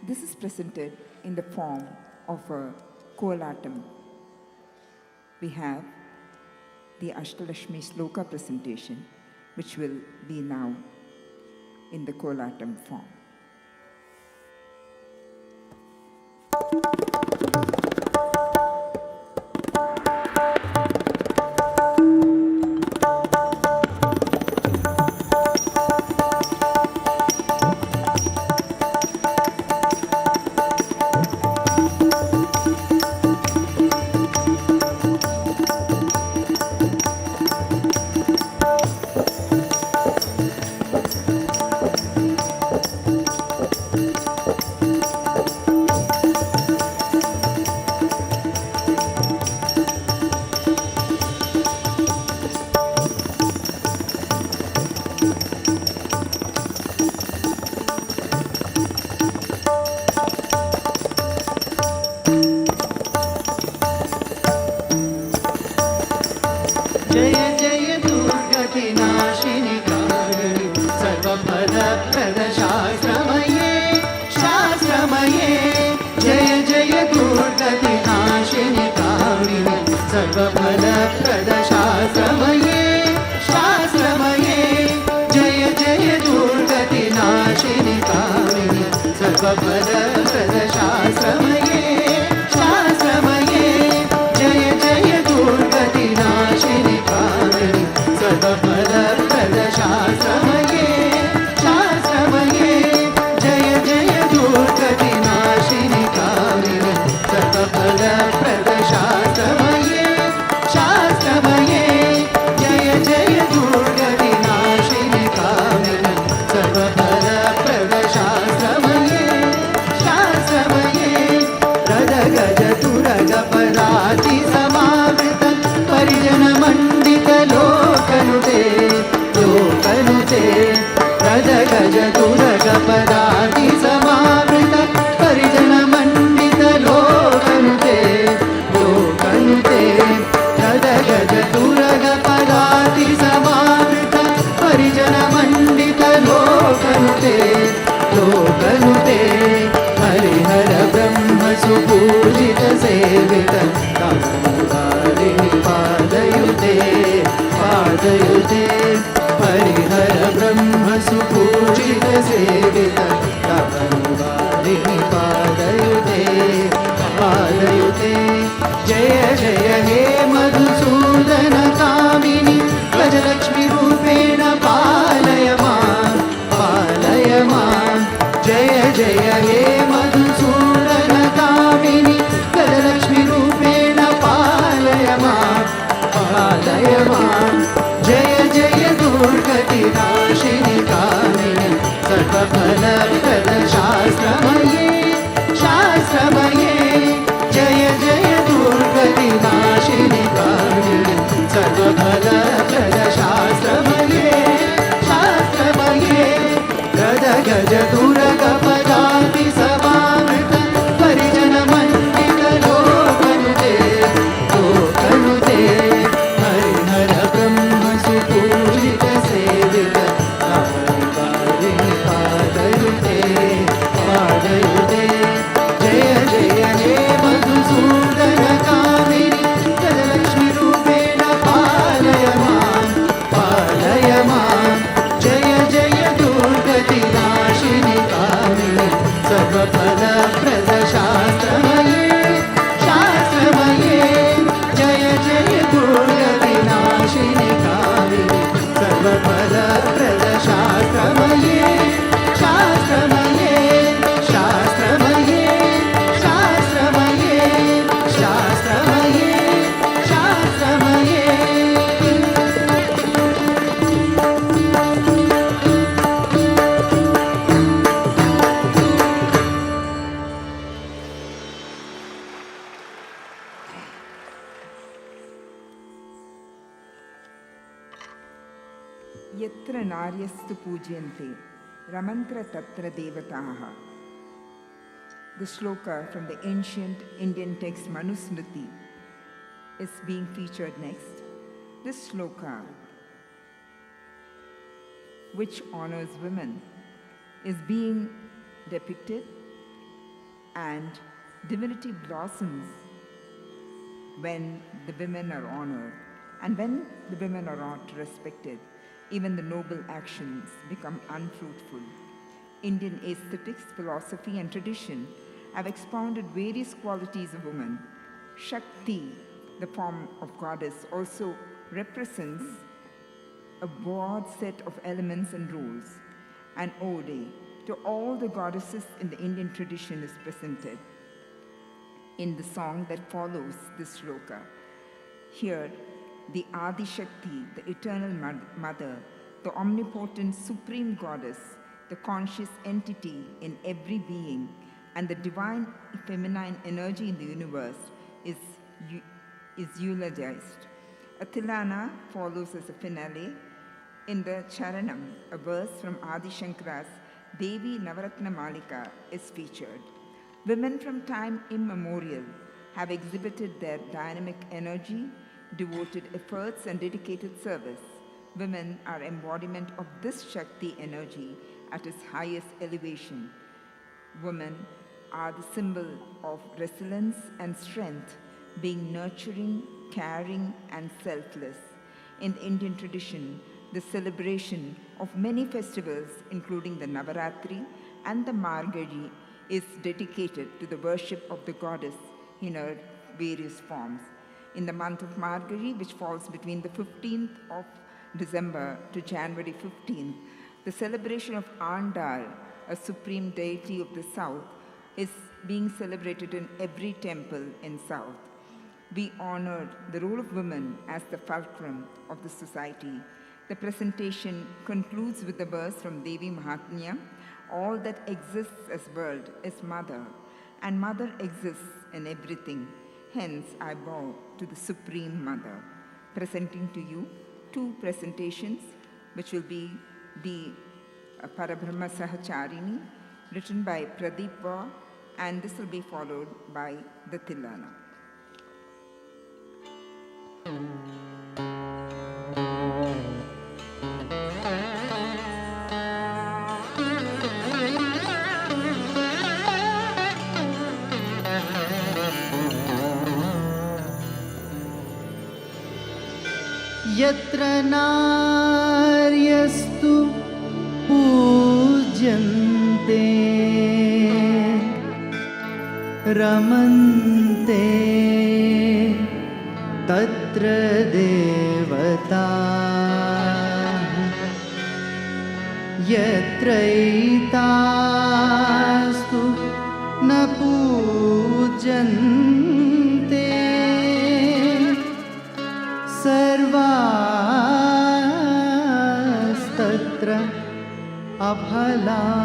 this is presented in the form of a kolatam. We have the Ashtalakshmi Shloka presentation, which will be now in the kolatam form. जय जय दुर्गति नाशिनि कारिणि सर्वफलप्रद शास्त्रमये शास्त्रमये जय जय दुर्गति नाशिनि कारिणि सर्वफलप्रद शास्त्रमये शास्त्रमये जय जय दुर्गति नाशिनि कारिणि सर्वफलप्रद शास्त्रमये शास्त्रमये जय जय दुर्गति नाशिनि कारिणि सर्वफलप्रद शास्त्रमये शास्त्रमये जय जय दुर्गति नाशिनि कारिणि सर्वफलप्रद शास्त्रमये शास्त्रमये जय जय दुर्गति नाशिनि कारिणि सर्वफलप्रद शास्त्रमये शास्त्रमये रद गज तुरग पराति समावृत परिजन मंडित लोकनुते लोकनुते रद गज तुरग पराति समावृत परिजन मंडित लोकनुते लोकनुते रद गज तुरग पराति समावृत परिजन मंडित लोकनुते लोकनुते हरिहर ब्रह्म सुपूजित सेवित कामवारिणि पादयुते पादयुते हरिहर ब्रह्म सुपूजित सेवित कामवारिणि पादयुते पादयुते जय जय हे मधुसूदन कामिनि गजलक्ष्मी रूपेण पालय मां पालय मां जय जय हे मधुसूदन कामिनि गजलक्ष्मी रूपेण पालय मां पालय मां जय जय दुर्गति नाशिनि कामिनि सर्वफलप्रद शास्त्रमये शास्त्रमये जय जय दुर्गति नाशिनि कामिनि सर्वफलप्रद शास्त्रमये शास्त्रमये गद गज दुर्ग पदाति समावृत परिजन मंडित लोकनुते लोकनुते हरिहर ब्रह्म सुपूजित सेवित कामवारिणि पादयुते पादयुते जय जय हे मधुसूदन कामिनि गजलक्ष्मी रूपेण पालय मां जय जय दुर्गति नाशिनि कामिनि सर्वफलप्रद शास्त्रमये शास्त्रमये जय जय दुर्गति नाशिनि कामिनि सर्वफलप्रद शास्त्रमये शास्त्रमये शास्त्रमये शास्त्रमये शास्त्रमये शास्त्रमये यत्र नार्यस्तु पूज्यन्ते ramantra tatra devataha. The shloka from the ancient Indian text Manusmriti is being featured next. This shloka, which honors women, is being depicted, and divinity blossoms when the women are honored. And when the women are not respected, even the noble actions become unfruitful. Indian aesthetics, philosophy, and tradition have expounded various qualities of woman. Shakti, the form of goddess, also represents a broad set of elements and rules. An ode to all the goddesses in the Indian tradition is presented in the song that follows this shloka. Here, the Adi Shakti, the eternal mother, the omnipotent supreme goddess, the conscious entity in every being, and the divine feminine energy in the universe is eulogized. A tilana follows as a finale. In the Charanam, a verse from Adi Shankara's Devi Navaratna Malika is featured. Women from time immemorial have exhibited their dynamic energy, devoted efforts and dedicated service. Women are embodiment of this Shakti energy at its highest elevation. Women are the symbol of resilience and strength, being nurturing, caring, and selfless. In the Indian tradition, the celebration of many festivals, including the Navaratri and the Margazhi, is dedicated to the worship of the goddess in her various forms. In the month of Margazhi, which falls between the 15th of December to January 15th, the celebration of Andal, a supreme deity of the south, is being celebrated in every temple in south. We honored the role of women as the fulcrum of the society. The presentation concludes with the verse from Devi Mahatmya, all that exists as world is mother, and mother exists in everything. Hence, I bow to the Supreme Mother. Presenting to you two presentations, which will be the Parabrahma Sahacharini, written by Pradeep Vaugh, and this will be followed by the Tilana. यत्र नार्यस्तु पूज्यन्ते रमन्ते तत्र देवताः यत्रैतास्तु न पूज्यन्ते सर्वास्तत्र अफलाः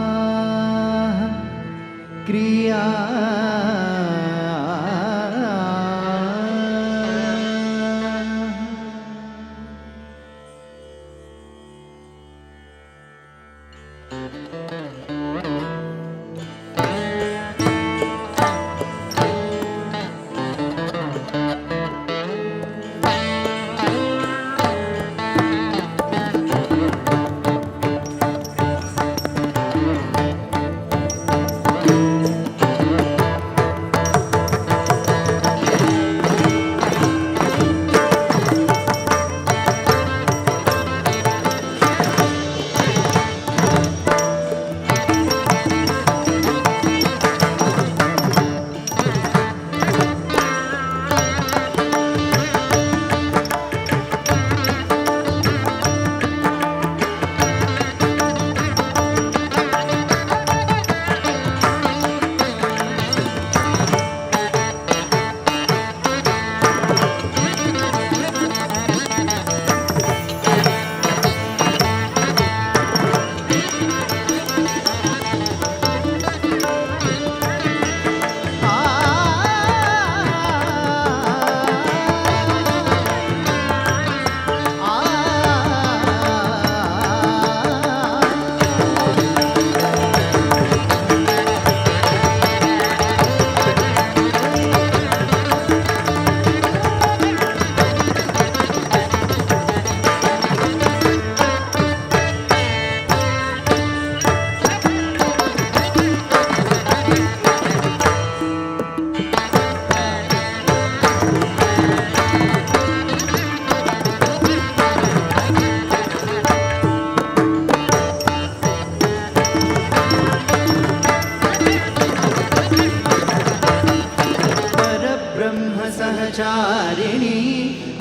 सहचारिणी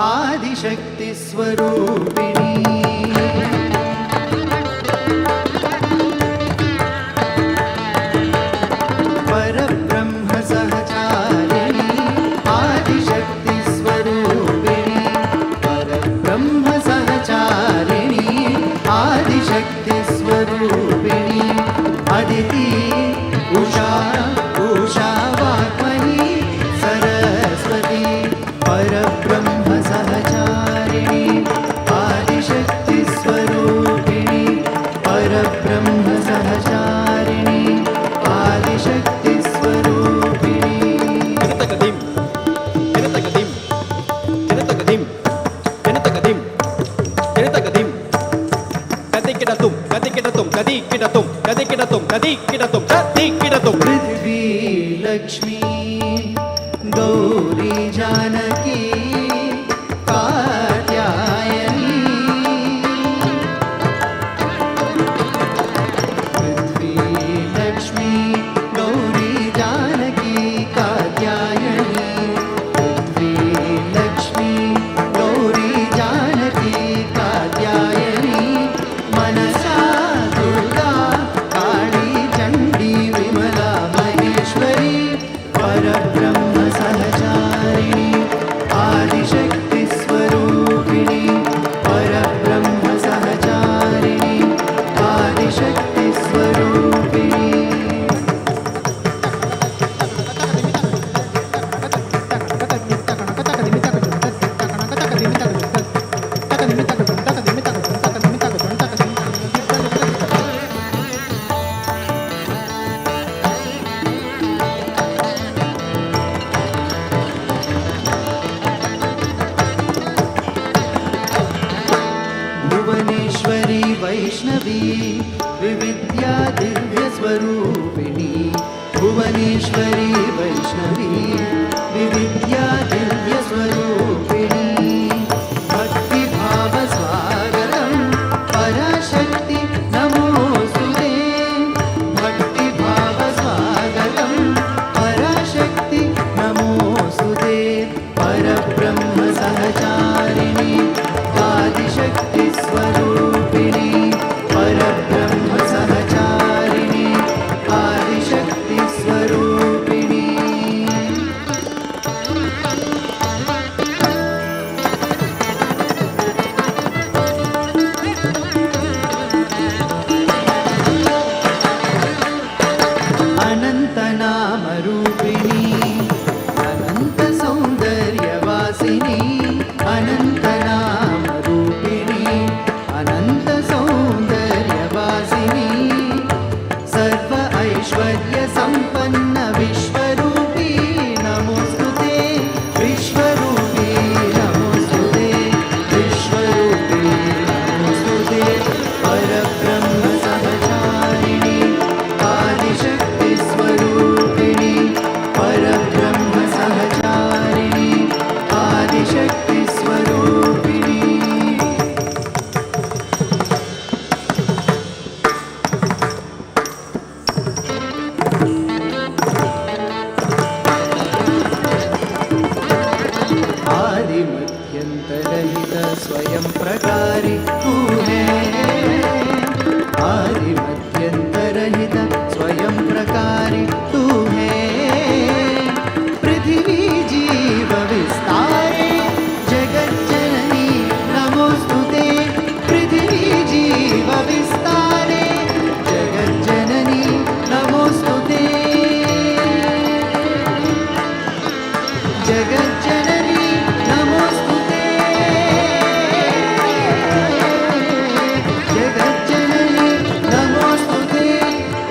आदिशक्ति स्वरूपिणी परब्रह्म सहचारिणी आदिशक्ति स्वरूपिणी परब्रह्म सहचारिणी आदिशक्ति स्वरूपिणी अदिति उषा उषा वाग्मयी सरस्वती परब्रह्म सहचारिणी आदिशक्ति तदिकिडतुम तदिकिडतुम तदिकिडतुम तदिकिडतुम पृथ्वी लक्ष्मी गौरी जानकी कात्यायनी पृथ्वी लक्ष्मी गौरी जानकी कात्यायनी पृथ्वी लक्ष्मी गौरी जानकी कात्यायनी मनसा दुर्गा काली चंडी विमला महेश्वरी परब्रह्म सहचारिणी आदिशक्ति स्वरूपिणी परब्रह्म सहचारिणी आदिशक्ति स्वरूपिणी भुवनेश्वरी वैष्णवी विविद्या दिव्य स्वरूपिणी भुवनेश्वरी वैष्णवी विविद्या दिव्य स्वरूपिणी भक्ति भाव स्वागतम पराशक्ति नमोस्तुते भक्ति भाव स्वागतम पराशक्ति नमोस्तुते परब्रह्म सहचारिणी आदिशक्ति स्वरूपिणी परब्रह्म सहचारिणी आदिशक्ति स्वरूपिणी अनन्तनामरूपिणी अनन्त सौन्दर्यवासिनी अनन्तनामरूपिणी अनन्त सौन्दर्यवासिनी सर्व ऐश्वर्य सम्पन्न विश्वरूपी नमोस्तुते विश्वरूपी नमोस्तुते विश्वरूपी नमोस्तुते परब्रह्म सहचारिणी आदिशक्ति स्वरूपिणी परब्रह्म सहचारिणी आदिशक्ति स्वरूपिणी आदिमध्यन्तरहित स्वयं प्रकारि तू है आदिमध्यन्तरहित स्वयं प्रकारि तू है पृथिवी जीव विस्तारे जगज्जननी नमोस्तुते पृथिवी जीव विस्तारे जगज्जननी नमोस्तुते जगज्जननी नमोस्तुते जगज्जननी नमोस्तुते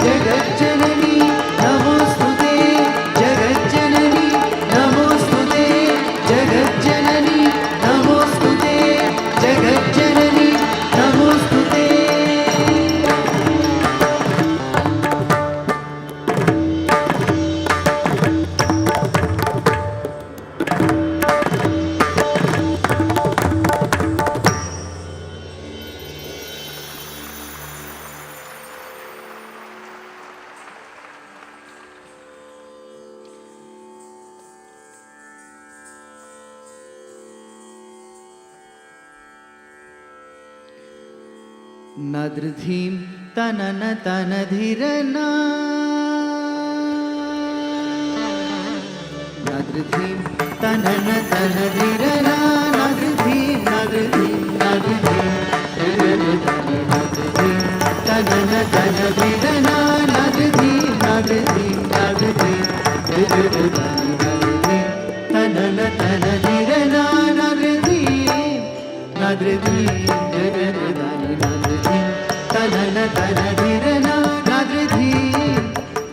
जगज्जननी नमोस्तुते जगज्जननी नमोस्तुते जगज्जननी नमोस्तुते जगज्जननी नमोस्तुते नद्रधीं तनन तनधिरना नद्रधीं तनन तनधिरना नद्रधीं नद्रधीं नद्रधीं नद्रधीं तनन तनधिरना नद्रधीं नद्रधीं नद्रधीं तनन तनधिरना नद्रधीं नद्रधीं तनन तनधिरना नद्रधीं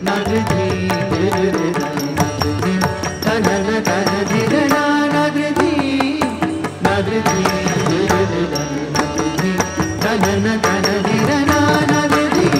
नद्रधीं तनन तनधिरना नद्रधीं नद्रधीं तनन तनधिरना नद्रधीं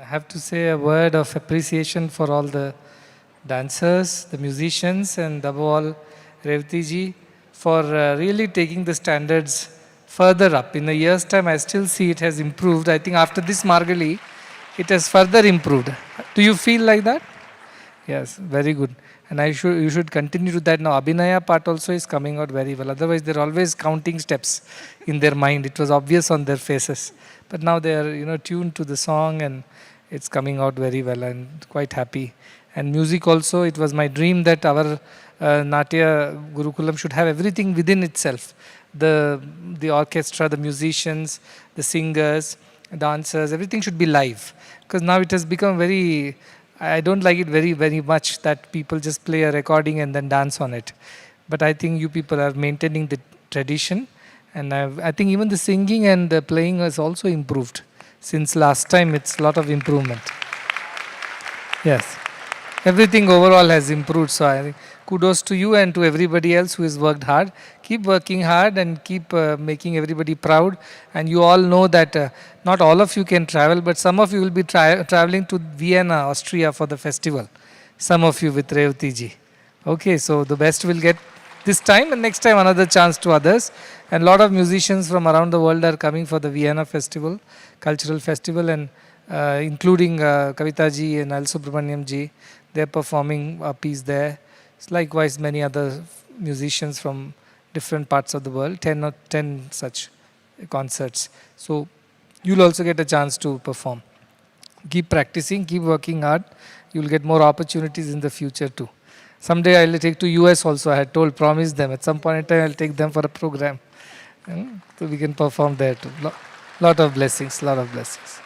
I have to say a word of appreciation for all the dancers, the musicians, and above all, Revati ji, for really taking the standards further up. In a year's time, I still see it has improved. I think after this Margali, it has further improved. Do you feel like that? Yes, very good. And you should continue to that. Now, Abhinaya part also is coming out very well. Otherwise, they're always counting steps in their mind. It was obvious on their faces. But now they are, tuned to the song and it's coming out very well and quite happy. And music also, it was my dream that our Natya Gurukulam should have everything within itself. The orchestra, the musicians, the singers, dancers, everything should be live. Because now it has become very, I don't like it very, very much that people just play a recording and then dance on it. But I think you people are maintaining the tradition. And I think even the singing and the playing has also improved. Since last time, it's a lot of improvement. Yes. Everything overall has improved. So I think kudos to you and to everybody else who has worked hard. Keep working hard and keep making everybody proud. And you all know that not all of you can travel, but some of you will be traveling to Vienna, Austria for the festival. Some of you with Revati ji. Okay, so the best will get this time and next time another chance to others. And a lot of musicians from around the world are coming for the Vienna festival, cultural festival, and including Kavita ji and Al Subramaniam ji. They're performing a piece there. Likewise, many other musicians from different parts of the world, 10 such concerts. So you'll also get a chance to perform. Keep practicing, keep working hard. You'll get more opportunities in the future too. Someday I'll take to US also. I had promised them. At some point in time, I'll take them for a program. So we can perform there too. Lot of blessings, lot of blessings.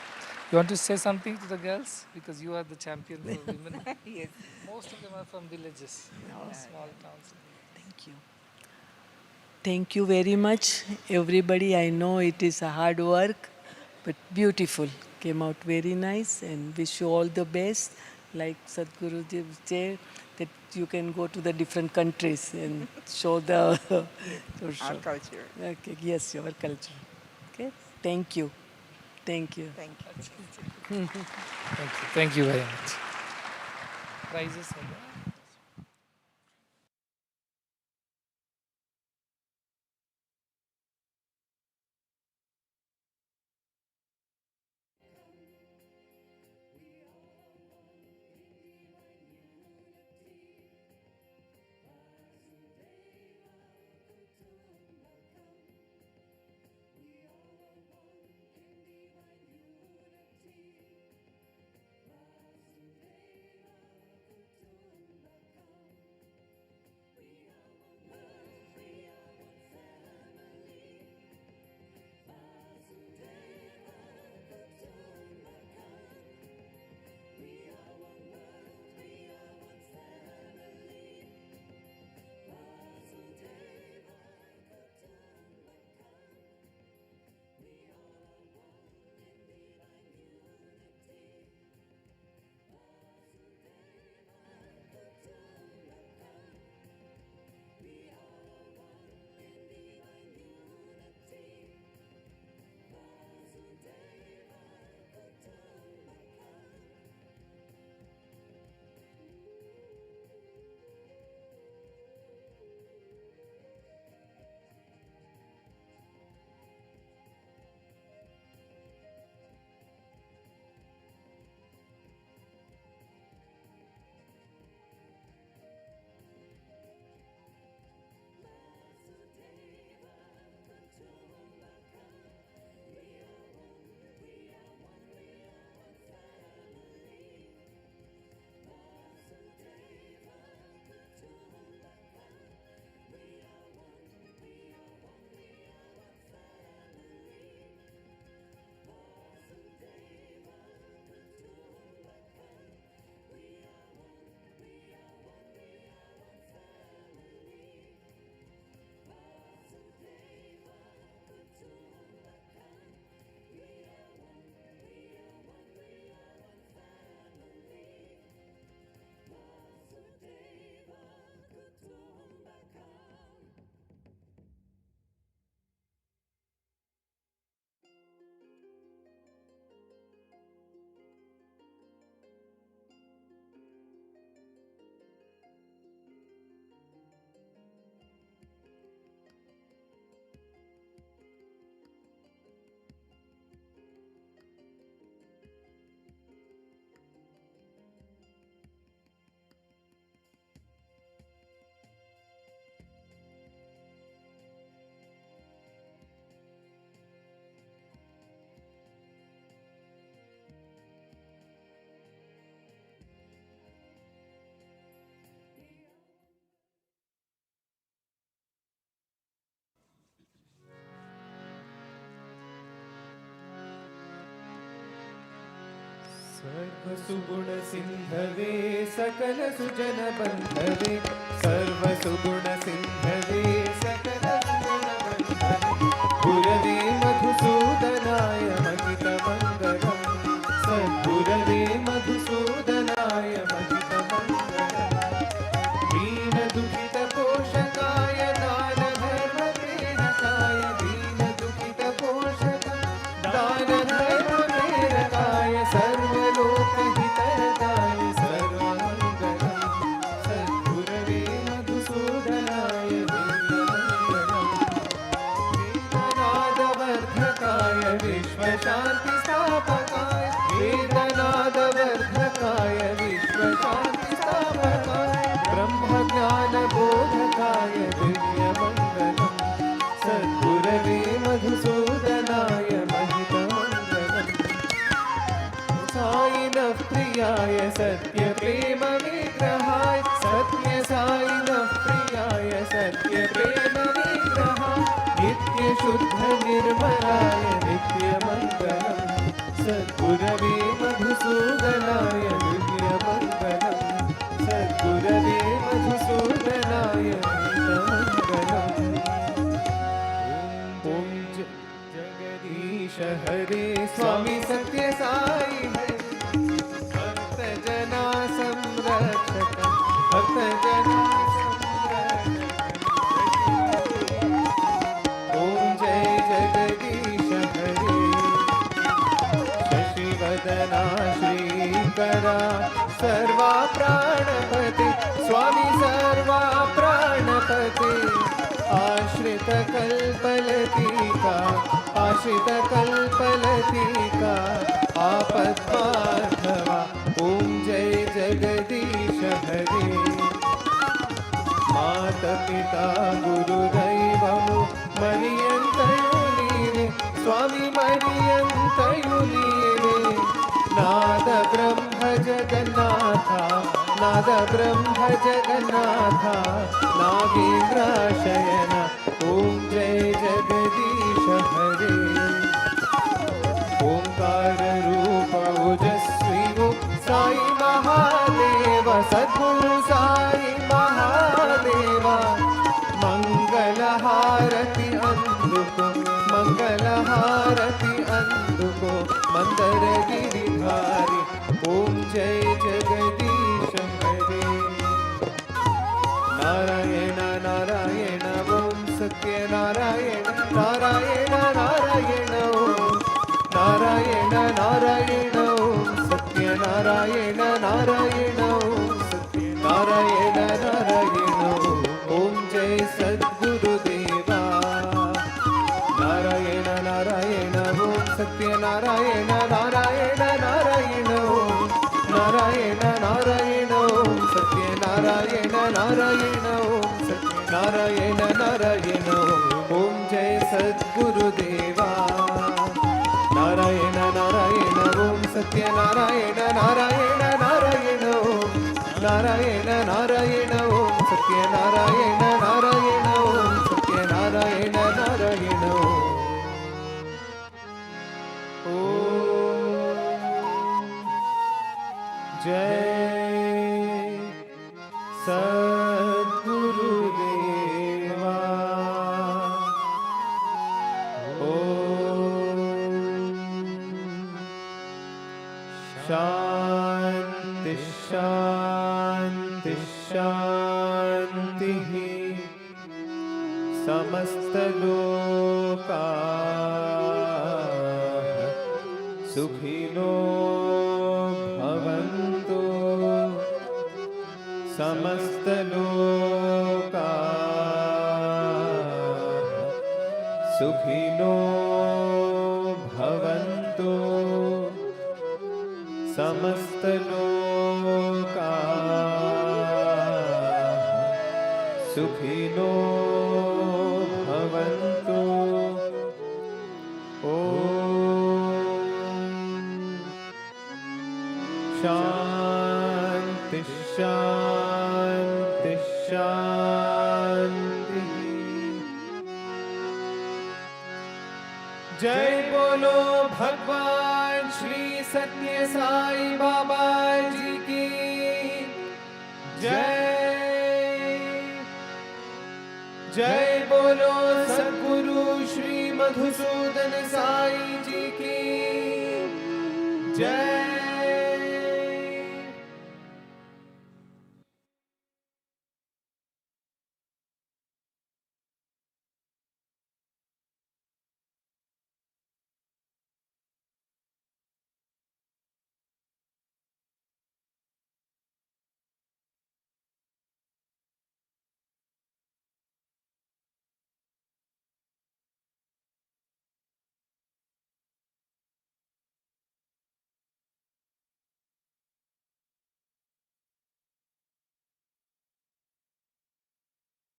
You want to say something to the girls? Because you are the champion for women. Yes. Most of them are from villages, small towns. Thank you. Thank you very much, everybody. I know it is a hard work, but beautiful. Came out very nice and wish you all the best. Like Sadhguru ji said, that you can go to the different countries and show the Our culture. Okay, yes, your culture. Okay, thank you. Thank you. Thank you. Thank you. Thank you very much. Prizes are there. सुगुण सिंधवे सकल सुजन बंधवे सर्व सुगुण सिंधवे सकल सुजन बंधवे गुरवे मधुसूदनाय महित मंगलम् सद्गुरवे मधुसूदनाय महित मंगलम् दीन दुखित पोषकाय दान धर्म प्रेरकाय दीन दुखित पोषक दान धर्म प्रेरकाय सर्वलोकहितरताय सर्वमङ्गलम् सद्गुरवे मधुसूदनाय दिव्यमङ्गलम् वेदनादवर्धकाय विश्वशान्तिस्थापकाय वेदनादवर्धकाय विश्वशान्तिस्थापकाय ब्रह्मज्ञानबोधकाय दिव्यमङ्गलम् सद्गुरवे मधुसूदनाय महितमङ्गलम् सायिनः प्रियाय सत्यप्रेम विग्रहाय सत्य सायिनः प्रियाय सत्यप्रेम विग्रहाय नित्यशुद्ध निर्मलाय नित्यमङ्गलम् सद्गुरवे मधुसूदनाय दिव्यमङ्गलम् सद्गुरवे मधुसूदनाय महितमङ्गलम् ॐ जगदीश हरे स्वामी सत्य साई हरे भक्त जना संरक्षक भक्त जना ॐ जय जगदीश हरे शशिवदना श्रीकरा सर्वा प्राणपते स्वामी सर्वा प्राणपते आश्रित कल्पलतिका आश्रित कल्पलतिका आपद्माधवा ॐ जय जगदीश हरे मातपिता गुरुदैवमु मरियन्तयुलीवे स्वामी मरियन्तयुलीवे नाद ब्रह्म जगन्नाथा नाद ब्रह्म जगन्नाथा नागेन्द्राशयन ॐ जय जगदीश हरे ओंकार रूप ओजस्वी वो साई महादेव सद्गुरु साई महादेवा मंगल हारति अंदुको मंगल हारति अंदुको मंदर गिरिधारी ओम जय जगदीश हरे नारायण नारायण ओम सत्य नारायण नारायण नारायण ओम नारायण नारायण ओम सत्य नारायण नारायण ओम सत्य नारायण नारायण ओम जय सद्गुरुदेवा नारायण नारायण ओम सत्य नारायण नारायण नारायण ओम नारायण नारायण ओम सत्य नारायण नारायण ओम सत्य नारायण नारायण ओम जय सद्गुरुदेवा नारायण नारायण ओम सत्य नारायण नारायण नारायण ओम नारायण नारायण ओम सत्य नारायण नारायण ओम सत्य नारायण नारायण ओम जय सद्गुरुदेवा शांति शांति शांति समस्त लोका सुखिनो भवन्तु समस्त लोका सुखिनो भवन्तु समस्त लोका सुखिनो भवन्तु शांति शांति शांति जय बोलो भगवान श्री सत्य साई बाबा जय बोलो सद्गुरु श्री मधुसूदन साई जी की जय।